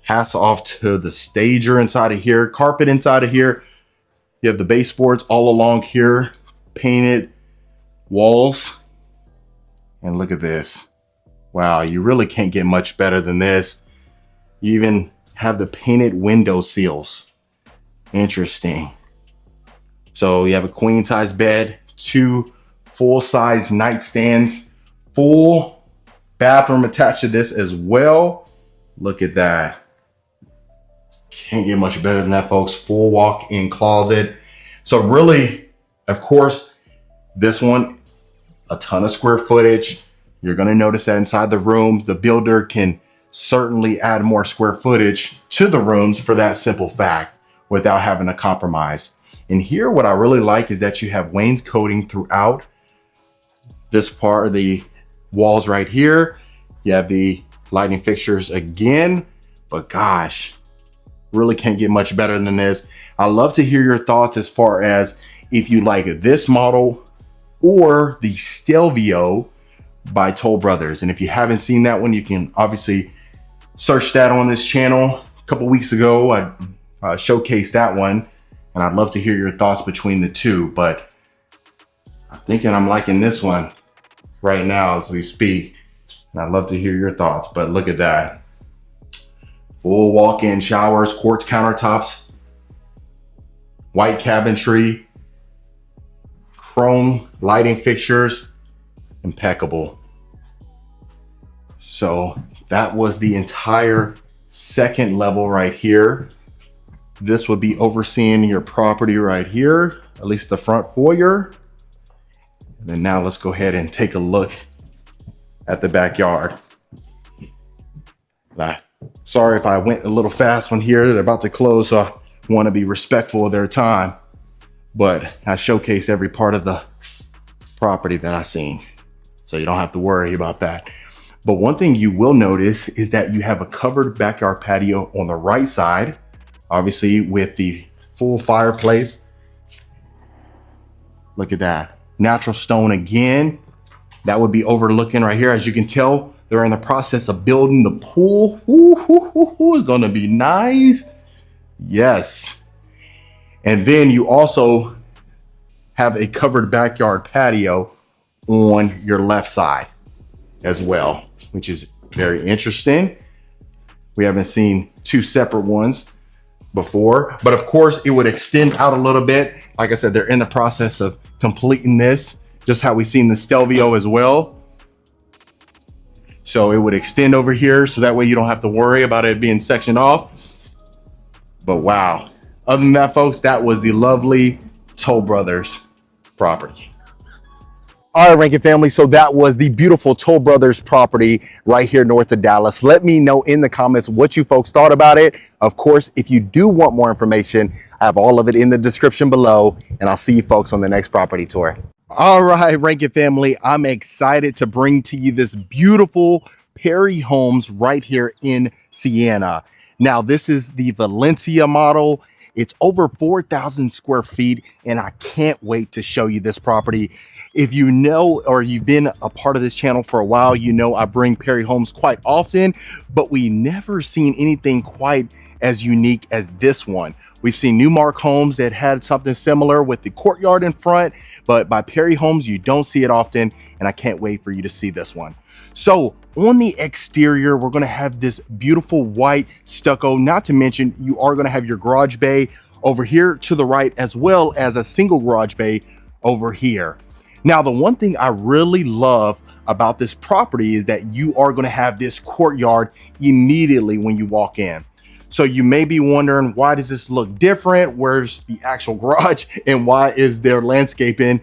Hats off to the stager inside of here, carpet inside of here. You have the baseboards all along here, painted walls. And look at this. Wow, you really can't get much better than this. You even have the painted window seals. Interesting. So you have a queen size bed, 2 full size nightstands, full bathroom attached to this as well. Look at that. Can't get much better than that, folks. Full walk-in closet. So really, of course, this one, a ton of square footage. You're going to notice that inside the rooms, the builder can certainly add more square footage to the rooms for that simple fact without having to compromise. And here, what I really like is that you have wainscoting throughout this part of the walls right here. You have the lighting fixtures again, but gosh, really can't get much better than this. I love to hear your thoughts as far as if you like this model or the Stelvio by Toll Brothers. And if you haven't seen that one, you can obviously search that on this channel. A couple weeks ago, I showcased that one, and I'd love to hear your thoughts between the two. But I'm thinking I'm liking this one right now as we speak, and I'd love to hear your thoughts. But look at that. Full walk-in showers, quartz countertops, white cabinetry, chrome lighting fixtures, impeccable. So that was the entire second level right here. This would be overseeing your property right here, at least the front foyer. And then now let's go ahead and take a look at the backyard. Sorry if I went a little fast on here. They're about to close, so I want to be respectful of their time. But I showcase every part of the property that I've seen, so you don't have to worry about that. But one thing you will notice is that you have a covered backyard patio on the right side, obviously with the full fireplace. Look at that. Natural stone again. That would be overlooking right here. As you can tell, they're in the process of building the pool. It's going to be nice. Yes. And then you also have a covered backyard patio on your left side as well, which is very interesting. We haven't seen 2 separate ones before, but of course it would extend out a little bit. Like I said, they're in the process of completing this, just how we've seen the Stelvio as well. So it would extend over here, so that way you don't have to worry about it being sectioned off. But wow, other than that, folks, that was the lovely Toll Brothers property. All right, Rankin family, so that was the beautiful Toll Brothers property right here north of Dallas. Let me know in the comments what you folks thought about it. Of course, if you do want more information, I have all of it in the description below, and I'll see you folks on the next property tour. All right, Rankin family, I'm excited to bring to you this beautiful Perry Homes right here in Siena. Now, this is the Valencia model. It's over 4,000 square feet, and I can't wait to show you this property. If you know, or you've been a part of this channel for a while, you know I bring Perry Homes quite often, but we never seen anything quite as unique as this one. We've seen Newmark Homes that had something similar with the courtyard in front, but by Perry Homes, you don't see it often, and I can't wait for you to see this one. So on the exterior, we're going to have this beautiful white stucco, not to mention you are going to have your garage bay over here to the right, as well as a single garage bay over here. Now, the one thing I really love about this property is that you are going to have this courtyard immediately when you walk in. So you may be wondering, why does this look different? Where's the actual garage and why is there landscaping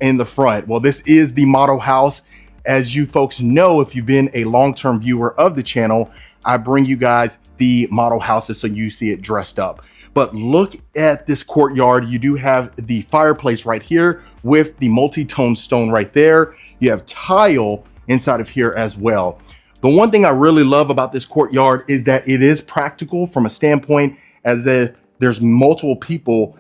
in the front? Well, this is the model house. As you folks know, if you've been a long-term viewer of the channel, I bring you guys the model houses so you see it dressed up. But look at this courtyard. You do have the fireplace right here with the multi-tone stone right there. You have tile inside of here as well. The one thing I really love about this courtyard is that it is practical from a standpoint as if there's multiple people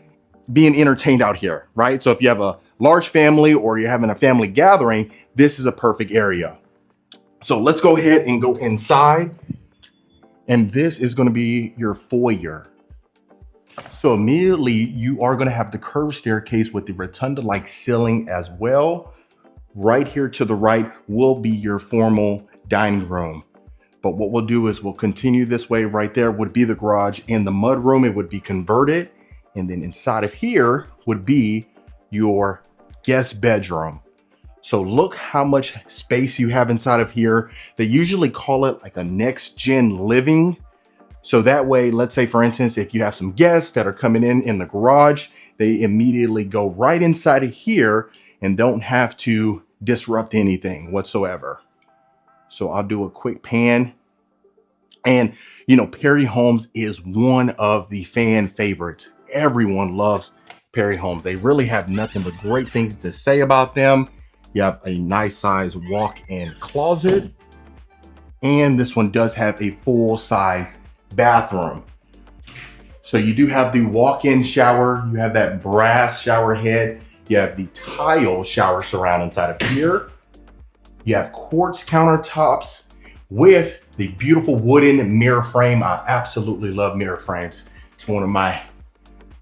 being entertained out here, right? So if you have a large family or you're having a family gathering, this is a perfect area. So let's go ahead and go inside. And this is going to be your foyer. So immediately you are going to have the curved staircase with the rotunda-like ceiling as well. Right here to the right will be your formal dining room. But what we'll do is we'll continue this way. Right there would be the garage. In the mud room, it would be converted. And then inside of here would be your guest bedroom. So look how much space you have inside of here. They usually call it like a next gen living. So that way, let's say for instance, if you have some guests that are coming in the garage, they immediately go right inside of here and don't have to disrupt anything whatsoever. So I'll do a quick pan. And you know, Perry Homes is one of the fan favorites. Everyone loves Perry Homes. They really have nothing but great things to say about them. You have a nice size walk-in closet. And this one does have a full-size bathroom. So you do have the walk-in shower. You have that brass shower head. You have the tile shower surround inside of here. You have quartz countertops with the beautiful wooden mirror frame. I absolutely love mirror frames. It's one of my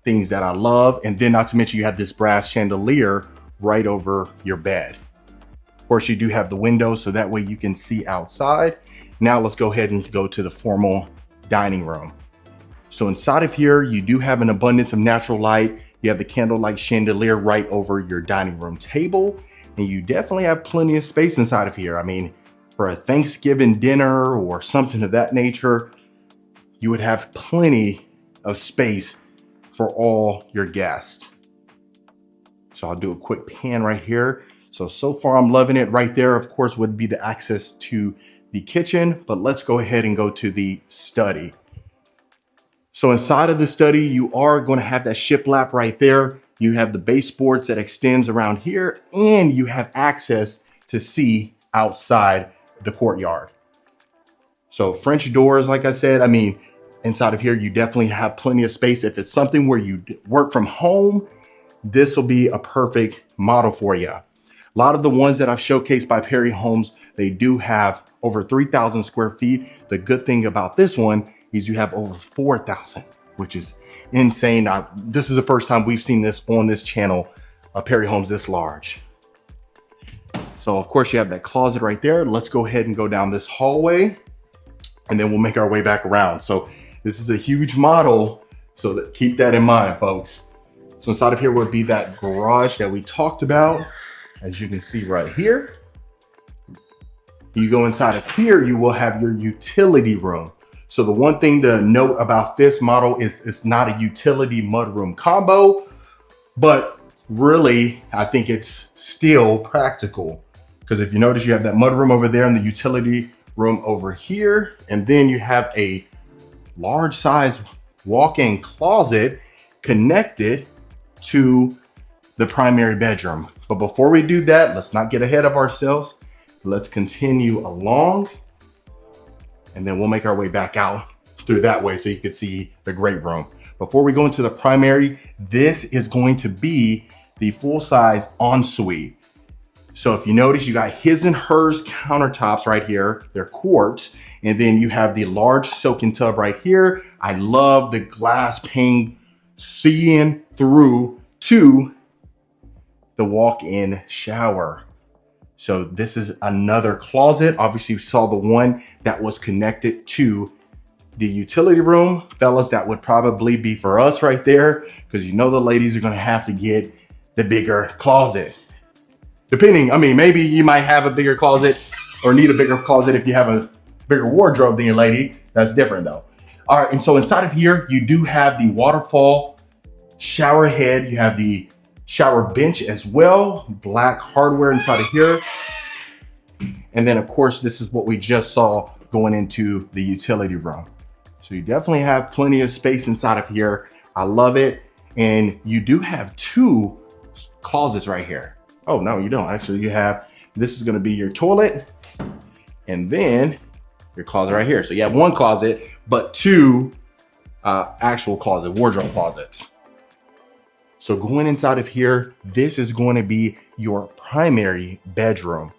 things that I love. And then not to mention you have this brass chandelier right over your bed. Of course, you do have the windows so that way you can see outside. Now let's go ahead and go to the formal dining room. So inside of here, you do have an abundance of natural light. You have the candlelight chandelier right over your dining room table. And you definitely have plenty of space inside of here. I mean, for a Thanksgiving dinner or something of that nature, you would have plenty of space for all your guests. So I'll do a quick pan right here. So far I'm loving it. Right there, of course, would be the access to the kitchen, but let's go ahead and go to the study. So inside of the study, you are going to have that shiplap right there. You have the baseboards that extends around here, and you have access to see outside the courtyard. So French doors, like I said, I mean, inside of here, you definitely have plenty of space. If it's something where you work from home, this will be a perfect model for you. A lot of the ones that I've showcased by Perry Homes, they do have over 3,000 square feet. The good thing about this one is you have over 4,000, which is insane. This is the first time we've seen this on this channel, Perry Homes this large. So of course you have that closet right there. Let's go ahead and go down this hallway and then we'll make our way back around. So this is a huge model, so keep that in mind, folks. So inside of here would be that garage that we talked about. As you can see right here, you go inside of here, you will have your utility room. So the one thing to note about this model is it's not a utility mudroom combo, but really, I think it's still practical. Because if you notice, you have that mudroom over there and the utility room over here. And then you have a large size walk-in closet connected to the primary bedroom. But before we do that, let's not get ahead of ourselves. Let's continue along and then we'll make our way back out through that way so you can see the great room. Before we go into the primary, this is going to be the full-size ensuite. So if you notice, you got his and hers countertops right here. They're quartz. And then you have the large soaking tub right here. I love the glass pane seeing through to the walk-in shower. So this is another closet. Obviously you saw the one that was connected to the utility room. Fellas, that would probably be for us right there, because you know the ladies are gonna have to get the bigger closet. Depending, I mean, maybe you might have a bigger closet or need a bigger closet if you have a bigger wardrobe than your lady. That's different though. All right, and so inside of here, you do have the waterfall shower head. You have the shower bench as well, black hardware inside of here. And then of course, this is what we just saw going into the utility room. So you definitely have plenty of space inside of here. I love it. And you do have two closets right here. Oh no, you don't. Actually, you have, this is gonna be your toilet and then your closet right here. So you have one closet, but two actual wardrobe closets. So going inside of here, this is going to be your primary bedroom.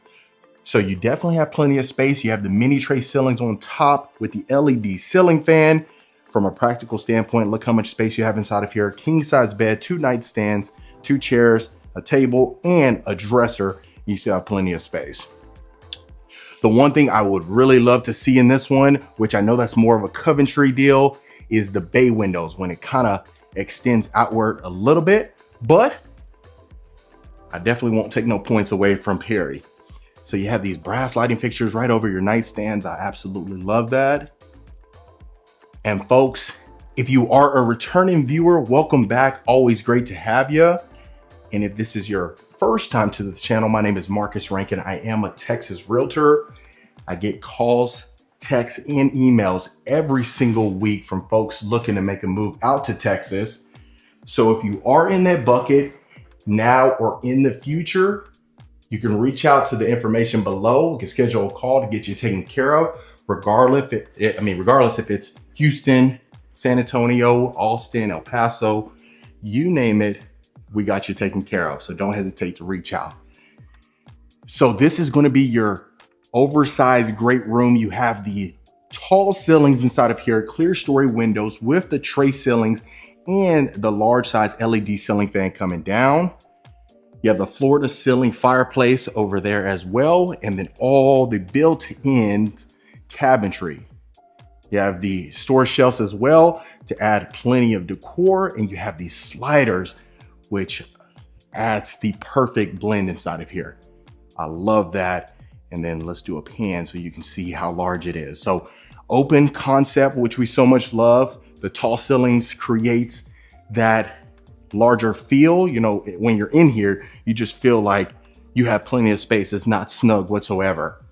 So you definitely have plenty of space. You have the mini tray ceilings on top with the LED ceiling fan. From a practical standpoint, look how much space you have inside of here. King size bed, 2 nightstands, 2 chairs, a table, and a dresser. You still have plenty of space. The one thing I would really love to see in this one, which I know that's more of a Coventry deal, is the bay windows when it kind of extends outward a little bit, but I definitely won't take no points away from Perry. So you have these brass lighting fixtures right over your nightstands. I absolutely love that. And folks, if you are a returning viewer, welcome back. Always great to have you. And if this is your first time to the channel, my name is Marcus Rankin. I am a Texas realtor. I get calls, texts, and emails every single week from folks looking to make a move out to Texas. So if you are in that bucket now or in the future, you can reach out to the information below. You can schedule a call to get you taken care of, regardless if it's Houston, San Antonio, Austin, El Paso, you name it, we got you taken care of. So don't hesitate to reach out. So this is going to be your oversized great room. You have the tall ceilings inside of here, clear story windows with the tray ceilings and the large size LED ceiling fan coming down. You have the floor to ceiling fireplace over there as well. And then all the built-in cabinetry. You have the storage shelves as well to add plenty of decor. And you have these sliders, which adds the perfect blend inside of here. I love that. And then let's do a pan so you can see how large it is. So open concept, which we so much love. The tall ceilings creates that larger feel. You know, when you're in here, you just feel like you have plenty of space. It's not snug whatsoever.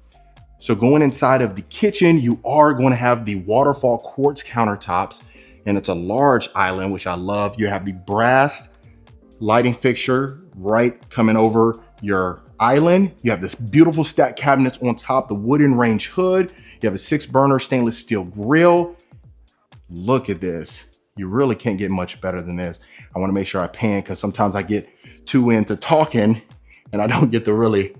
So going inside of the kitchen, you are going to have the waterfall quartz countertops, and it's a large island, which I love. You have the brass lighting fixture right coming over your island. You have this beautiful stacked cabinets on top, the wooden range hood. You have a 6-burner stainless steel grill. Look at this. You really can't get much better than this. I want to make sure I pan because sometimes I get too into talking and I don't get to really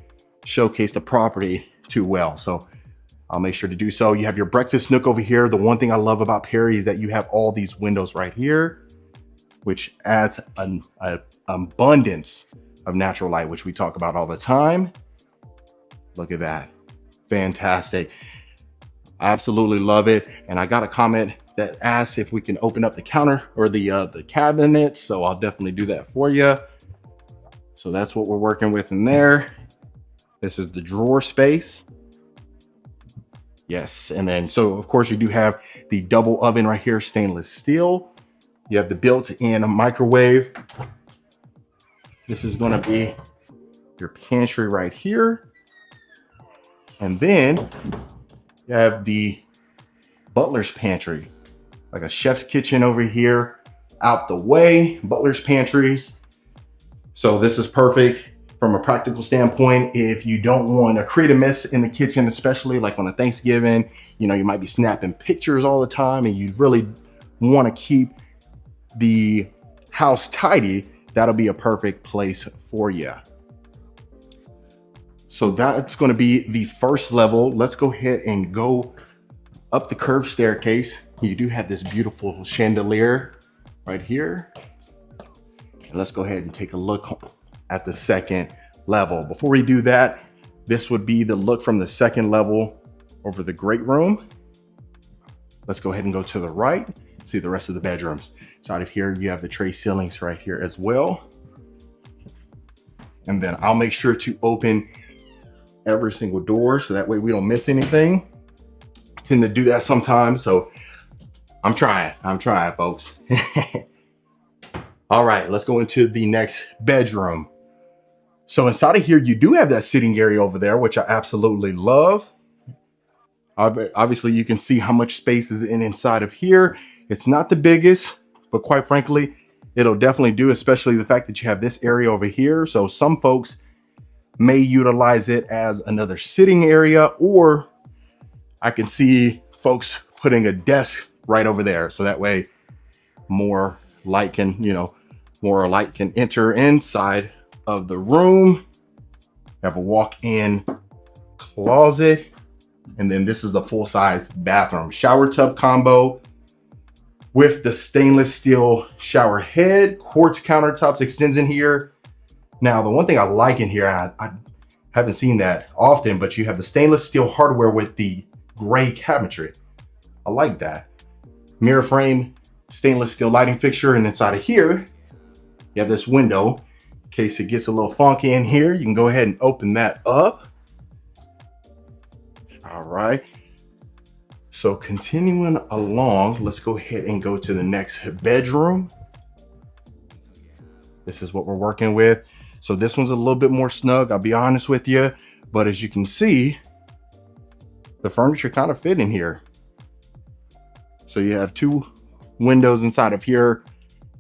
showcase the property too well. So I'll make sure to do so. You have your breakfast nook over here. The one thing I love about Perry is that you have all these windows right here, which adds an abundance of natural light, which we talk about all the time. Look at that. Fantastic. I absolutely love it. And I got a comment that asks if we can open up the counter or the cabinet. So I'll definitely do that for you. So that's what we're working with in there. This is the drawer space. Yes. And then, so of course you do have the double oven right here, stainless steel. You have the built-in microwave. This is going to be your pantry right here. And then you have the butler's pantry, like a chef's kitchen over here, out the way, butler's pantry. So this is perfect from a practical standpoint. If you don't want to create a mess in the kitchen, especially like on a Thanksgiving, you know, you might be snapping pictures all the time and you really want to keep the house tidy, that'll be a perfect place for you. So that's going to be the first level. Let's go ahead and go up the curved staircase. You do have this beautiful chandelier right here. And let's go ahead and take a look at the second level. Before we do that, this would be the look from the second level over the great room. Let's go ahead and go to the right, see the rest of the bedrooms. Inside of here, you have the tray ceilings right here as well. And then I'll make sure to open every single door so that way we don't miss anything. I tend to do that sometimes. So I'm trying, folks. All right, let's go into the next bedroom. So inside of here, you do have that sitting area over there, which I absolutely love. Obviously, you can see how much space is inside of here. It's not the biggest, but quite frankly, it'll definitely do, especially the fact that you have this area over here. So some folks may utilize it as another sitting area, or I can see folks putting a desk right over there. So that way more light can, more light can enter inside of the room. Have a walk-in closet. And then this is the full-size bathroom. Shower tub combo with the stainless steel shower head. Quartz countertops extends in here. Now, the one thing I like in here, I haven't seen that often, but you have the stainless steel hardware with the gray cabinetry. I like that. Mirror frame, stainless steel lighting fixture, and inside of here, you have this window. In case it gets a little funky in here, you can go ahead and open that up. All right. So continuing along, let's go ahead and go to the next bedroom. This is what we're working with. So this one's a little bit more snug, I'll be honest with you. But as you can see, the furniture kind of fit in here. So you have two windows inside of here.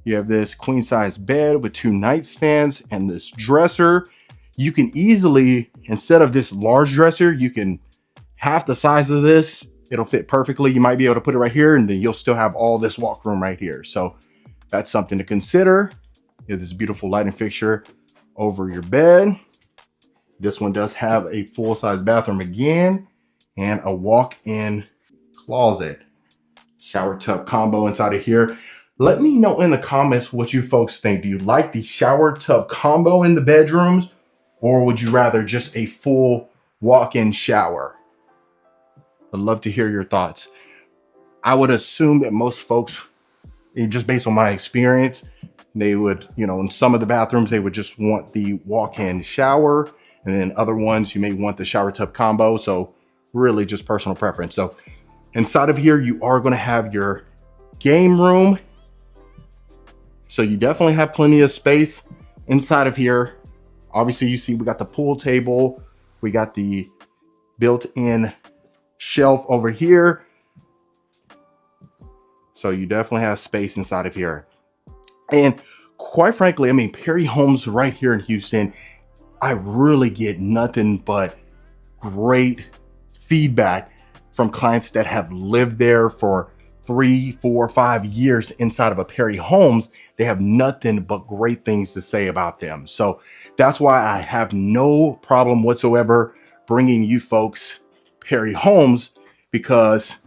You have this queen size bed with two nightstands and this dresser. You can easily, instead of this large dresser, you can half the size of this. It'll fit perfectly. You might be able to put it right here, and then you'll still have all this walk room right here. So that's something to consider. You have this beautiful lighting fixture over your bed. This one does have a full-size bathroom again, and a walk-in closet. Shower tub combo inside of here. Let me know in the comments what you folks think. Do you like the shower tub combo in the bedrooms, or would you rather just a full walk-in shower? I'd love to hear your thoughts. I would assume that most folks, just based on my experience, they would, in some of the bathrooms, they would just want the walk-in shower, and then other ones, you may want the shower tub combo. So really just personal preference. So inside of here, you are going to have your game room. So you definitely have plenty of space inside of here. Obviously, you see we got the pool table. We got the built-in shelf over here. So you definitely have space inside of here. And quite frankly, I mean, Perry Homes right here in Houston, I really get nothing but great feedback from clients that have lived there for 3, 4, 5 years inside of a Perry Homes. They have nothing but great things to say about them. So that's why I have no problem whatsoever bringing you folks Perry Homes, because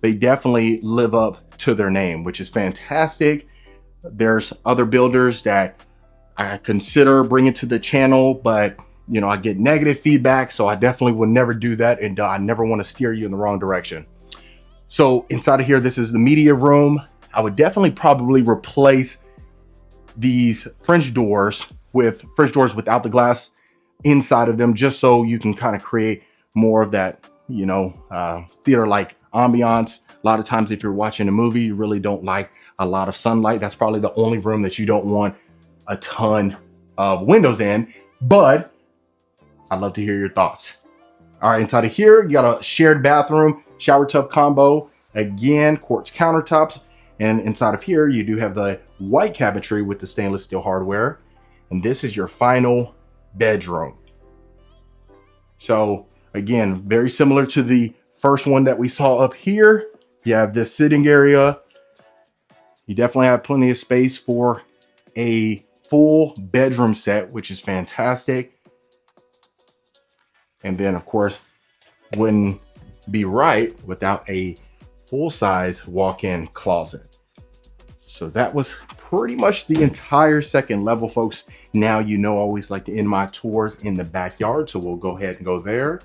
they definitely live up to their name, which is fantastic. There's other builders that I consider bringing to the channel, but I get negative feedback, so I definitely would never do that, and I never want to steer you in the wrong direction. So inside of here, this is the media room. I would definitely probably replace these French doors with French doors without the glass inside of them, just so you can kind of create more of that, theater-like ambiance. A lot of times if you're watching a movie, you really don't like a lot of sunlight. That's probably the only room that you don't want a ton of windows in, but I'd love to hear your thoughts. All right, inside of here, you got a shared bathroom, shower tub combo, again, quartz countertops. And inside of here, you do have the white cabinetry with the stainless steel hardware. And this is your final bedroom. So again, very similar to the first one that we saw up here. You have this sitting area. You definitely have plenty of space for a full bedroom set, which is fantastic. And then of course, wouldn't be right without a full-size walk-in closet. So that was pretty much the entire second level, folks. Now I always like to end my tours in the backyard, so we'll go ahead and go there.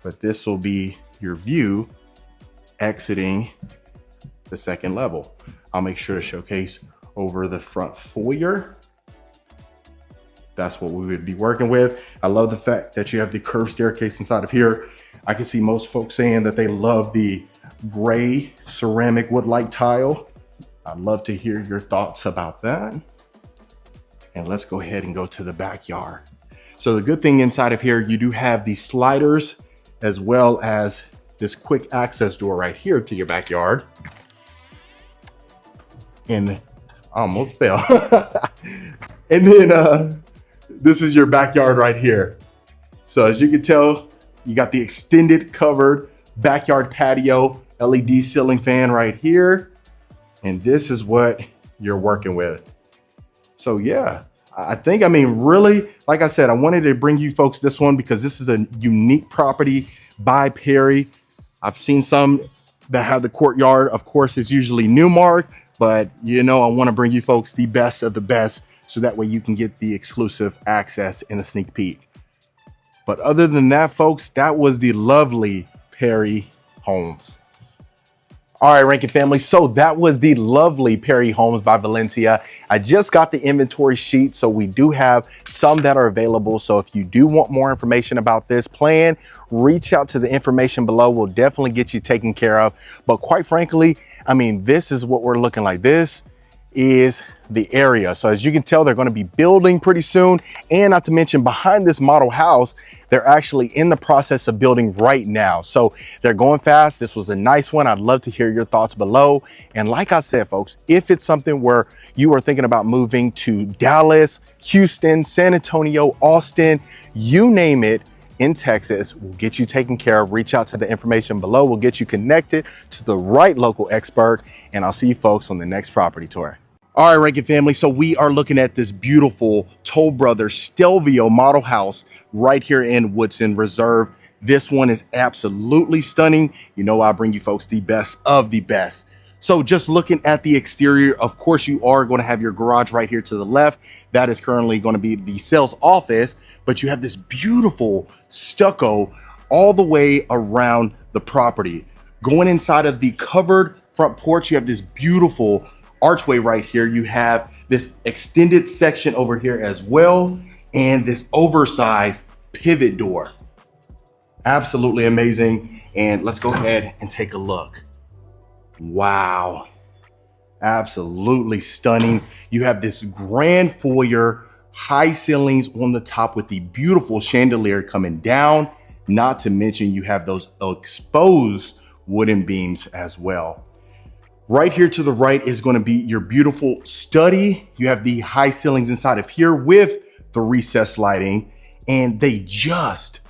But this will be your view exiting the second level. I'll make sure to showcase over the front foyer. That's what we would be working with. I love the fact that you have the curved staircase inside of here. I can see most folks saying that they love the gray ceramic wood-like tile. I'd love to hear your thoughts about that. And let's go ahead and go to the backyard. So the good thing inside of here, you do have these sliders as well as this quick access door right here to your backyard. And I almost fell. And then this is your backyard right here. So as you can tell, you got the extended covered backyard patio, LED ceiling fan right here. And this is what you're working with. So yeah, I mean, really, like I said, I wanted to bring you folks this one because this is a unique property by Perry. I've seen some that have the courtyard. Of course, it's usually Newmark, but you know, I want to bring you folks the best of the best so that way you can get the exclusive access and a sneak peek. But other than that, folks, that was the lovely Perry Homes. All right, Rankin family, so that was the lovely Perry Homes by Valencia. I just got the inventory sheet, so we do have some that are available. So if you do want more information about this plan, reach out to the information below. We'll definitely get you taken care of. But quite frankly, I mean, this is what we're looking like. This is the area. So as you can tell, they're going to be building pretty soon. And not to mention, behind this model house, they're actually in the process of building right now. So they're going fast. This was a nice one. I'd love to hear your thoughts below. And like I said, folks, if it's something where you are thinking about moving to Dallas, Houston, San Antonio, Austin, you name it, in Texas, we'll get you taken care of. Reach out to the information below. We'll get you connected to the right local expert. And I'll see you folks on the next property tour. All right, Rankin family, so we are looking at this beautiful Toll Brothers Stelvio model house right here in Woodson Reserve. This one is absolutely stunning. You know, I bring you folks the best of the best. So just looking at the exterior, of course, you are going to have your garage right here to the left. That is currently going to be the sales office, but you have this beautiful stucco all the way around the property. Going inside of the covered front porch, you have this beautiful archway right here. You have this extended section over here as well, and this oversized pivot door. Absolutely amazing. And let's go ahead and take a look. Wow, absolutely stunning. You have this grand foyer, high ceilings on the top with the beautiful chandelier coming down. Not to mention you have those exposed wooden beams as well. Right here to the right is going to be your beautiful study. You have the high ceilings inside of here with the recessed lighting, and they just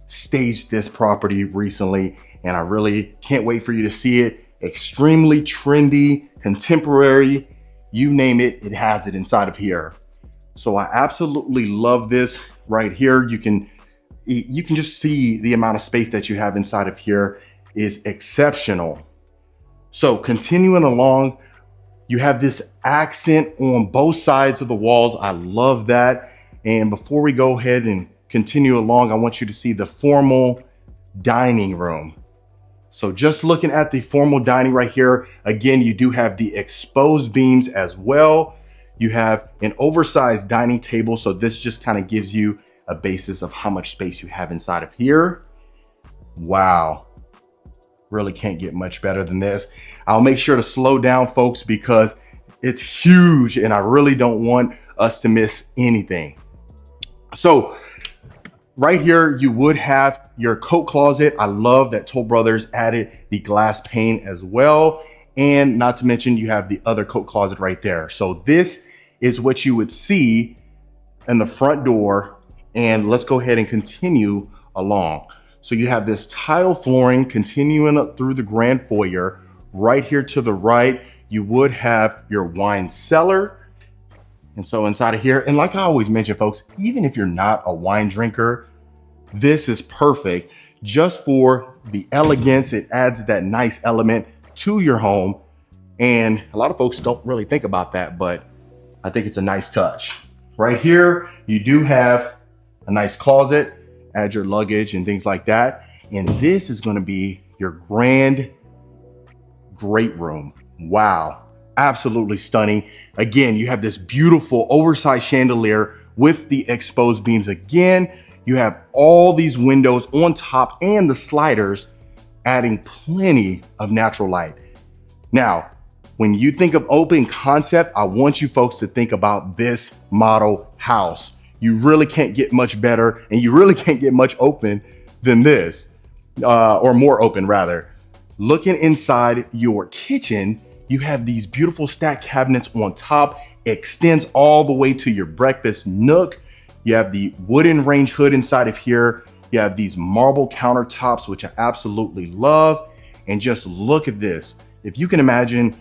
staged this property recently, and I really can't wait for you to see it. Extremely trendy, contemporary, you name it, it has it inside of here. So I absolutely love this right here. You can just see the amount of space that you have inside of here is exceptional. So continuing along, you have this accent on both sides of the walls. I love that. And before we go ahead and continue along, I want you to see the formal dining room. So just looking at the formal dining right here, again, you do have the exposed beams as well. You have an oversized dining table. So this just kind of gives you a basis of how much space you have inside of here. Wow. Really can't get much better than this. I'll make sure to slow down, folks, because it's huge and I really don't want us to miss anything. So right here, you would have your coat closet. I love that Toll Brothers added the glass pane as well. And not to mention, you have the other coat closet right there. So this is what you would see in the front door. And let's go ahead and continue along. So you have this tile flooring continuing up through the grand foyer. Right here to the right, you would have your wine cellar. And so inside of here, and like I always mention, folks, even if you're not a wine drinker, this is perfect just for the elegance. It adds that nice element to your home. And a lot of folks don't really think about that, but I think it's a nice touch. Right here, you do have a nice closet, add your luggage and things like that. And this is going to be your grand great room. Wow, absolutely stunning. Again, you have this beautiful oversized chandelier with the exposed beams. Again, you have all these windows on top and the sliders adding plenty of natural light. Now, when you think of open concept, I want you folks to think about this model house. You really can't get much better, and you really can't get much open than this, or more open rather. Looking inside your kitchen, you have these beautiful stacked cabinets on top, extends all the way to your breakfast nook. You have the wooden range hood inside of here. You have these marble countertops, which I absolutely love. And just look at this. If you can imagine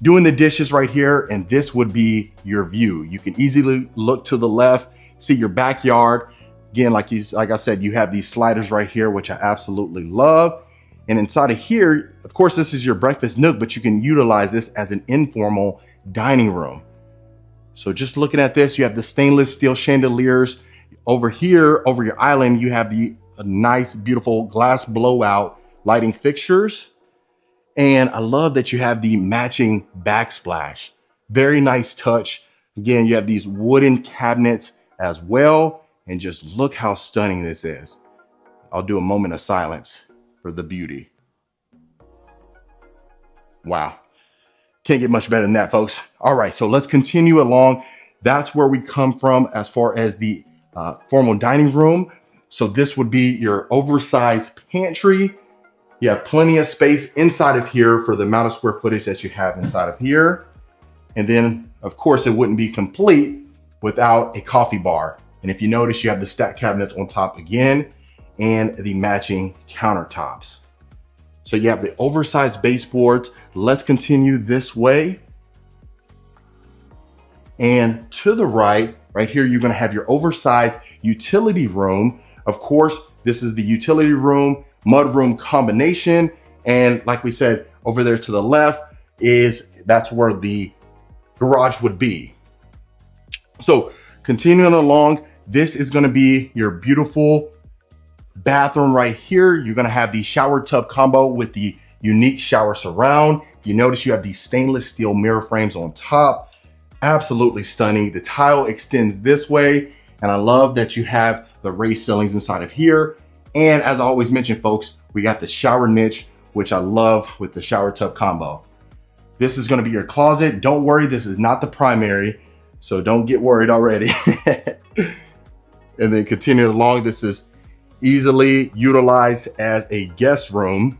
doing the dishes right here, and this would be your view. You can easily look to the left, see your backyard. Again, like I said, you have these sliders right here, which I absolutely love. And inside of here, of course, this is your breakfast nook, but you can utilize this as an informal dining room. So just looking at this, you have the stainless steel chandeliers. Over here, over your island, you have the nice, beautiful glass blowout lighting fixtures. And I love that you have the matching backsplash. Very nice touch. Again, you have these wooden cabinets as well. And just look how stunning this is. I'll do a moment of silence for the beauty. Wow. Can't get much better than that, folks. All right, so let's continue along. That's where we come from as far as the formal dining room. So this would be your oversized pantry. You have plenty of space inside of here for the amount of square footage that you have inside of here. And then, of course, it wouldn't be complete without a coffee bar. And if you notice, you have the stacked cabinets on top again and the matching countertops. So you have the oversized baseboards. Let's continue this way. And to the right here, you're gonna have your oversized utility room. Of course, this is the utility room, mudroom combination. And like we said, over there to the left that's where the garage would be. So continuing along, this is gonna be your beautiful bathroom right here. You're gonna have the shower tub combo with the unique shower surround. If you notice, you have these stainless steel mirror frames on top. Absolutely stunning. The tile extends this way. And I love that you have the raised ceilings inside of here. And as I always mention, folks, we got the shower niche, which I love with the shower tub combo. This is gonna be your closet. Don't worry, this is not the primary. So don't get worried already. And then continue along, this is easily utilized as a guest room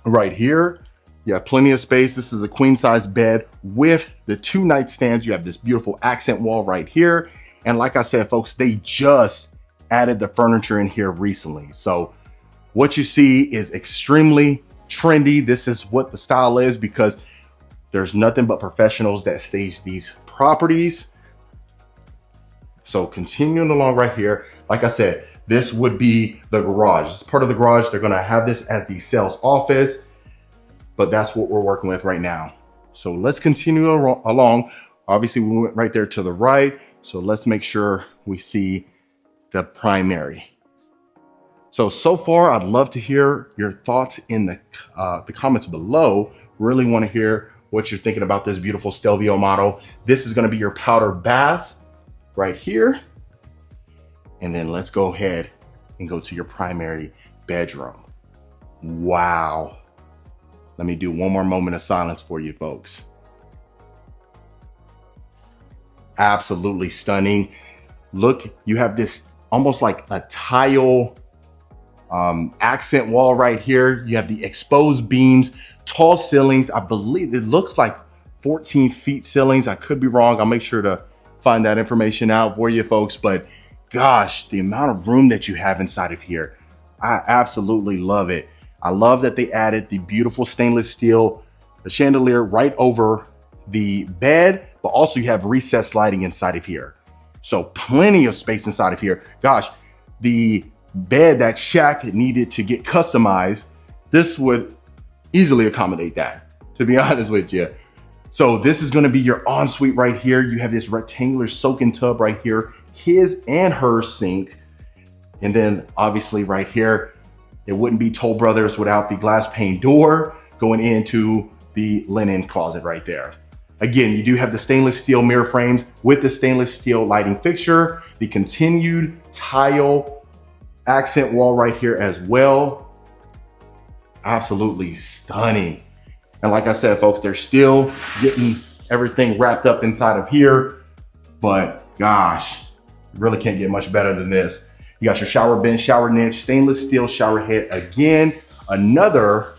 right here. You have plenty of space. This is a queen size bed with the 2 nightstands. You have this beautiful accent wall right here. And like I said, folks, they just added the furniture in here recently. So what you see is extremely trendy. This is what the style is because there's nothing but professionals that stage these properties. So continuing along right here, like I said, this would be the garage. This is part of the garage. They're gonna have this as the sales office, but that's what we're working with right now. So let's continue along. Obviously we went right there to the right. So let's make sure we see the primary. So far, I'd love to hear your thoughts in the comments below. Really wanna hear what you're thinking about this beautiful Stelvio model. This is gonna be your powder bath right here. And then let's go ahead and go to your primary bedroom. Wow. Let me do one more moment of silence for you folks. Absolutely stunning. Look, you have this almost like a tile accent wall right here. You have the exposed beams, tall ceilings. I believe it looks like 14 feet ceilings. I could be wrong. I'll make sure to find that information out for you folks. But gosh, the amount of room that you have inside of here, I absolutely love it. I love that they added the beautiful stainless steel, the chandelier right over the bed, but also you have recessed lighting inside of here. So plenty of space inside of here. Gosh, the bed that Shaq needed to get customized, this would easily accommodate that, to be honest with you. So this is gonna be your ensuite right here. You have this rectangular soak-in tub right here, his and her sink. And then obviously right here, it wouldn't be Toll Brothers without the glass pane door going into the linen closet right there. Again, you do have the stainless steel mirror frames with the stainless steel lighting fixture, the continued tile accent wall right here as well. Absolutely stunning. And like I said, folks, they're still getting everything wrapped up inside of here, but gosh, really can't get much better than this. You got your shower bench, shower niche, stainless steel shower head again, another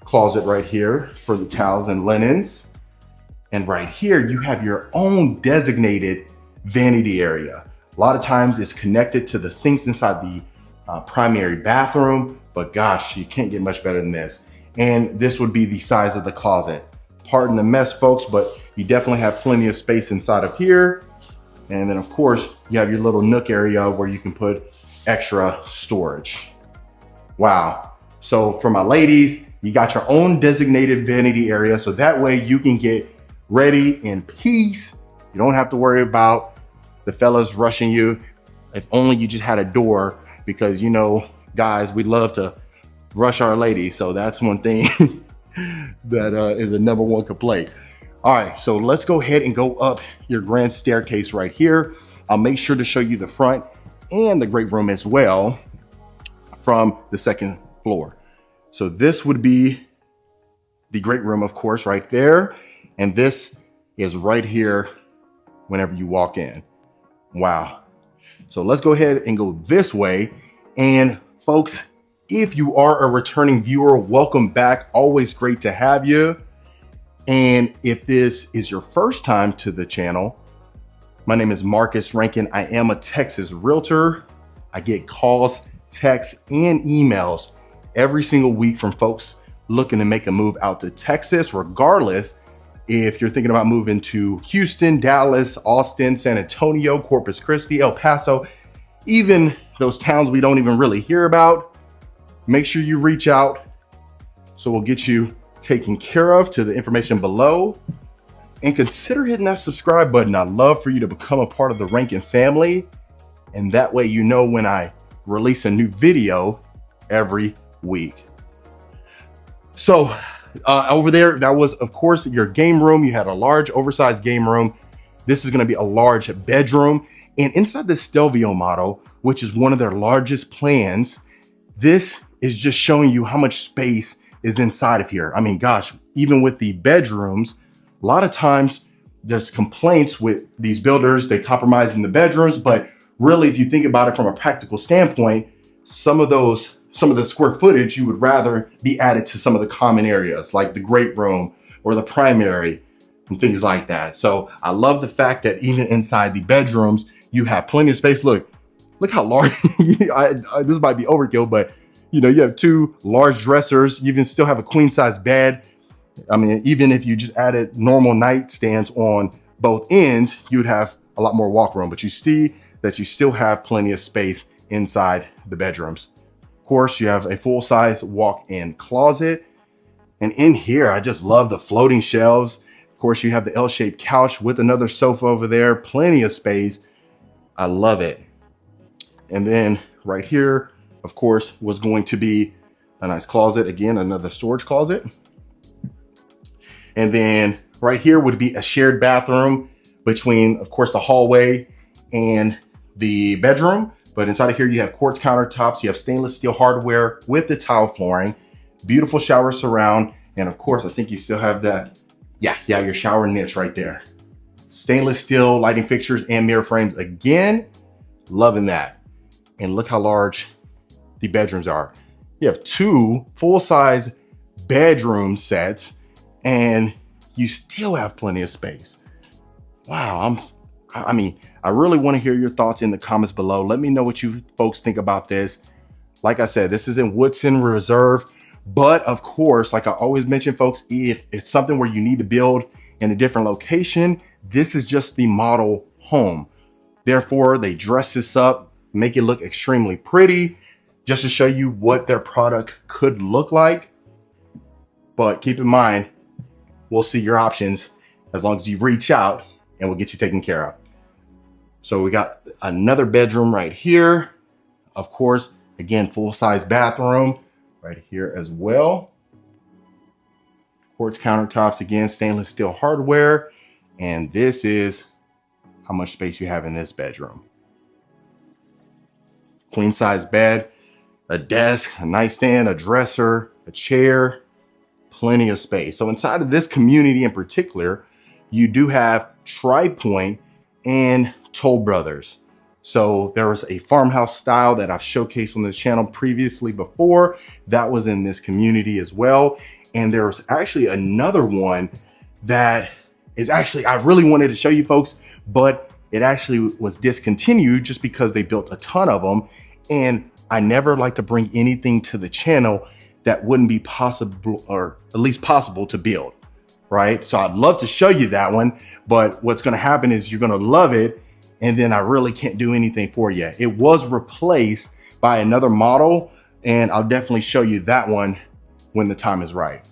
closet right here for the towels and linens. And right here, you have your own designated vanity area. A lot of times it's connected to the sinks inside the primary bathroom, but gosh, you can't get much better than this. And this would be the size of the closet. Pardon the mess, folks, but you definitely have plenty of space inside of here. And then of course, you have your little nook area where you can put extra storage. Wow. So for my ladies, you got your own designated vanity area. So that way you can get ready in peace. You don't have to worry about the fellas rushing you. If only you just had a door, because you know, guys, we love to rush our ladies. So that's one thing that is a #1 complaint. All right, so let's go ahead and go up your grand staircase right here. I'll make sure to show you the front and the great room as well from the second floor. So this would be the great room, of course, right there. And this is right here whenever you walk in. Wow. So let's go ahead and go this way. And folks, if you are a returning viewer, welcome back. Always great to have you. And if this is your first time to the channel, my name is Marcus Rankin. I am a Texas realtor. I get calls, texts, and emails every single week from folks looking to make a move out to Texas, regardless if you're thinking about moving to Houston, Dallas, Austin, San Antonio, Corpus Christi, El Paso, even those towns we don't even really hear about. Make sure you reach out so we'll get you taken care of to the information below. And consider hitting that subscribe button. I'd love for you to become a part of the Rankin family. And that way you know when I release a new video every week. So over there, that was, of course, your game room. You had a large, oversized game room. This is going to be a large bedroom. And inside the Stelvio model, which is one of their largest plans, this is just showing you how much space is inside of here. I mean, gosh, even with the bedrooms, a lot of times there's complaints with these builders. They compromise in the bedrooms, but really, if you think about it from a practical standpoint, some of the square footage you would rather be added to some of the common areas like the great room or the primary and things like that. So I love the fact that even inside the bedrooms, you have plenty of space. Look how large, this might be overkill, but you know, you have 2 large dressers. You can still have a queen size bed. I mean, even if you just added normal nightstands on both ends, you'd have a lot more walk room, but you see that you still have plenty of space inside the bedrooms. Of course, you have a full-size walk-in closet. And in here, I just love the floating shelves. Of course, you have the L-shaped couch with another sofa over there, plenty of space. I love it. And then right here, of course, was going to be a nice closet. Again, another storage closet. And then right here would be a shared bathroom between, of course, the hallway and the bedroom. But inside of here, you have quartz countertops, you have stainless steel hardware with the tile flooring, beautiful shower surround. And of course, I think you still have that, yeah, your shower niche right there. Stainless steel lighting fixtures and mirror frames. Again, loving that. And look how large the bedrooms are. You have 2 full-size bedroom sets and you still have plenty of space. Wow, I mean, I really want to hear your thoughts in the comments below. Let me know what you folks think about this. Like I said, this is in Woodson Reserve, but of course, like I always mention, folks, if it's something where you need to build in a different location, this is just the model home. Therefore, they dress this up, make it look extremely pretty, just to show you what their product could look like. But keep in mind, we'll see your options as long as you reach out and we'll get you taken care of. So we got another bedroom right here. Of course, again, full-size bathroom right here as well. Quartz countertops, again, stainless steel hardware. And this is how much space you have in this bedroom. Queen size bed, a desk, a nightstand, a dresser, a chair, plenty of space. So inside of this community in particular, you do have Tri Point and Toll Brothers. So there was a farmhouse style that I've showcased on the channel previously before. That was in this community as well. And there's actually another one that is actually, I really wanted to show you folks, but it actually was discontinued just because they built a ton of them. And I never like to bring anything to the channel that wouldn't be possible, or at least possible to build, right? So I'd love to show you that one, but what's gonna happen is you're gonna love it, and then I really can't do anything for you. It was replaced by another model, and I'll definitely show you that one when the time is right.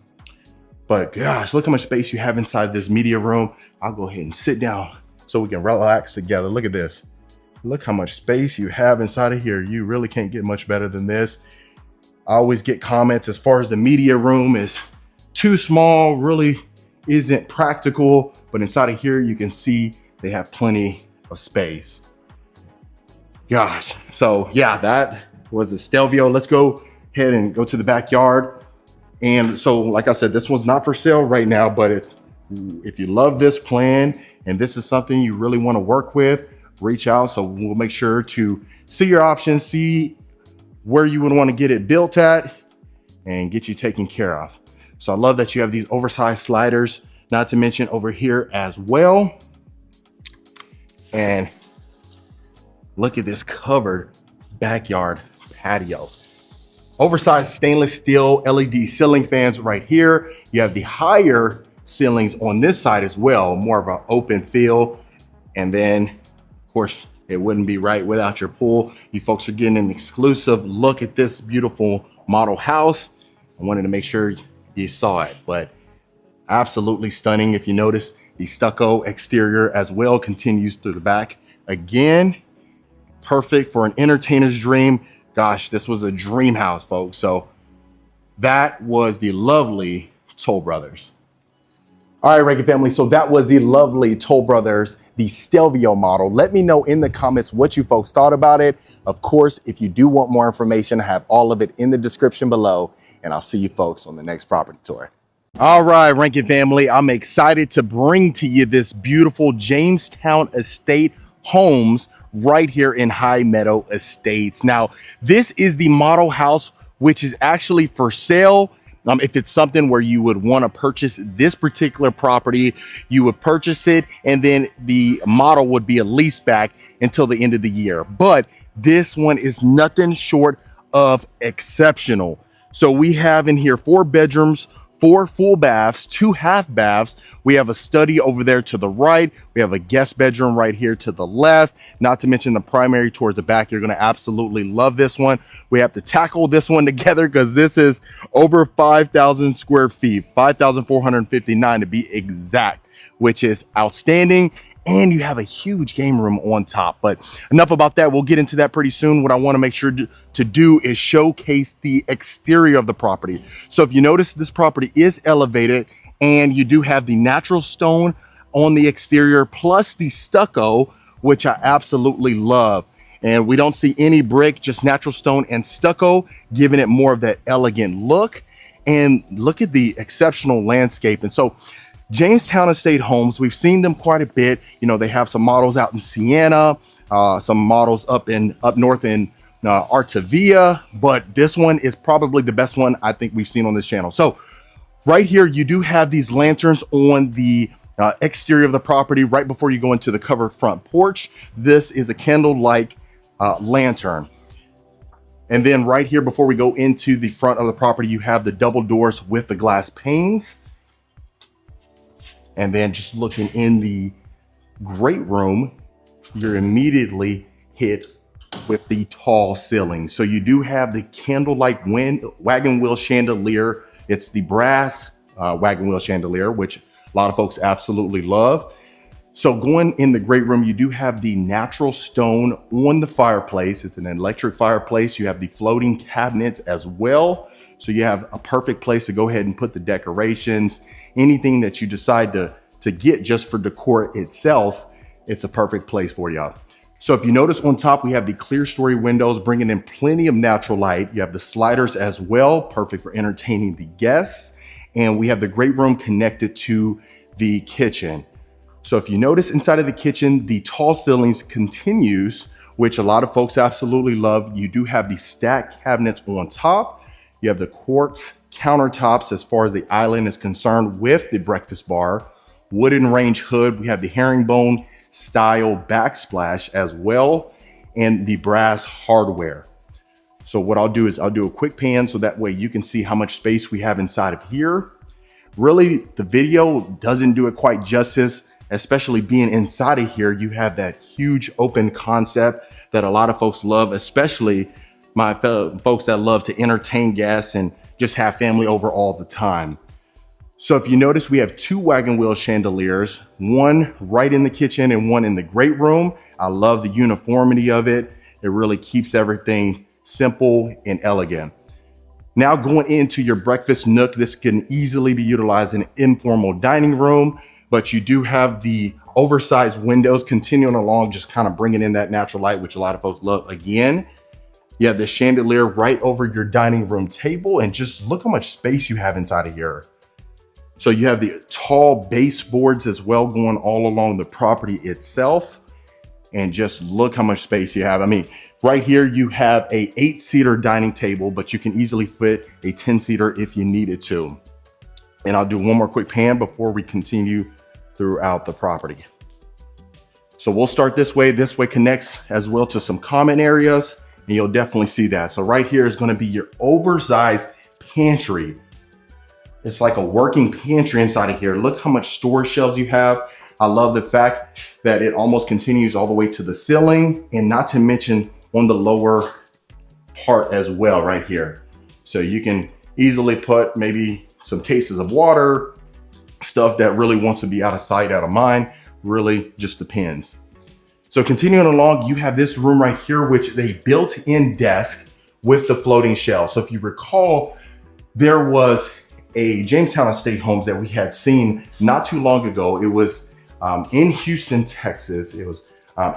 But gosh, look how much space you have inside this media room. I'll go ahead and sit down so we can relax together. Look at this. Look how much space you have inside of here. You really can't get much better than this. I always get comments as far as the media room is too small, really isn't practical, but inside of here, you can see they have plenty of space. Gosh, so yeah, that was the Stelvio. Let's go ahead and go to the backyard. And so, like I said, this one's not for sale right now, but if you love this plan and this is something you really want to work with, reach out. So we'll make sure to see your options, see where you would want to get it built at, and get you taken care of. So I love that you have these oversized sliders, not to mention over here as well. And look at this covered backyard patio. Oversized stainless steel LED ceiling fans right here. You have the higher ceilings on this side as well, more of an open feel. And then, of course, it wouldn't be right without your pool. You folks are getting an exclusive look at this beautiful model house. I wanted to make sure you saw it, but absolutely stunning. If you notice, the stucco exterior as well continues through the back. Again, perfect for an entertainer's dream. Gosh, this was a dream house, folks. So that was the lovely Toll Brothers. All right, Reiki family, so that was the lovely Toll Brothers, the Stelvio model. Let me know in the comments what you folks thought about it. Of course, if you do want more information, I have all of it in the description below, and I'll see you folks on the next property tour. All right, Rankin family, I'm excited to bring to you this beautiful Jamestown Estate homes right here in High Meadow Estates. Now, this is the model house, which is actually for sale. If it's something where you would want to purchase this particular property, you would purchase it, and then the model would be a lease back until the end of the year. But this one is nothing short of exceptional. So we have in here 4 bedrooms, 4 full baths, 2 half baths. We have a study over there to the right. We have a guest bedroom right here to the left, not to mention the primary towards the back. You're going to absolutely love this one. We have to tackle this one together because this is over 5,000 square feet, 5,459 to be exact, which is outstanding. And you have a huge game room on top. But enough about that. We'll get into that pretty soon. What I want to make sure to do is showcase the exterior of the property. So if you notice, this property is elevated, and you do have the natural stone on the exterior plus the stucco, which I absolutely love. And we don't see any brick, just natural stone and stucco, giving it more of that elegant look. And look at the exceptional landscape. And so Jamestown Estate Homes, we've seen them quite a bit. You know, they have some models out in Siena, some models up north in Artavia, but this one is probably the best one I think we've seen on this channel. So right here, you do have these lanterns on the exterior of the property right before you go into the covered front porch. This is a candle-like lantern. And then right here, before we go into the front of the property, you have the double doors with the glass panes. And then just looking in the great room, you're immediately hit with the tall ceiling. So you do have the candle-like wagon wheel chandelier. It's the brass wagon wheel chandelier, which a lot of folks absolutely love. So going in the great room, you do have the natural stone on the fireplace. It's an electric fireplace. You have the floating cabinets as well. So you have a perfect place to go ahead and put the decorations. Anything that you decide to get just for decor itself, it's a perfect place for y'all. So if you notice on top, we have the clear story windows bringing in plenty of natural light. You have the sliders as well, perfect for entertaining the guests. And we have the great room connected to the kitchen. So if you notice inside of the kitchen, the tall ceilings continues, which a lot of folks absolutely love. You do have the stacked cabinets on top. You have the quartz countertops as far as the island is concerned with the breakfast bar, wooden range hood. We have the herringbone style backsplash as well, and the brass hardware. So what I'll do is I'll do a quick pan so that way you can see how much space we have inside of here. Really, the video doesn't do it quite justice, especially being inside of here. You have that huge open concept that a lot of folks love, especially my fellow folks that love to entertain guests and just have family over all the time. So if you notice, we have two wagon wheel chandeliers, one right in the kitchen and one in the great room. I love the uniformity of it. It really keeps everything simple and elegant. Now going into your breakfast nook, this can easily be utilized in an informal dining room, but you do have the oversized windows continuing along, just kind of bringing in that natural light, which a lot of folks love. Again, you have the chandelier right over your dining room table, and just look how much space you have inside of here. So you have the tall baseboards as well going all along the property itself. And just look how much space you have. I mean, right here you have a 8-seater dining table, but you can easily fit a 10-seater if you needed to. And I'll do one more quick pan before we continue throughout the property. So we'll start this way. This way connects as well to some common areas, and you'll definitely see that. So right here is going to be your oversized pantry. It's like a working pantry inside of here. Look how much storage shelves you have. I love the fact that it almost continues all the way to the ceiling, and not to mention on the lower part as well right here. So you can easily put maybe some cases of water, stuff that really wants to be out of sight, out of mind, really just depends. So continuing along, you have this room right here, which is a built-in desk with the floating shelf. So if you recall, there was a Jamestown Estate Homes that we had seen not too long ago. It was in Houston, Texas. It was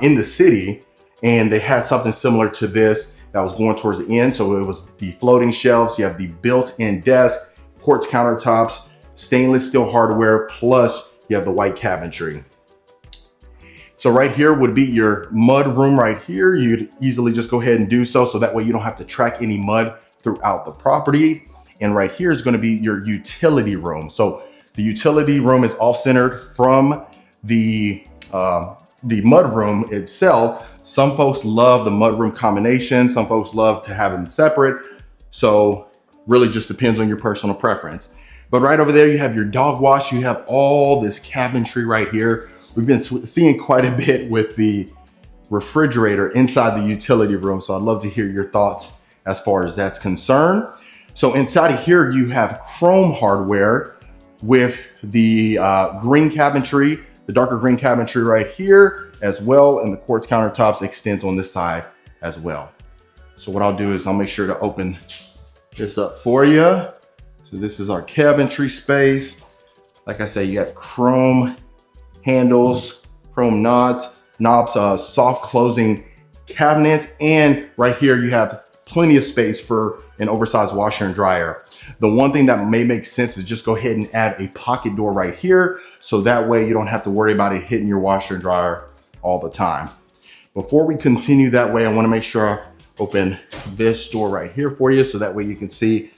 in the city, and they had something similar to this that was going towards the end. So it was the floating shelves. You have the built-in desk, quartz countertops, stainless steel hardware, plus you have the white cabinetry. So right here would be your mud room right here. You'd easily just go ahead and do so that way you don't have to track any mud throughout the property. And right here is going to be your utility room. So the utility room is off-centered from the mud room itself. Some folks love the mud room combination. Some folks love to have them separate. So really just depends on your personal preference. But right over there, you have your dog wash. You have all this cabinetry right here. We've been seeing quite a bit with the refrigerator inside the utility room. So I'd love to hear your thoughts as far as that's concerned. So inside of here, you have chrome hardware with the green cabinetry, the darker green cabinetry right here as well. And the quartz countertops extends on this side as well. So what I'll do is I'll make sure to open this up for you. So this is our cabinetry space. Like I say, you got chrome handles, chrome knobs, soft closing cabinets. And right here, you have plenty of space for an oversized washer and dryer. The one thing that may make sense is just go ahead and add a pocket door right here. So that way you don't have to worry about it hitting your washer and dryer all the time. Before we continue that way, I want to make sure I open this door right here for you. So that way you can see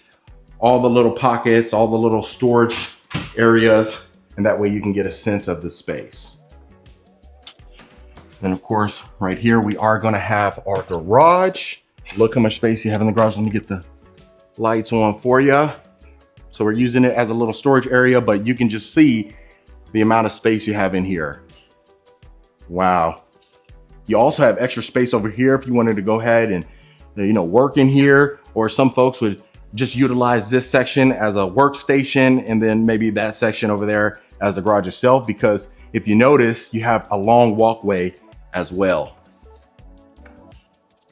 all the little pockets, all the little storage areas, and that way you can get a sense of the space. And of course, right here, we are going to have our garage. Look how much space you have in the garage. Let me get the lights on for you. So we're using it as a little storage area, but you can just see the amount of space you have in here. Wow. You also have extra space over here if you wanted to go ahead and, work in here, or some folks would just utilize this section as a workstation and then maybe that section over there as the garage itself, because if you notice, you have a long walkway as well.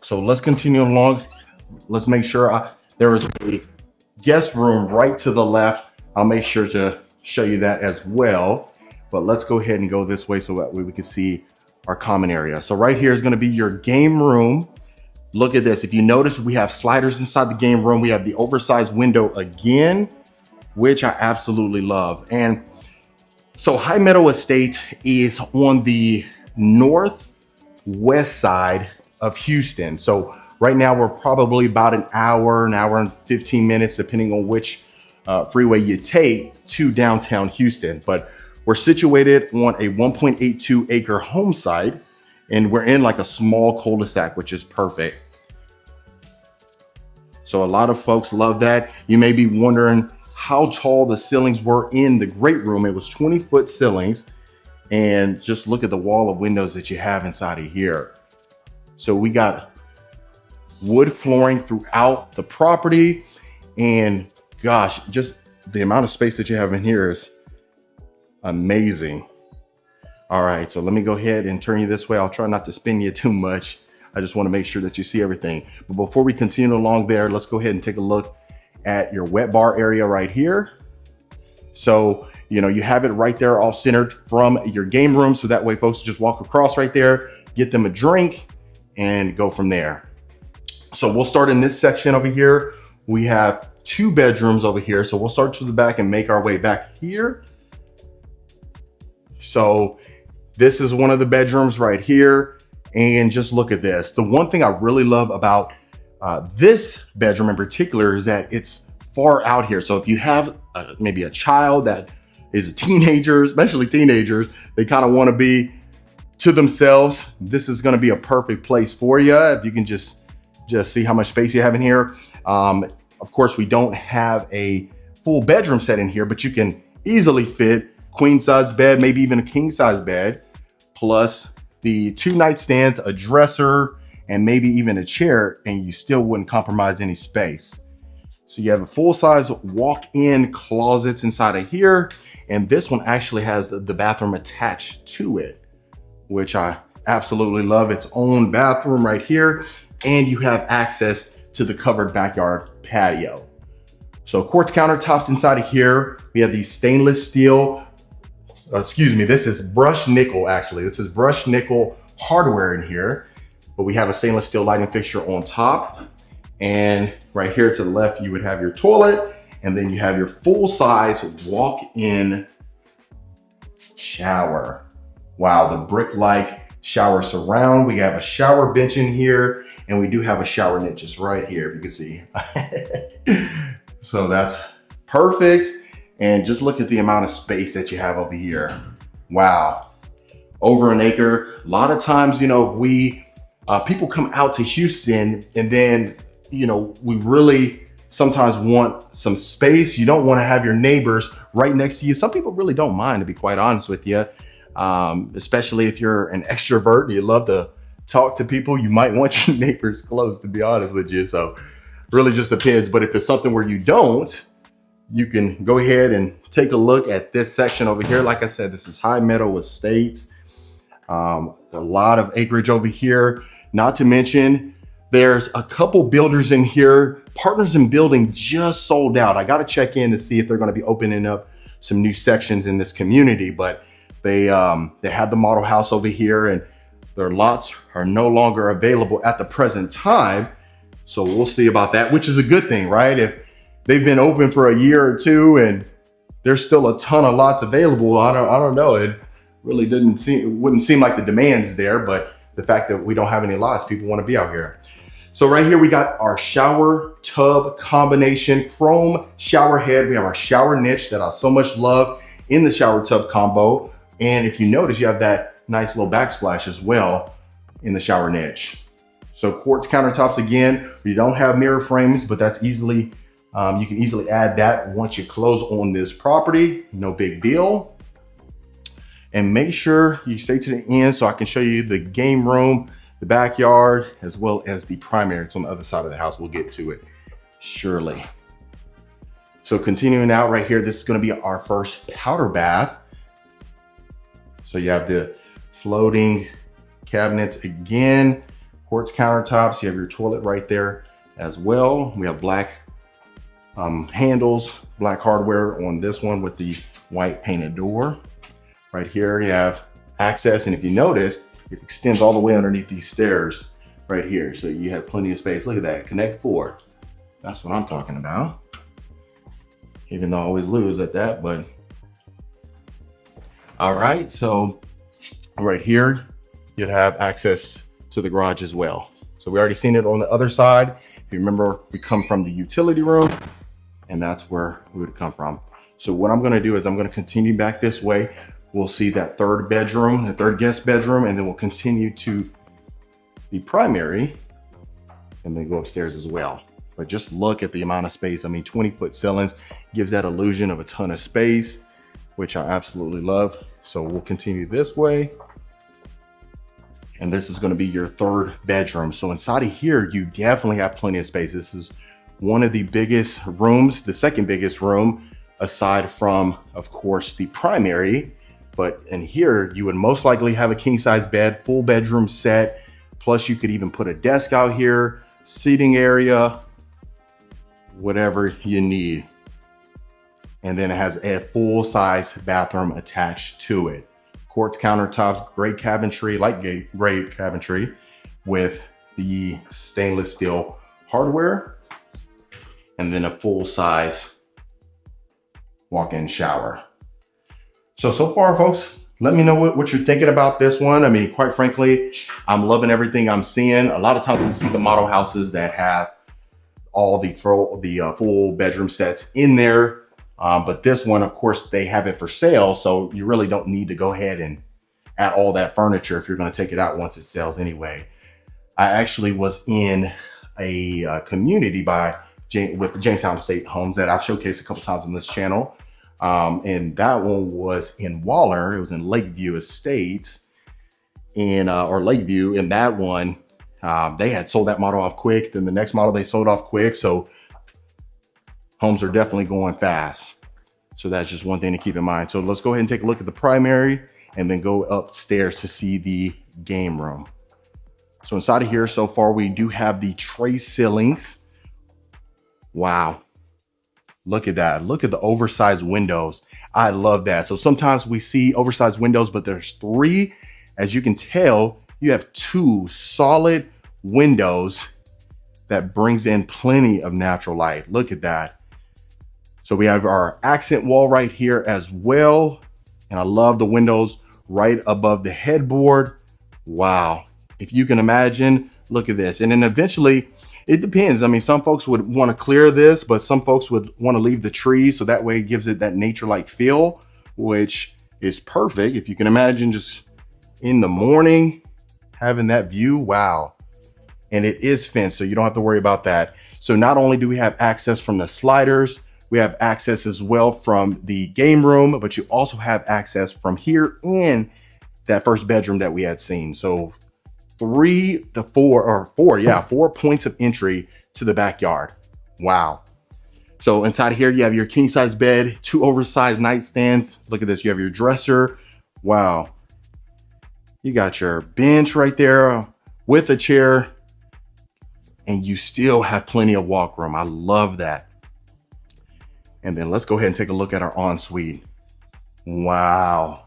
So let's continue along. Let's make sure there is a guest room right to the left. I'll make sure to show you that as well. But let's go ahead and go this way so that way we can see our common area. So right here is going to be your game room. Look at this. If you notice, we have sliders inside the game room. We have the oversized window again, which I absolutely love. And so High Meadow Estates is on the northwest side of Houston. So right now we're probably about an hour and 15 minutes, depending on which freeway you take to downtown Houston. But we're situated on a 1.82 acre home site, and we're in like a small cul-de-sac, which is perfect. So a lot of folks love that. You may be wondering how tall the ceilings were in the great room. It was 20-foot ceilings, and just look at the wall of windows that you have inside of here. So we got wood flooring throughout the property, and gosh, just the amount of space that you have in here is amazing. All right, so let me go ahead and turn you this way. I'll try not to spin you too much. I just want to make sure that you see everything. But before we continue along there, let's go ahead and take a look at your wet bar area right here. So, you know, you have it right there all centered from your game room. So that way folks just walk across right there, get them a drink and go from there. So we'll start in this section over here. We have 2 bedrooms over here. So we'll start to the back and make our way back here. So this is one of the bedrooms right here. And just look at this. The one thing I really love about this bedroom in particular is that it's far out here. So if you have maybe a child that is a teenager, especially teenagers, they kind of want to be to themselves, this is going to be a perfect place for you. If you can just see how much space you have in here. Of course, we don't have a full bedroom set in here, but you can easily fit queen size bed, maybe even a king size bed, plus the 2 nightstands, a dresser, and maybe even a chair, and you still wouldn't compromise any space. So you have a full-size walk-in closets inside of here, and this one actually has the bathroom attached to it, which I absolutely love. Its own bathroom right here, and you have access to the covered backyard patio. So quartz countertops inside of here. We have these stainless steel, excuse me, this is brushed nickel actually. This is brushed nickel hardware in here. But we have a stainless steel lighting fixture on top. And right here to the left, you would have your toilet. And then you have your full-size walk-in shower. Wow, the brick-like shower surround. We have a shower bench in here. And we do have a shower niche just right here, if you can see. So that's perfect. And just look at the amount of space that you have over here. Wow, over an acre. A lot of times, you know, if we, people come out to Houston and then, you know, we really sometimes want some space. You don't want to have your neighbors right next to you. Some people really don't mind, to be quite honest with you. Especially if you're an extrovert and you love to talk to people, you might want your neighbors close, to be honest with you. So really just depends. But if it's something where you don't, you can go ahead and take a look at this section over here. Like I said, this is High Meadow Estates. A lot of acreage over here. Not to mention, there's a couple builders in here. Partners in Building just sold out. I got to check in to see if they're going to be opening up some new sections in this community, but they had the model house over here and their lots are no longer available at the present time. So we'll see about that, which is a good thing, right? If they've been open for a year or two and there's still a ton of lots available, I don't know. It really wouldn't seem like the demand's there, but the fact that we don't have any lots, people want to be out here. So right here, we got our shower tub combination, chrome shower head. We have our shower niche that I so much love in the shower tub combo. And if you notice, you have that nice little backsplash as well in the shower niche. So quartz countertops again, we don't have mirror frames, but that's easily, you can easily add that once you close on this property, no big deal. And make sure you stay to the end so I can show you the game room, the backyard, as well as the primary. It's on the other side of the house. We'll get to it surely. So continuing out right here, this is gonna be our first powder bath. So you have the floating cabinets again, quartz countertops. You have your toilet right there as well. We have black handles, black hardware on this one with the white painted door. Right here you have access, and if you notice, It extends all the way underneath these stairs right here. So you have plenty of space. Look at that, Connect 4. That's what I'm talking about. Even though I always lose at that, but. All right, so right here, you'd have access to the garage as well. So we already seen it on the other side. If you remember, we come from the utility room, and that's where we would come from. So what I'm gonna do is I'm gonna continue back this way. We'll see that third bedroom, the third guest bedroom, and then we'll continue to the primary and then go upstairs as well. But just look at the amount of space. I mean, 20-foot ceilings gives that illusion of a ton of space, which I absolutely love. So we'll continue this way. And this is going to be your third bedroom. So inside of here, you definitely have plenty of space. This is one of the biggest rooms, the second biggest room, aside from, of course, the primary. But in here, you would most likely have a king size bed, full bedroom set. Plus you could even put a desk out here, seating area, whatever you need. And then it has a full size bathroom attached to it. Quartz countertops, great cabinetry, light gray cabinetry with the stainless steel hardware. And then a full size walk-in shower. So far, folks, let me know what you're thinking about this one. I mean, quite frankly, I'm loving everything I'm seeing. A lot of times we see the model houses that have all the full bedroom sets in there. But this one, of course, they have it for sale. So you really don't need to go ahead and add all that furniture if you're going to take it out once it sells anyway. I actually was in a community with Jamestown Estate Homes that I've showcased a couple times on this channel. And that one was in Waller. It was in Lakeview Estates or Lakeview. And that one, they had sold that model off quick. Then the next model they sold off quick. So homes are definitely going fast. So that's just one thing to keep in mind. So let's go ahead and take a look at the primary and then go upstairs to see the game room. So inside of here, so far, we do have the tray ceilings. Wow. Look at that. Look at the oversized windows. I love that. So sometimes we see oversized windows, but there's three. As you can tell, you have two solid windows that brings in plenty of natural light. Look at that. So we have our accent wall right here as well. And I love the windows right above the headboard. Wow. If you can imagine, look at this. And then eventually, it depends. I mean, some folks would want to clear this, but some folks would want to leave the trees. So that way it gives it that nature-like feel, which is perfect. If you can imagine just in the morning, having that view, wow. And it is fenced, so you don't have to worry about that. So not only do we have access from the sliders, we have access as well from the game room, but you also have access from here in that first bedroom that we had seen. So 4 points of entry to the backyard. Wow. So inside here, you have your king size bed, 2 oversized nightstands. Look at this. You have your dresser. Wow. You got your bench right there with a chair, and you still have plenty of walk room. I love that. And then let's go ahead and take a look at our ensuite. Wow.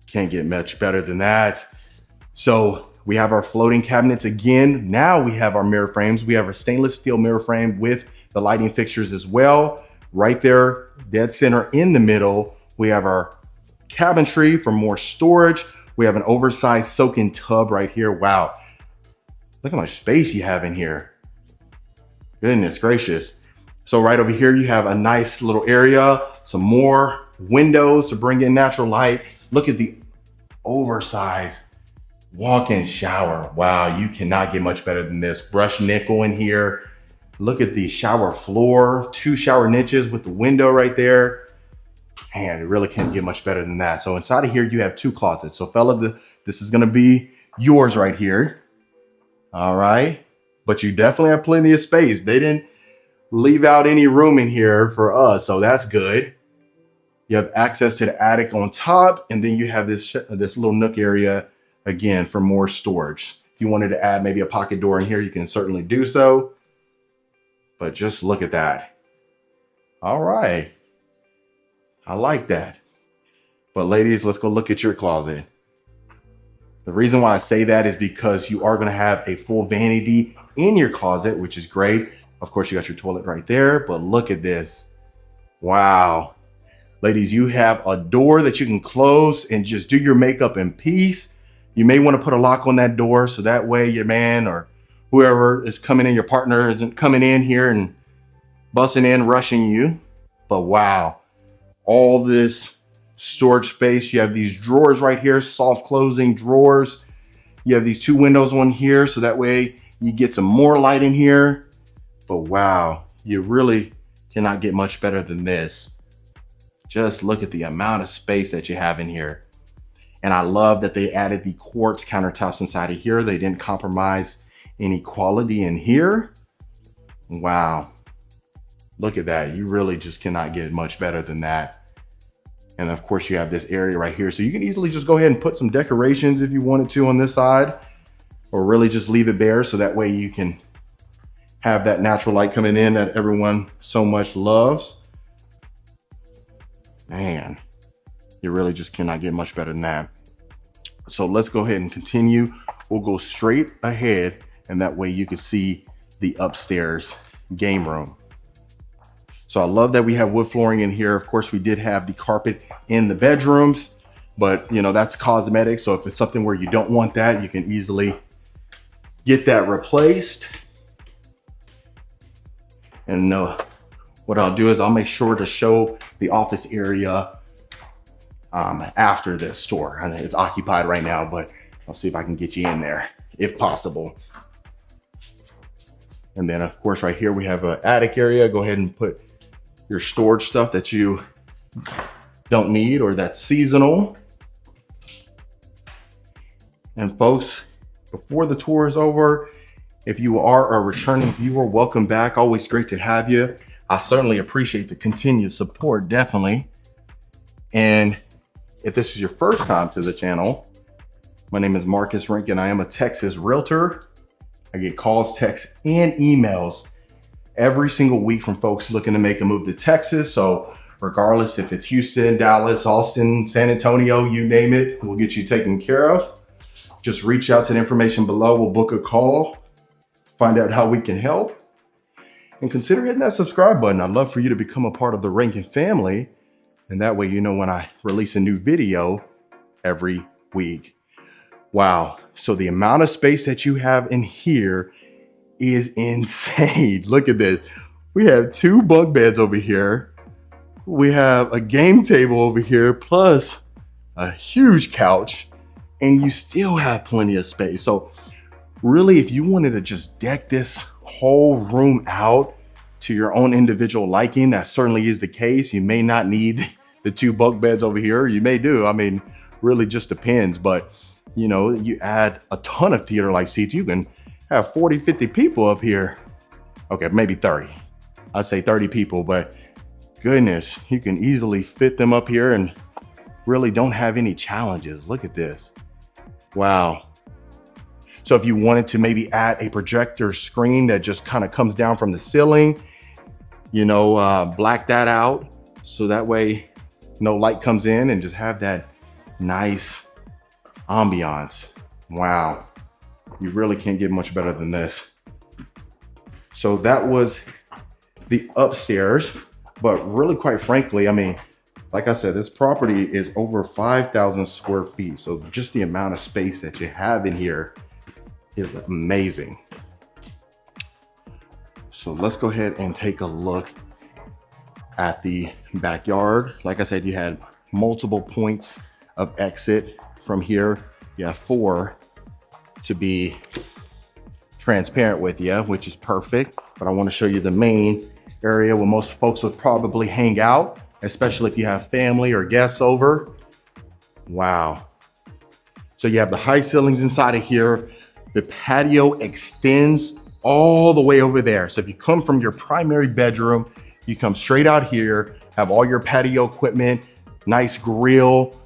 Can't get much better than that. So we have our floating cabinets again. Now we have our mirror frames. We have our stainless steel mirror frame with the lighting fixtures as well. Right there, dead center in the middle, we have our cabinetry for more storage. We have an oversized soak-in tub right here. Wow. Look how much space you have in here. Goodness gracious. So right over here, you have a nice little area, some more windows to bring in natural light. Look at the oversized walk-in shower. Wow, you cannot get much better than this. Brushed nickel in here. Look at the shower floor, 2 shower niches with the window right there. Man, it really can't get much better than that. So inside of here, you have 2 closets. So fella, this is gonna be yours right here. All right, but you definitely have plenty of space. They didn't leave out any room in here for us, so that's good. You have access to the attic on top, and then you have this little nook area again for more storage. If you wanted to add maybe a pocket door in here, you can certainly do so. But just look at that. All right. I like that. But ladies, let's go look at your closet. The reason why I say that is because you are going to have a full vanity in your closet, which is great. Of course, you got your toilet right there, but look at this. Wow. Ladies, you have a door that you can close and just do your makeup in peace. You may want to put a lock on that door so that way your man or whoever is coming in, your partner isn't coming in here and busting in, rushing you. But wow, all this storage space. You have these drawers right here, soft closing drawers. You have these two windows on here so that way you get some more light in here. But wow, you really cannot get much better than this. Just look at the amount of space that you have in here. And I love that they added the quartz countertops inside of here. They didn't compromise any quality in here. Wow. Look at that. You really just cannot get much better than that. And of course you have this area right here. So you can easily just go ahead and put some decorations if you wanted to on this side, or really just leave it bare so that way you can have that natural light coming in that everyone so much loves. Man, you really just cannot get much better than that. So let's go ahead and continue. We'll go straight ahead and that way you can see the upstairs game room. So I love that we have wood flooring in here. Of course, we did have the carpet in the bedrooms, but you know, that's cosmetic. So if it's something where you don't want that, you can easily get that replaced. And what I'll do is I'll make sure to show the office area after this tour. And it's occupied right now, but I'll see if I can get you in there if possible. And then of course, right here, we have an attic area. Go ahead and put your storage stuff that you don't need or that's seasonal. And folks, before the tour is over, if you are a returning viewer, welcome back. Always great to have you. I certainly appreciate the continued support, definitely. And if this is your first time to the channel, my name is Marcus Rink and I am a Texas realtor. I get calls, texts, and emails every single week from folks looking to make a move to Texas. So regardless if it's Houston, Dallas, Austin, San Antonio, you name it, we'll get you taken care of. Just reach out to the information below. We'll book a call, find out how we can help, and consider hitting that subscribe button. I'd love for you to become a part of the Rankin family. And that way, you know when I release a new video every week. Wow. So the amount of space that you have in here is insane. Look at this. We have two bunk beds over here. We have a game table over here, plus a huge couch, and you still have plenty of space. So really, if you wanted to just deck this whole room out to your own individual liking, that certainly is the case. You may not need the two bunk beds over here. You may do. I mean, really just depends. But, you know, you add a ton of theater-like seats. You can have 40, 50 people up here. Okay, maybe 30. I'd say 30 people, but goodness, you can easily fit them up here and really don't have any challenges. Look at this. Wow. So if you wanted to maybe add a projector screen that just kind of comes down from the ceiling, you know, black that out so that way no light comes in and just have that nice ambiance. Wow. You really can't get much better than this. So that was the upstairs, but really quite frankly, I mean, like I said, this property is over 5,000 square feet. So just the amount of space that you have in here is amazing. So let's go ahead and take a look at the backyard. Like I said, you had multiple points of exit from here. You have 4 to be transparent with you, which is perfect. But I want to show you the main area where most folks would probably hang out, especially if you have family or guests over. Wow. So you have the high ceilings inside of here. The patio extends all the way over there. So if you come from your primary bedroom, you come straight out here, have all your patio equipment, nice grill,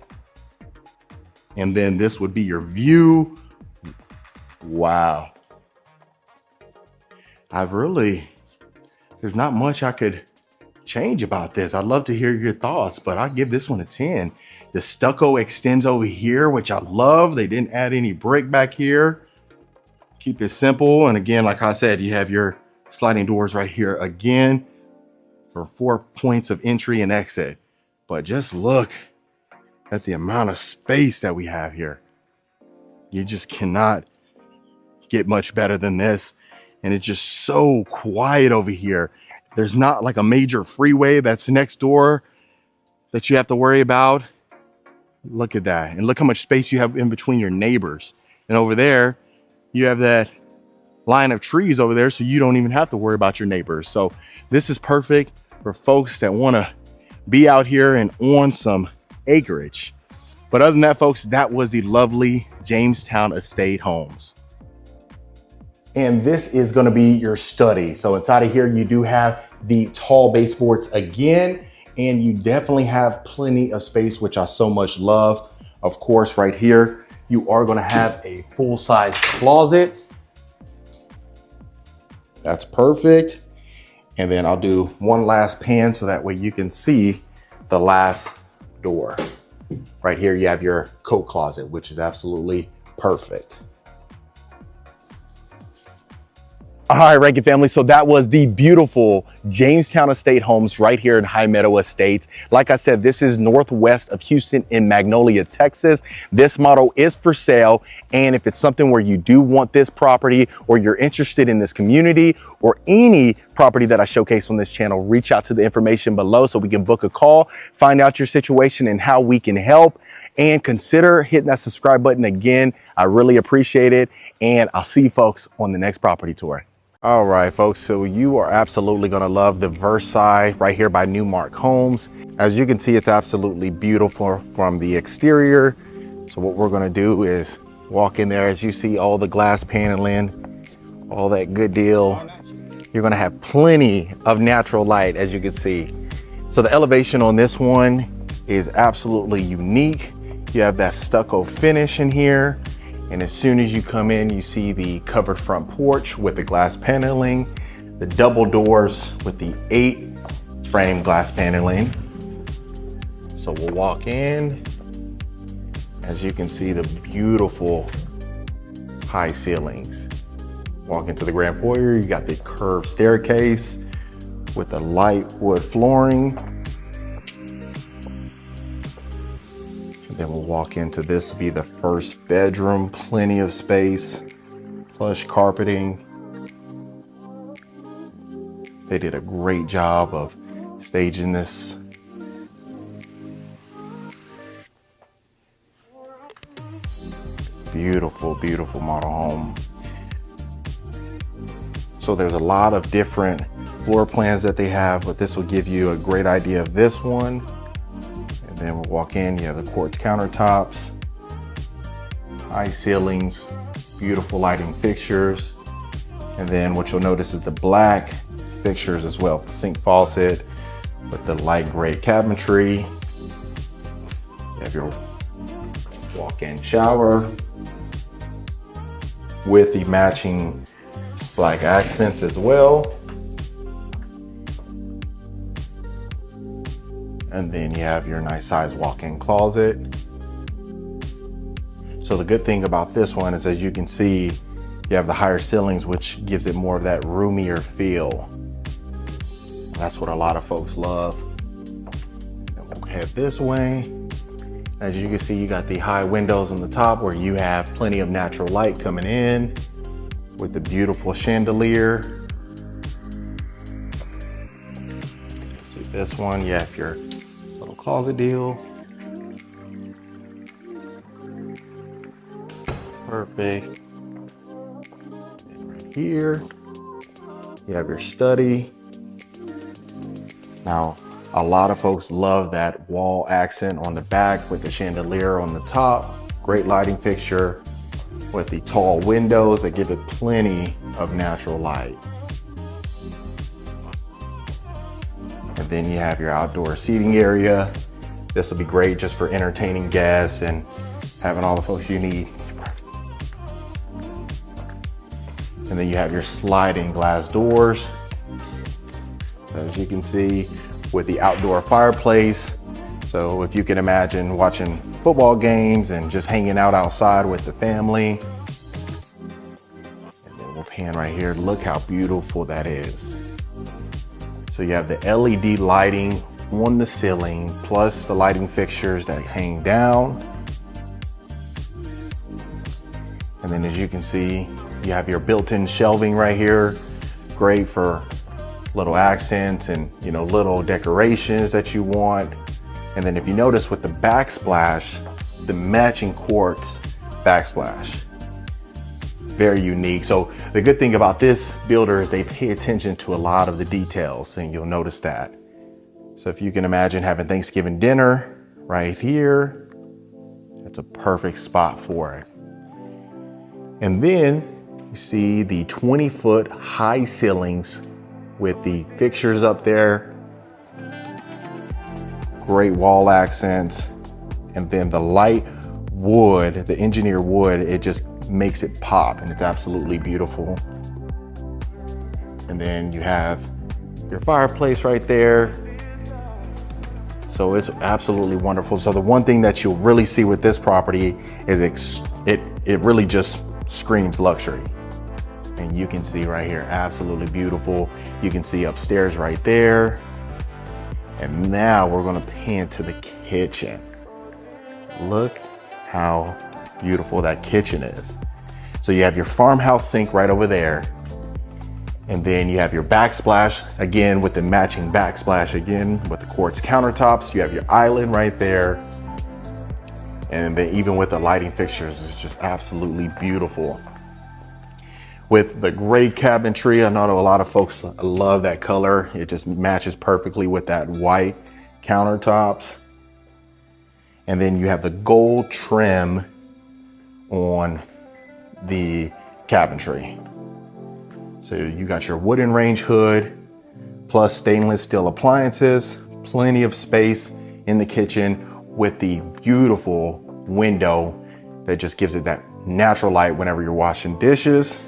and then this would be your view. Wow. There's not much I could change about this. I'd love to hear your thoughts, but I'll give this one a 10. The stucco extends over here, which I love. They didn't add any brick back here. Keep it simple. And again, like I said, you have your sliding doors right here again for 4 points of entry and exit. But just look at the amount of space that we have here. You just cannot get much better than this. And it's just so quiet over here. There's not like a major freeway that's next door that you have to worry about. Look at that. And look how much space you have in between your neighbors. And over there, you have that line of trees over there, so you don't even have to worry about your neighbors. So this is perfect for folks that want to be out here and on some acreage. But other than that, folks, that was the lovely Jamestown Estate Homes. And this is going to be your study. So inside of here, you do have the tall baseboards again, and you definitely have plenty of space, which I so much love. Of course, right here, you are going to have a full-size closet. That's perfect. And then I'll do one last pan so that way you can see the last door. Right here, you have your coat closet, which is absolutely perfect. All right, Rankin family, so that was the beautiful Jamestown Estate Homes right here in High Meadow Estates. Like I said, this is northwest of Houston in Magnolia, Texas. This model is for sale, and if it's something where you do want this property or you're interested in this community or any property that I showcase on this channel, reach out to the information below so we can book a call, find out your situation and how we can help, and consider hitting that subscribe button again. I really appreciate it, and I'll see you folks on the next property tour. All right, folks, so you are absolutely gonna love the Versailles right here by Newmark Homes. As you can see, it's absolutely beautiful from the exterior. So what we're gonna do is walk in there. As you see, all the glass paneling, all that good deal. You're gonna have plenty of natural light, as you can see. So the elevation on this one is absolutely unique. You have that stucco finish in here. And as soon as you come in, you see the covered front porch with the glass paneling, the double doors with the 8 frame glass paneling. So we'll walk in. As you can see, the beautiful high ceilings. Walk into the grand foyer, you got the curved staircase with the light wood flooring. Then we'll walk into this to be the first bedroom, plenty of space, plush carpeting. They did a great job of staging this. Beautiful, beautiful model home. So there's a lot of different floor plans that they have, but this will give you a great idea of this one. And then we'll walk in, you have the quartz countertops, high ceilings, beautiful lighting fixtures. And then what you'll notice is the black fixtures as well. The sink faucet with the light gray cabinetry. You have your walk-in shower with the matching black accents as well. And then you have your nice size walk-in closet. So the good thing about this one is, as you can see, you have the higher ceilings, which gives it more of that roomier feel. That's what a lot of folks love. And we'll head this way. As you can see, you got the high windows on the top where you have plenty of natural light coming in with the beautiful chandelier. See this one, you have your little closet deal. Perfect. And right here, you have your study. Now, a lot of folks love that wall accent on the back with the chandelier on the top. Great lighting fixture with the tall windows that give it plenty of natural light. And then you have your outdoor seating area. This will be great just for entertaining guests and having all the folks you need. And then you have your sliding glass doors. So as you can see, with the outdoor fireplace. So if you can imagine watching football games and just hanging out outside with the family. And then we'll pan right here. Look how beautiful that is. So you have the LED lighting on the ceiling, plus the lighting fixtures that hang down. And then as you can see, you have your built-in shelving right here. Great for little accents and, you know, little decorations that you want. And then if you notice with the backsplash, the matching quartz backsplash, very unique. So the good thing about this builder is they pay attention to a lot of the details, and you'll notice that. So if you can imagine having Thanksgiving dinner right here, that's a perfect spot for it. And then you see the 20-foot high ceilings with the fixtures up there. Great wall accents. And then the light wood, the engineered wood, it just makes it pop, and it's absolutely beautiful. And then you have your fireplace right there. So it's absolutely wonderful. So the one thing that you'll really see with this property is it really just screams luxury. And you can see right here, absolutely beautiful. You can see upstairs right there. And now we're gonna pan to the kitchen. Look how beautiful that kitchen is. So you have your farmhouse sink right over there. And then you have your backsplash, again, with the matching backsplash, again, with the quartz countertops. You have your island right there. And then even with the lighting fixtures, it's just absolutely beautiful. With the gray cabinetry, I know a lot of folks love that color. It just matches perfectly with that white countertops. And then you have the gold trim on the cabinetry. So you got your wooden range hood, plus stainless steel appliances, plenty of space in the kitchen with the beautiful window that just gives it that natural light whenever you're washing dishes.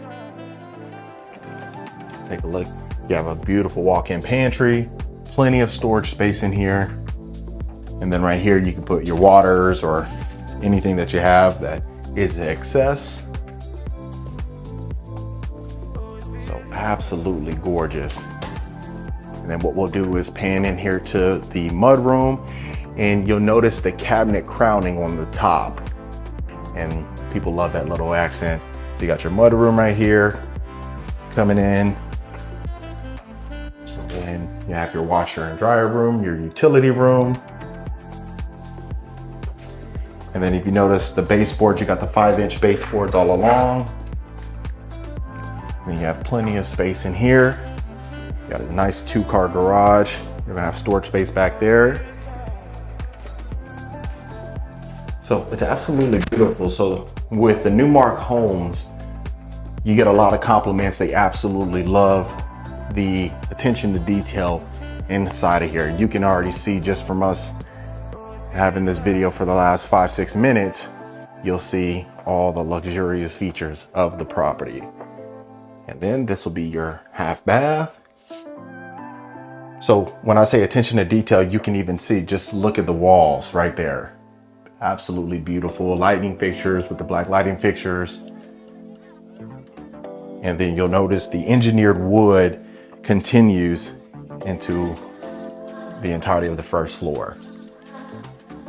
Take a look. You have a beautiful walk-in pantry, plenty of storage space in here. And then right here, you can put your waters or anything that you have that is excess. So absolutely gorgeous. And then what we'll do is pan in here to the mudroom, and you'll notice the cabinet crowning on the top. And people love that little accent. So you got your mudroom right here coming in. And you have your washer and dryer room, your utility room. And then if you notice the baseboard, you got the 5-inch baseboards all along. And you have plenty of space in here. You got a nice 2-car garage. You're gonna have storage space back there. So it's absolutely beautiful. So with the Newmark homes, you get a lot of compliments. They absolutely love the attention to detail inside of here. You can already see just from us having this video for the last 5-6 minutes, you'll see all the luxurious features of the property. And then this will be your half bath. So when I say attention to detail, you can even see, just look at the walls right there. Absolutely beautiful lighting fixtures with the black lighting fixtures. And then you'll notice the engineered wood continues into the entirety of the first floor.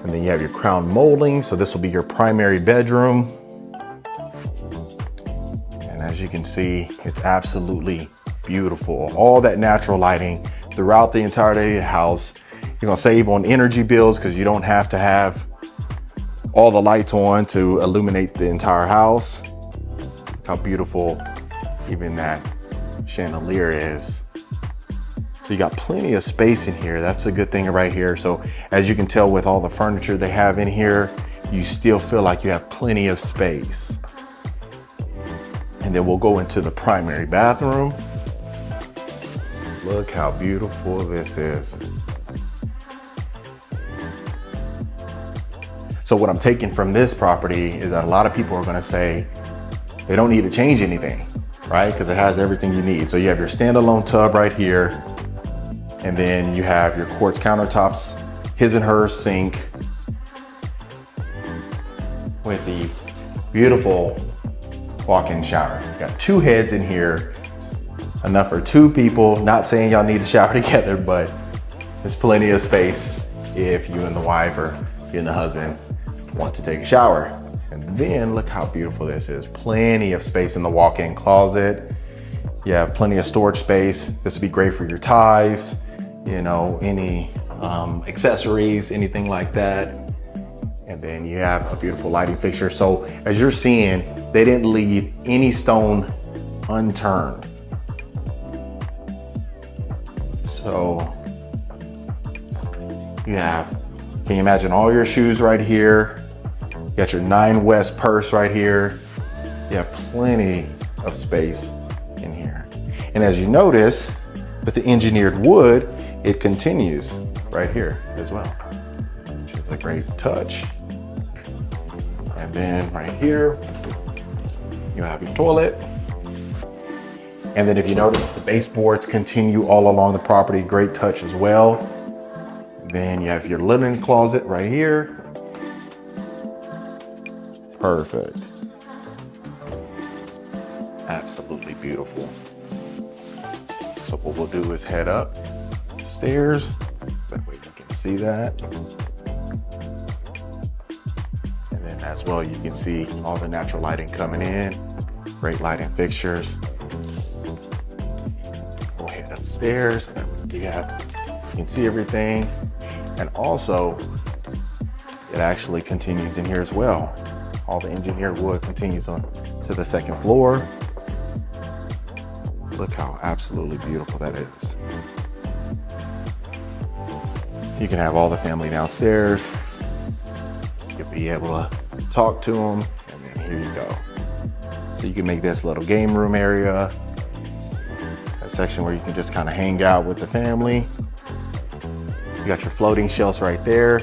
And then you have your crown molding. So this will be your primary bedroom. And as you can see, it's absolutely beautiful. All that natural lighting throughout the entirety of the house. You're gonna save on energy bills because you don't have to have all the lights on to illuminate the entire house. Look how beautiful even that chandelier is. So you got plenty of space in here. That's a good thing right here. So as you can tell with all the furniture they have in here, you still feel like you have plenty of space. And then we'll go into the primary bathroom. Look how beautiful this is. So what I'm taking from this property is that a lot of people are gonna say they don't need to change anything, right? Because it has everything you need. So you have your standalone tub right here, and then you have your quartz countertops his and her sink with the beautiful walk-in shower. You got 2 heads in here, enough for 2 people. Not saying y'all need to shower together, but there's plenty of space if you and the wife or you and the husband want to take a shower. And then look how beautiful this is. Plenty of space in the walk-in closet. You have plenty of storage space. This would be great for your ties, you know, any accessories, anything like that. And then you have a beautiful lighting fixture. So as you're seeing, they didn't leave any stone unturned. So you have, can you imagine all your shoes right here? You got your 9 West purse right here. You have plenty of space in here. And as you notice, with the engineered wood, it continues right here as well, which is a great touch. And then right here, you have your toilet. And then if you notice, the baseboards continue all along the property, great touch as well. Then you have your linen closet right here. Perfect. Absolutely beautiful. So what we'll do is head up the stairs. That way you can see that. As well, you can see all the natural lighting coming in, great lighting fixtures. We'll head upstairs, you can see everything. And also, it actually continues in here as well. All the engineered wood continues on to the 2nd floor. Look how absolutely beautiful that is. You can have all the family downstairs. You'll be able to talk to them, and then here you go. So you can make this little game room area, a section where you can just kind of hang out with the family. You got your floating shelves right there.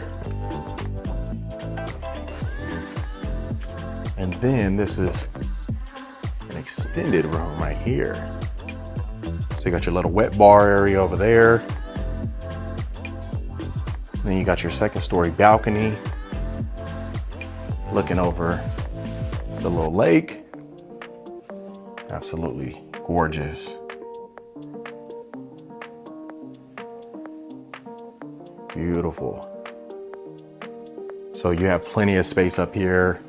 And then this is an extended room right here. So you got your little wet bar area over there. And then you got your 2nd story balcony, looking over the little lake. Absolutely gorgeous. Beautiful. So you have plenty of space up here.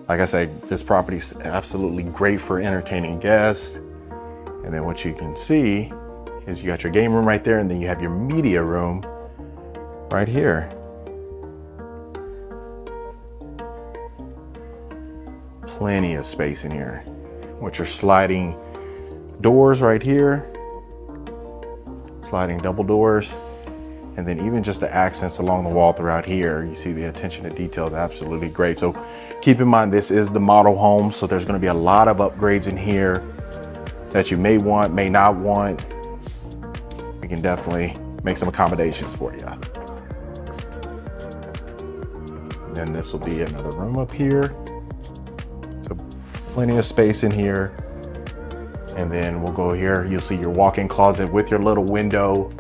Like I said, this property is absolutely great for entertaining guests. And then what you can see is you got your game room right there, and then you have your media room right here. Plenty of space in here with your sliding doors right here, sliding double doors, and then even just the accents along the wall throughout here. You see the attention to detail is absolutely great. So keep in mind, this is the model home, so there's going to be a lot of upgrades in here that you may want, may not want. We can definitely make some accommodations for you. And then this will be another room up here. So plenty of space in here. And then we'll go here. You'll see your walk-in closet with your little window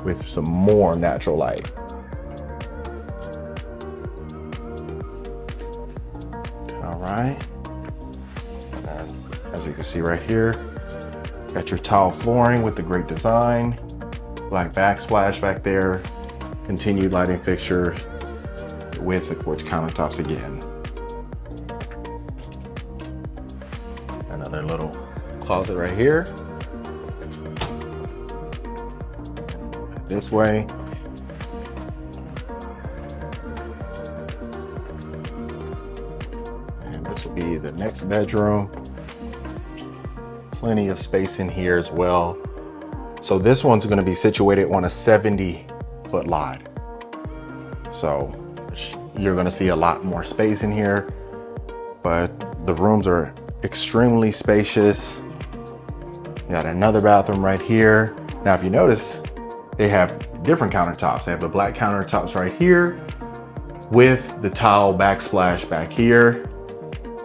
with some more natural light. All right. And as you can see right here, got your tile flooring with the great design, black backsplash back there, continued lighting fixtures with the quartz countertops again. Another little closet right here. This way. And this will be the next bedroom. Plenty of space in here as well. So this one's going to be situated on a 70-foot lot. So you're going to see a lot more space in here, but the rooms are extremely spacious. You got another bathroom right here. Now, if you notice, they have different countertops. They have the black countertops right here with the tile backsplash back here.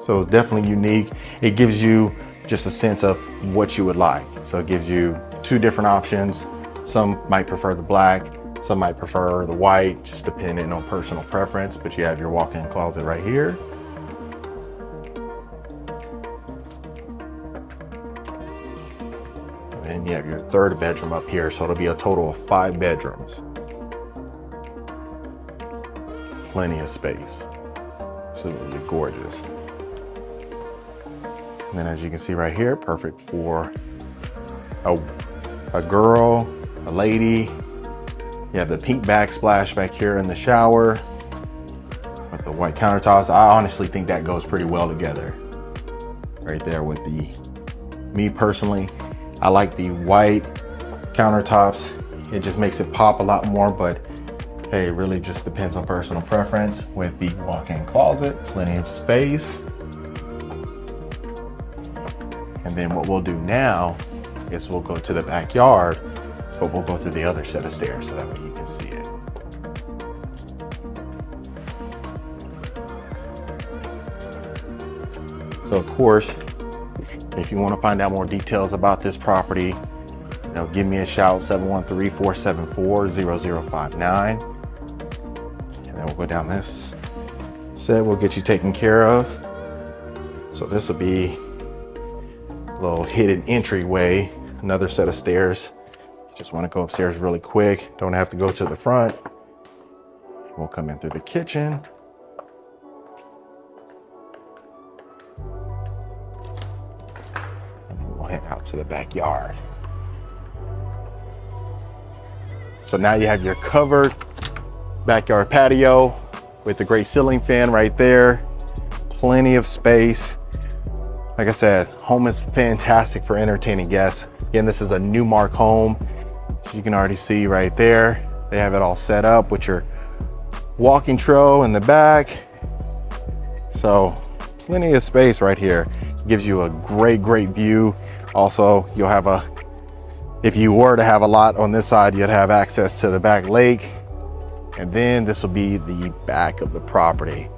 So it's definitely unique. It gives you just a sense of what you would like. So it gives you two different options. Some might prefer the black, Some might prefer the white, just depending on personal preference, but you have your walk-in closet right here. And then you have your third bedroom up here, so it'll be a total of 5 bedrooms. Plenty of space. Absolutely gorgeous. And then as you can see right here, perfect for a girl, a lady. You have the pink backsplash back here in the shower with the white countertops. I honestly think that goes pretty well together right there with me personally, I like the white countertops. It just makes it pop a lot more, but hey, it really just depends on personal preference. With the walk-in closet, plenty of space. And then what we'll do now is we'll go to the backyard, but we'll go through the other set of stairs so that way you can see it. So of course, if you want to find out more details about this property, give me a shout, 713-474-0059. And then we'll go down this set, we'll get you taken care of. So this will be a little hidden entryway, another set of stairs. Just want to go upstairs really quick, don't have to go to the front. We'll come in through the kitchen. And then we'll head out to the backyard. So now you have your covered backyard patio with the great ceiling fan right there. Plenty of space. Like I said, home is fantastic for entertaining guests. Again, this is a Newmark home. As you can already see right there, they have it all set up with your walking trail in the back. So plenty of space right here. Gives you a great view. Also, you'll have if you were to have a lot on this side, you'd have access to the back lake. And then this will be the back of the property.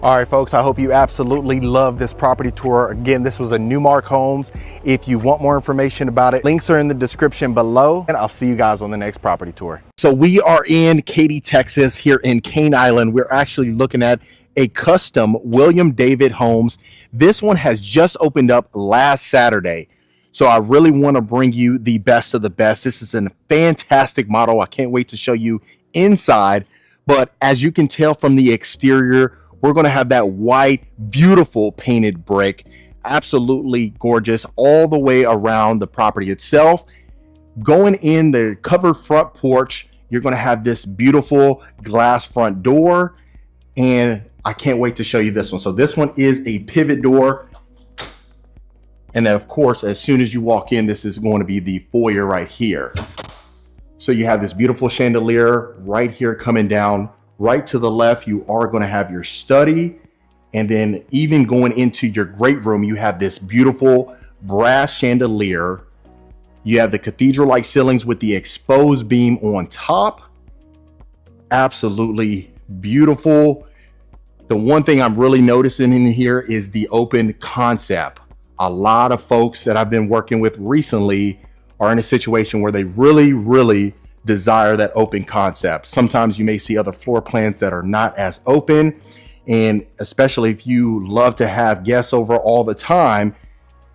All right, folks, I hope you absolutely love this property tour. Again, this was a Newmark Homes. If you want more information about it, links are in the description below, and I'll see you guys on the next property tour. So we are in Katy, Texas, here in Cane Island. We're actually looking at a custom William David Homes. This one has just opened up last Saturday. So I really want to bring you the best of the best. This is a fantastic model. I can't wait to show you inside. But as you can tell from the exterior, we're going to have that white, beautiful painted brick. Absolutely gorgeous all the way around the property itself. Going in the covered front porch, you're going to have this beautiful glass front door. And I can't wait to show you this one. So this one is a pivot door. And then of course, as soon as you walk in, this is going to be the foyer right here. So you have this beautiful chandelier right here coming down. Right to the left, you are going to have your study. And then even going into your great room, you have this beautiful brass chandelier. You have the cathedral-like ceilings with the exposed beam on top. Absolutely beautiful. The one thing I'm really noticing in here is the open concept. A lot of folks that I've been working with recently are in a situation where they really desire that open concept. Sometimes you may see other floor plans that are not as open, and especially if you love to have guests over all the time,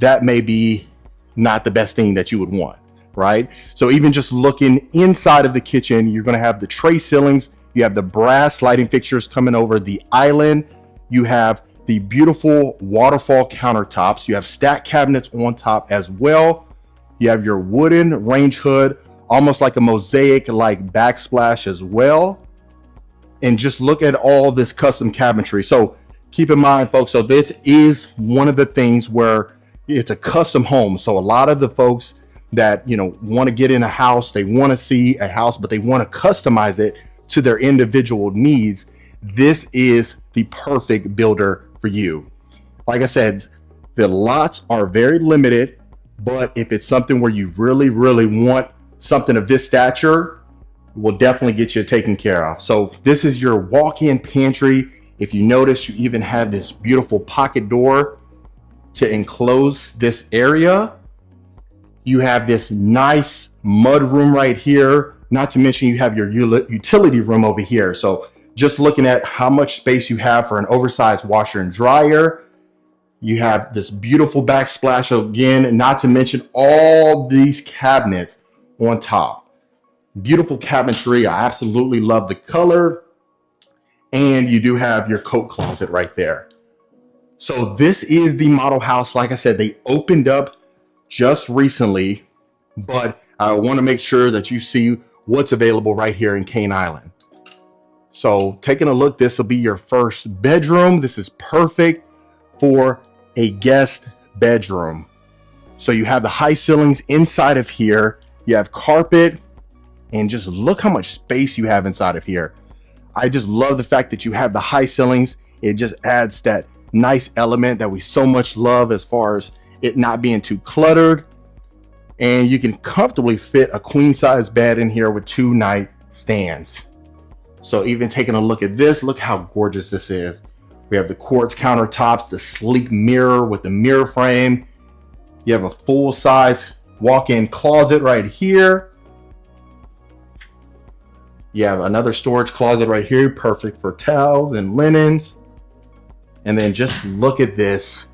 that may be not the best thing that you would want, right? So even just looking inside of the kitchen, you're going to have the tray ceilings, you have the brass lighting fixtures coming over the island, you have the beautiful waterfall countertops, you have stacked cabinets on top as well, you have your wooden range hood, almost like a mosaic like backsplash as well. And just look at all this custom cabinetry. So keep in mind, folks, so this is one of the things where it's a custom home. So a lot of the folks that want to get in a house, they want to see a house, but they want to customize it to their individual needs. This is the perfect builder for you. Like I said, the lots are very limited, but if it's something where you really want something of this stature, will definitely get you taken care of. So this is your walk-in pantry. If you notice, you even have this beautiful pocket door to enclose this area. You have this nice mud room right here. Not to mention you have your utility room over here. So just looking at how much space you have for an oversized washer and dryer. You have this beautiful backsplash again, not to mention all these cabinets on top. Beautiful cabinetry. I absolutely love the color. And you do have your coat closet right there. So this is the model house. Like I said, they opened up just recently, but I want to make sure that you see what's available right here in Cane Island. So taking a look, this will be your first bedroom. This is perfect for a guest bedroom. So you have the high ceilings inside of here. You have carpet, and just look how much space you have inside of here. I just love the fact that you have the high ceilings. It just adds that nice element that we so much love as far as it not being too cluttered. And you can comfortably fit a queen size bed in here with 2 nightstands. So even taking a look at this, look how gorgeous this is. We have the quartz countertops, the sleek mirror with the mirror frame. You have a full size walk-in closet right here. You have another storage closet right here, perfect for towels and linens. And then just look at this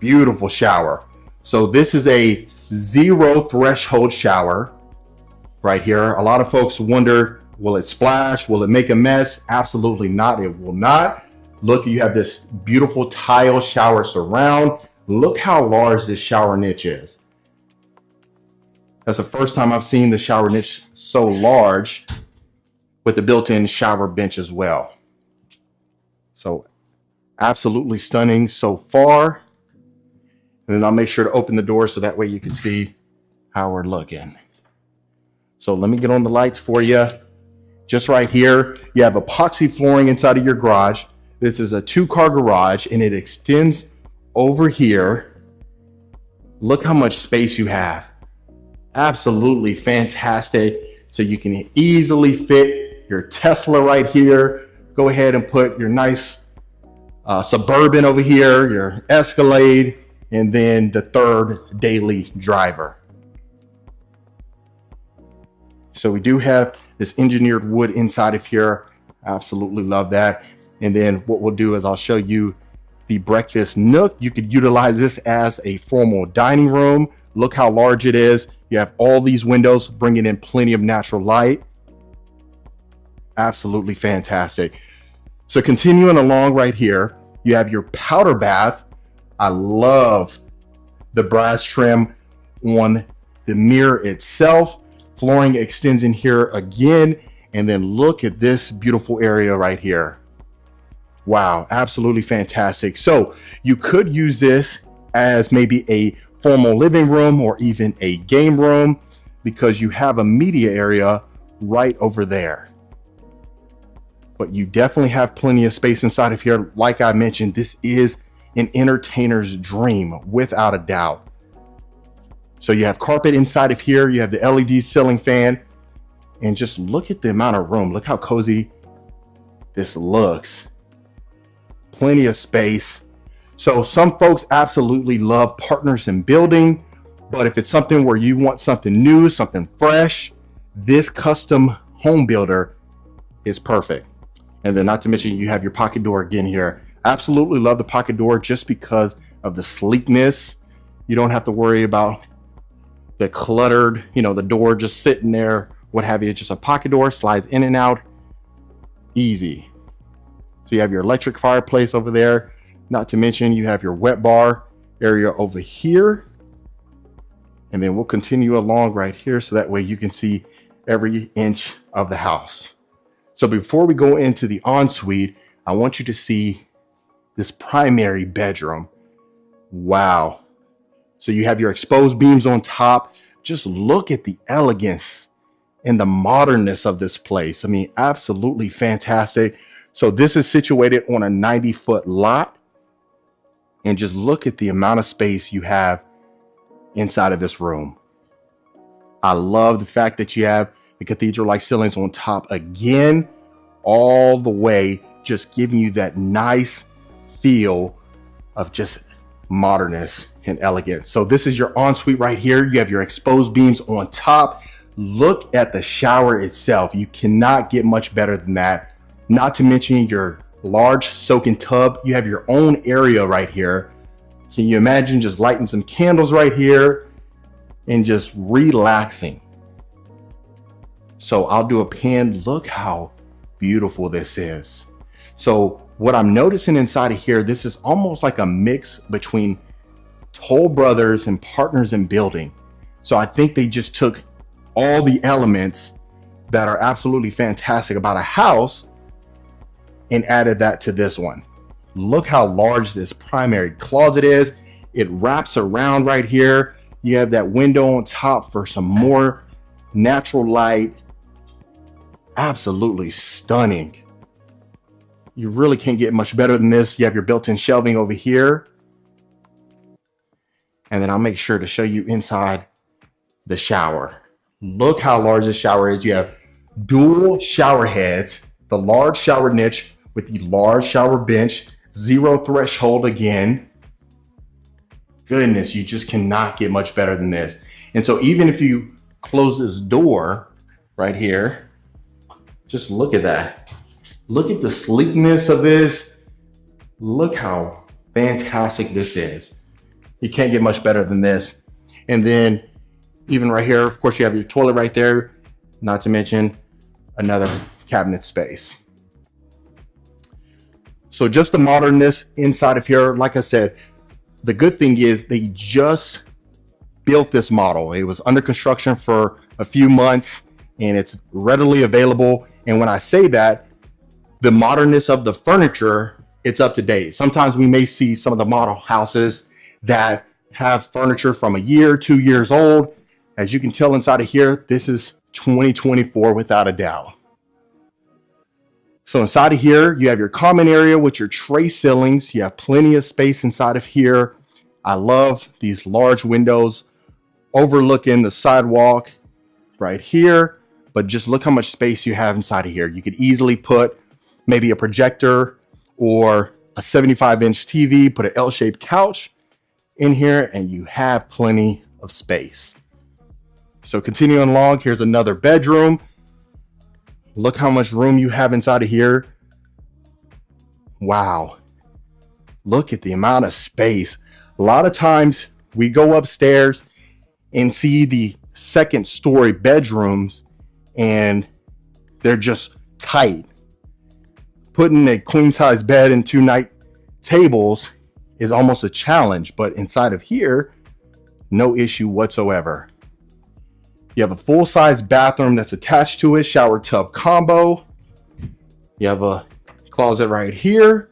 beautiful shower. So this is a 0 threshold shower right here. A lot of folks wonder, will it splash? Will it make a mess? Absolutely not. It will not. Look, you have this beautiful tile shower surround. Look how large this shower niche is. That's the first time I've seen the shower niche so large with the built-in shower bench as well. So absolutely stunning so far. And then I'll make sure to open the door so that way you can see how we're looking. So let me get on the lights for you. Just right here, you have epoxy flooring inside of your garage. This is a 2-car garage and it extends over here. Look how much space you have. Absolutely fantastic. So you can easily fit your Tesla right here. Go ahead and put your nice Suburban over here, your Escalade, and then the 3rd daily driver. So we do have this engineered wood inside of here. Absolutely love that. And then what we'll do is I'll show you the breakfast nook. You could utilize this as a formal dining room. Look how large it is. You have all these windows bringing in plenty of natural light. Absolutely fantastic. So continuing along right here, you have your powder bath. I love the brass trim on the mirror itself. Flooring extends in here again. And then look at this beautiful area right here. Wow, absolutely fantastic. So you could use this as maybe a formal living room or even a game room because you have a media area right over there. But you definitely have plenty of space inside of here. Like I mentioned, this is an entertainer's dream without a doubt. So you have carpet inside of here. You have the LED ceiling fan, and just look at the amount of room. Look how cozy this looks. Plenty of space. So some folks absolutely love partners in building, but if it's something where you want something new, something fresh, this custom home builder is perfect. And then not to mention you have your pocket door again here. Absolutely love the pocket door just because of the sleekness. You don't have to worry about the cluttered, the door just sitting there, what have you. It's just a pocket door, slides in and out, easy. So you have your electric fireplace over there. Not to mention you have your wet bar area over here. And then we'll continue along right here so that way you can see every inch of the house. So before we go into the ensuite, I want you to see this primary bedroom. Wow. So you have your exposed beams on top. Just look at the elegance and the modernness of this place. I mean, absolutely fantastic. So this is situated on a 90-foot lot. And just look at the amount of space you have inside of this room. I love the fact that you have the cathedral-like ceilings on top again, all the way, just giving you that nice feel of just modernness and elegant. So this is your ensuite right here. You have your exposed beams on top. Look at the shower itself. You cannot get much better than that. Not to mention your large soak-in tub. You have your own area right here. Can you imagine just lighting some candles right here and just relaxing? So I'll do a pan. Look how beautiful this is. So what I'm noticing inside of here, this is almost like a mix between Toll Brothers and Partners in Building. So I think they just took all the elements that are absolutely fantastic about a house and added that to this one. Look how large this primary closet is. It wraps around right here. You have that window on top for some more natural light. Absolutely stunning. You really can't get much better than this. You have your built-in shelving over here. And then I'll make sure to show you inside the shower. Look how large this shower is. You have dual shower heads, the large shower niche with the large shower bench, zero threshold again. Goodness, you just cannot get much better than this. And so even if you close this door right here, just look at that. Look at the sleekness of this. Look how fantastic this is. You can't get much better than this. And then even right here, of course, you have your toilet right there, not to mention another cabinet space. So just the modernness inside of here. Like I said, the good thing is they just built this model. It was under construction for a few months and it's readily available. And when I say that, the modernness of the furniture, it's up to date. Sometimes we may see some of the model houses that have furniture from a year, 2 years old. As you can tell inside of here, this is 2024 without a doubt. So inside of here, you have your common area with your tray ceilings. You have plenty of space inside of here. I love these large windows overlooking the sidewalk right here, but just look how much space you have inside of here. You could easily put maybe a projector or a 75-inch TV, put an L-shaped couch in here, and you have plenty of space. So continuing along, here's another bedroom. Look how much room you have inside of here. Wow. Look at the amount of space. A lot of times we go upstairs and see the second story bedrooms and they're just tight. Putting a queen size bed and 2 night tables is almost a challenge, but inside of here, no issue whatsoever. You have a full-size bathroom that's attached to it, shower tub combo. You have a closet right here,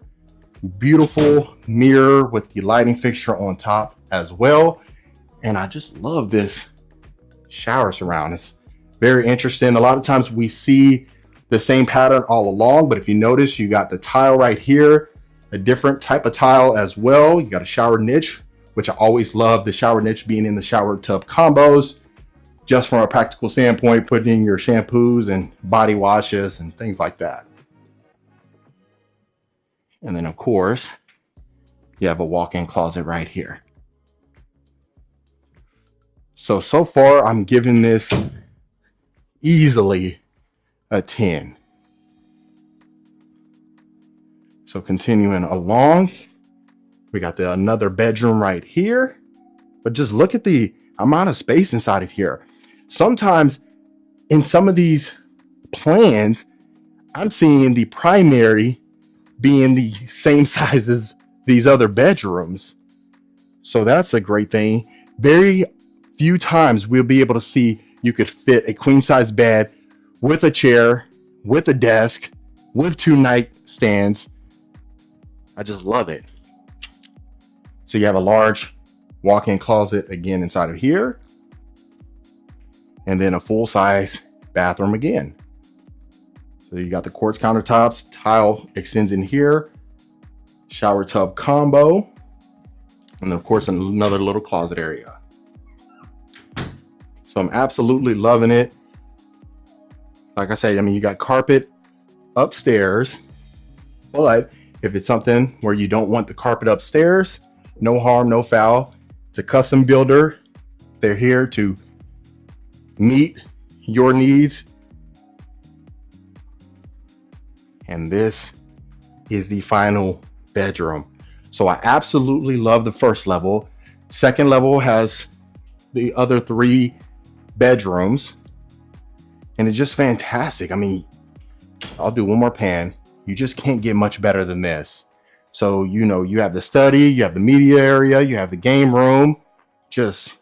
beautiful mirror with the lighting fixture on top as well. And I just love this shower surround. It's very interesting. A lot of times we see the same pattern all along, but if you notice, you got the tile right here, a different type of tile as well. You got a shower niche, which I always love the shower niche being in the shower tub combos. Just from a practical standpoint, putting in your shampoos and body washes and things like that. And then of course, you have a walk-in closet right here. So far I'm giving this easily a 10. So continuing along, we got another bedroom right here, but just look at the amount of space inside of here. Sometimes in some of these plans, I'm seeing the primary being the same size as these other bedrooms. So that's a great thing. Very few times we'll be able to see you could fit a queen size bed with a chair, with a desk, with 2 nightstands. I just love it. So you have a large walk-in closet again inside of here. And then a full-size bathroom again. So you got the quartz countertops, tile extends in here, shower tub combo, and then of course another little closet area. So I'm absolutely loving it. Like I said, I mean, you got carpet upstairs, but if it's something where you don't want the carpet upstairs, no harm, no foul. It's a custom builder. They're here to meet your needs. And this is the final bedroom. So I absolutely love the first level. Second level has the other 3 bedrooms, and it's just fantastic. I mean, I'll do one more pan. You just can't get much better than this. So, you know, you have the study, you have the media area, you have the game room, just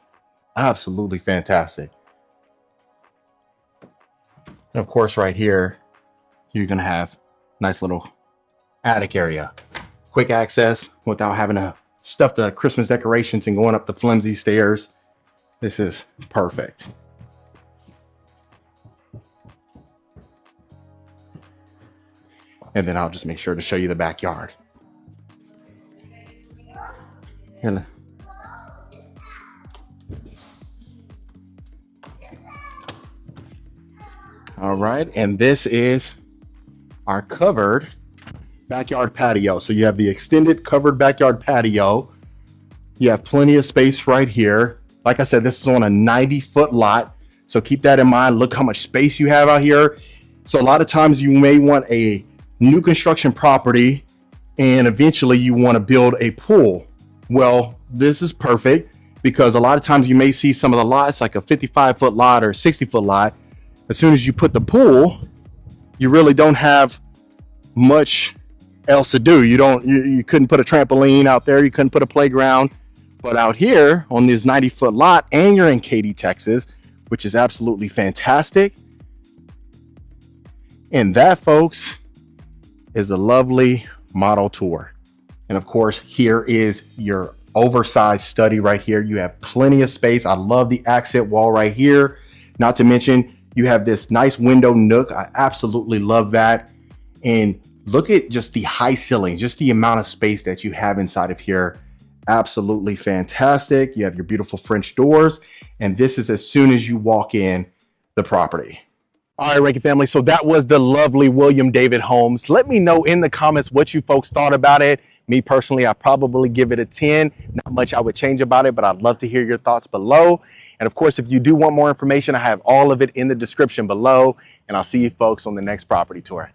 absolutely fantastic. And of course, right here, you're gonna have a nice little attic area. Quick access without having to stuff the Christmas decorations and going up the flimsy stairs. This is perfect. And then I'll just make sure to show you the backyard. And all right, and this is our covered backyard patio. So you have the extended covered backyard patio. You have plenty of space right here. Like I said, this is on a 90-foot lot. So keep that in mind. Look how much space you have out here. So a lot of times you may want a new construction property and eventually you want to build a pool. Well, this is perfect because a lot of times you may see some of the lots like a 55-foot lot or 60-foot lot. As soon as you put the pool, you really don't have much else to do. You couldn't put a trampoline out there. You couldn't put a playground. But out here on this 90-foot lot, and you're in Katy, Texas, which is absolutely fantastic. And that, folks, is a lovely model tour. And of course, here is your oversized study right here. You have plenty of space. I love the accent wall right here. Not to mention, you have this nice window nook. I absolutely love that. And look at just the high ceiling, just the amount of space that you have inside of here. Absolutely fantastic. You have your beautiful French doors. And this is as soon as you walk in the property. All right, Reiki family. So that was the lovely William David homes. Let me know in the comments what you folks thought about it. Me personally, I probably give it a 10. Not much I would change about it, but I'd love to hear your thoughts below. And of course, if you do want more information, I have all of it in the description below. And I'll see you folks on the next property tour.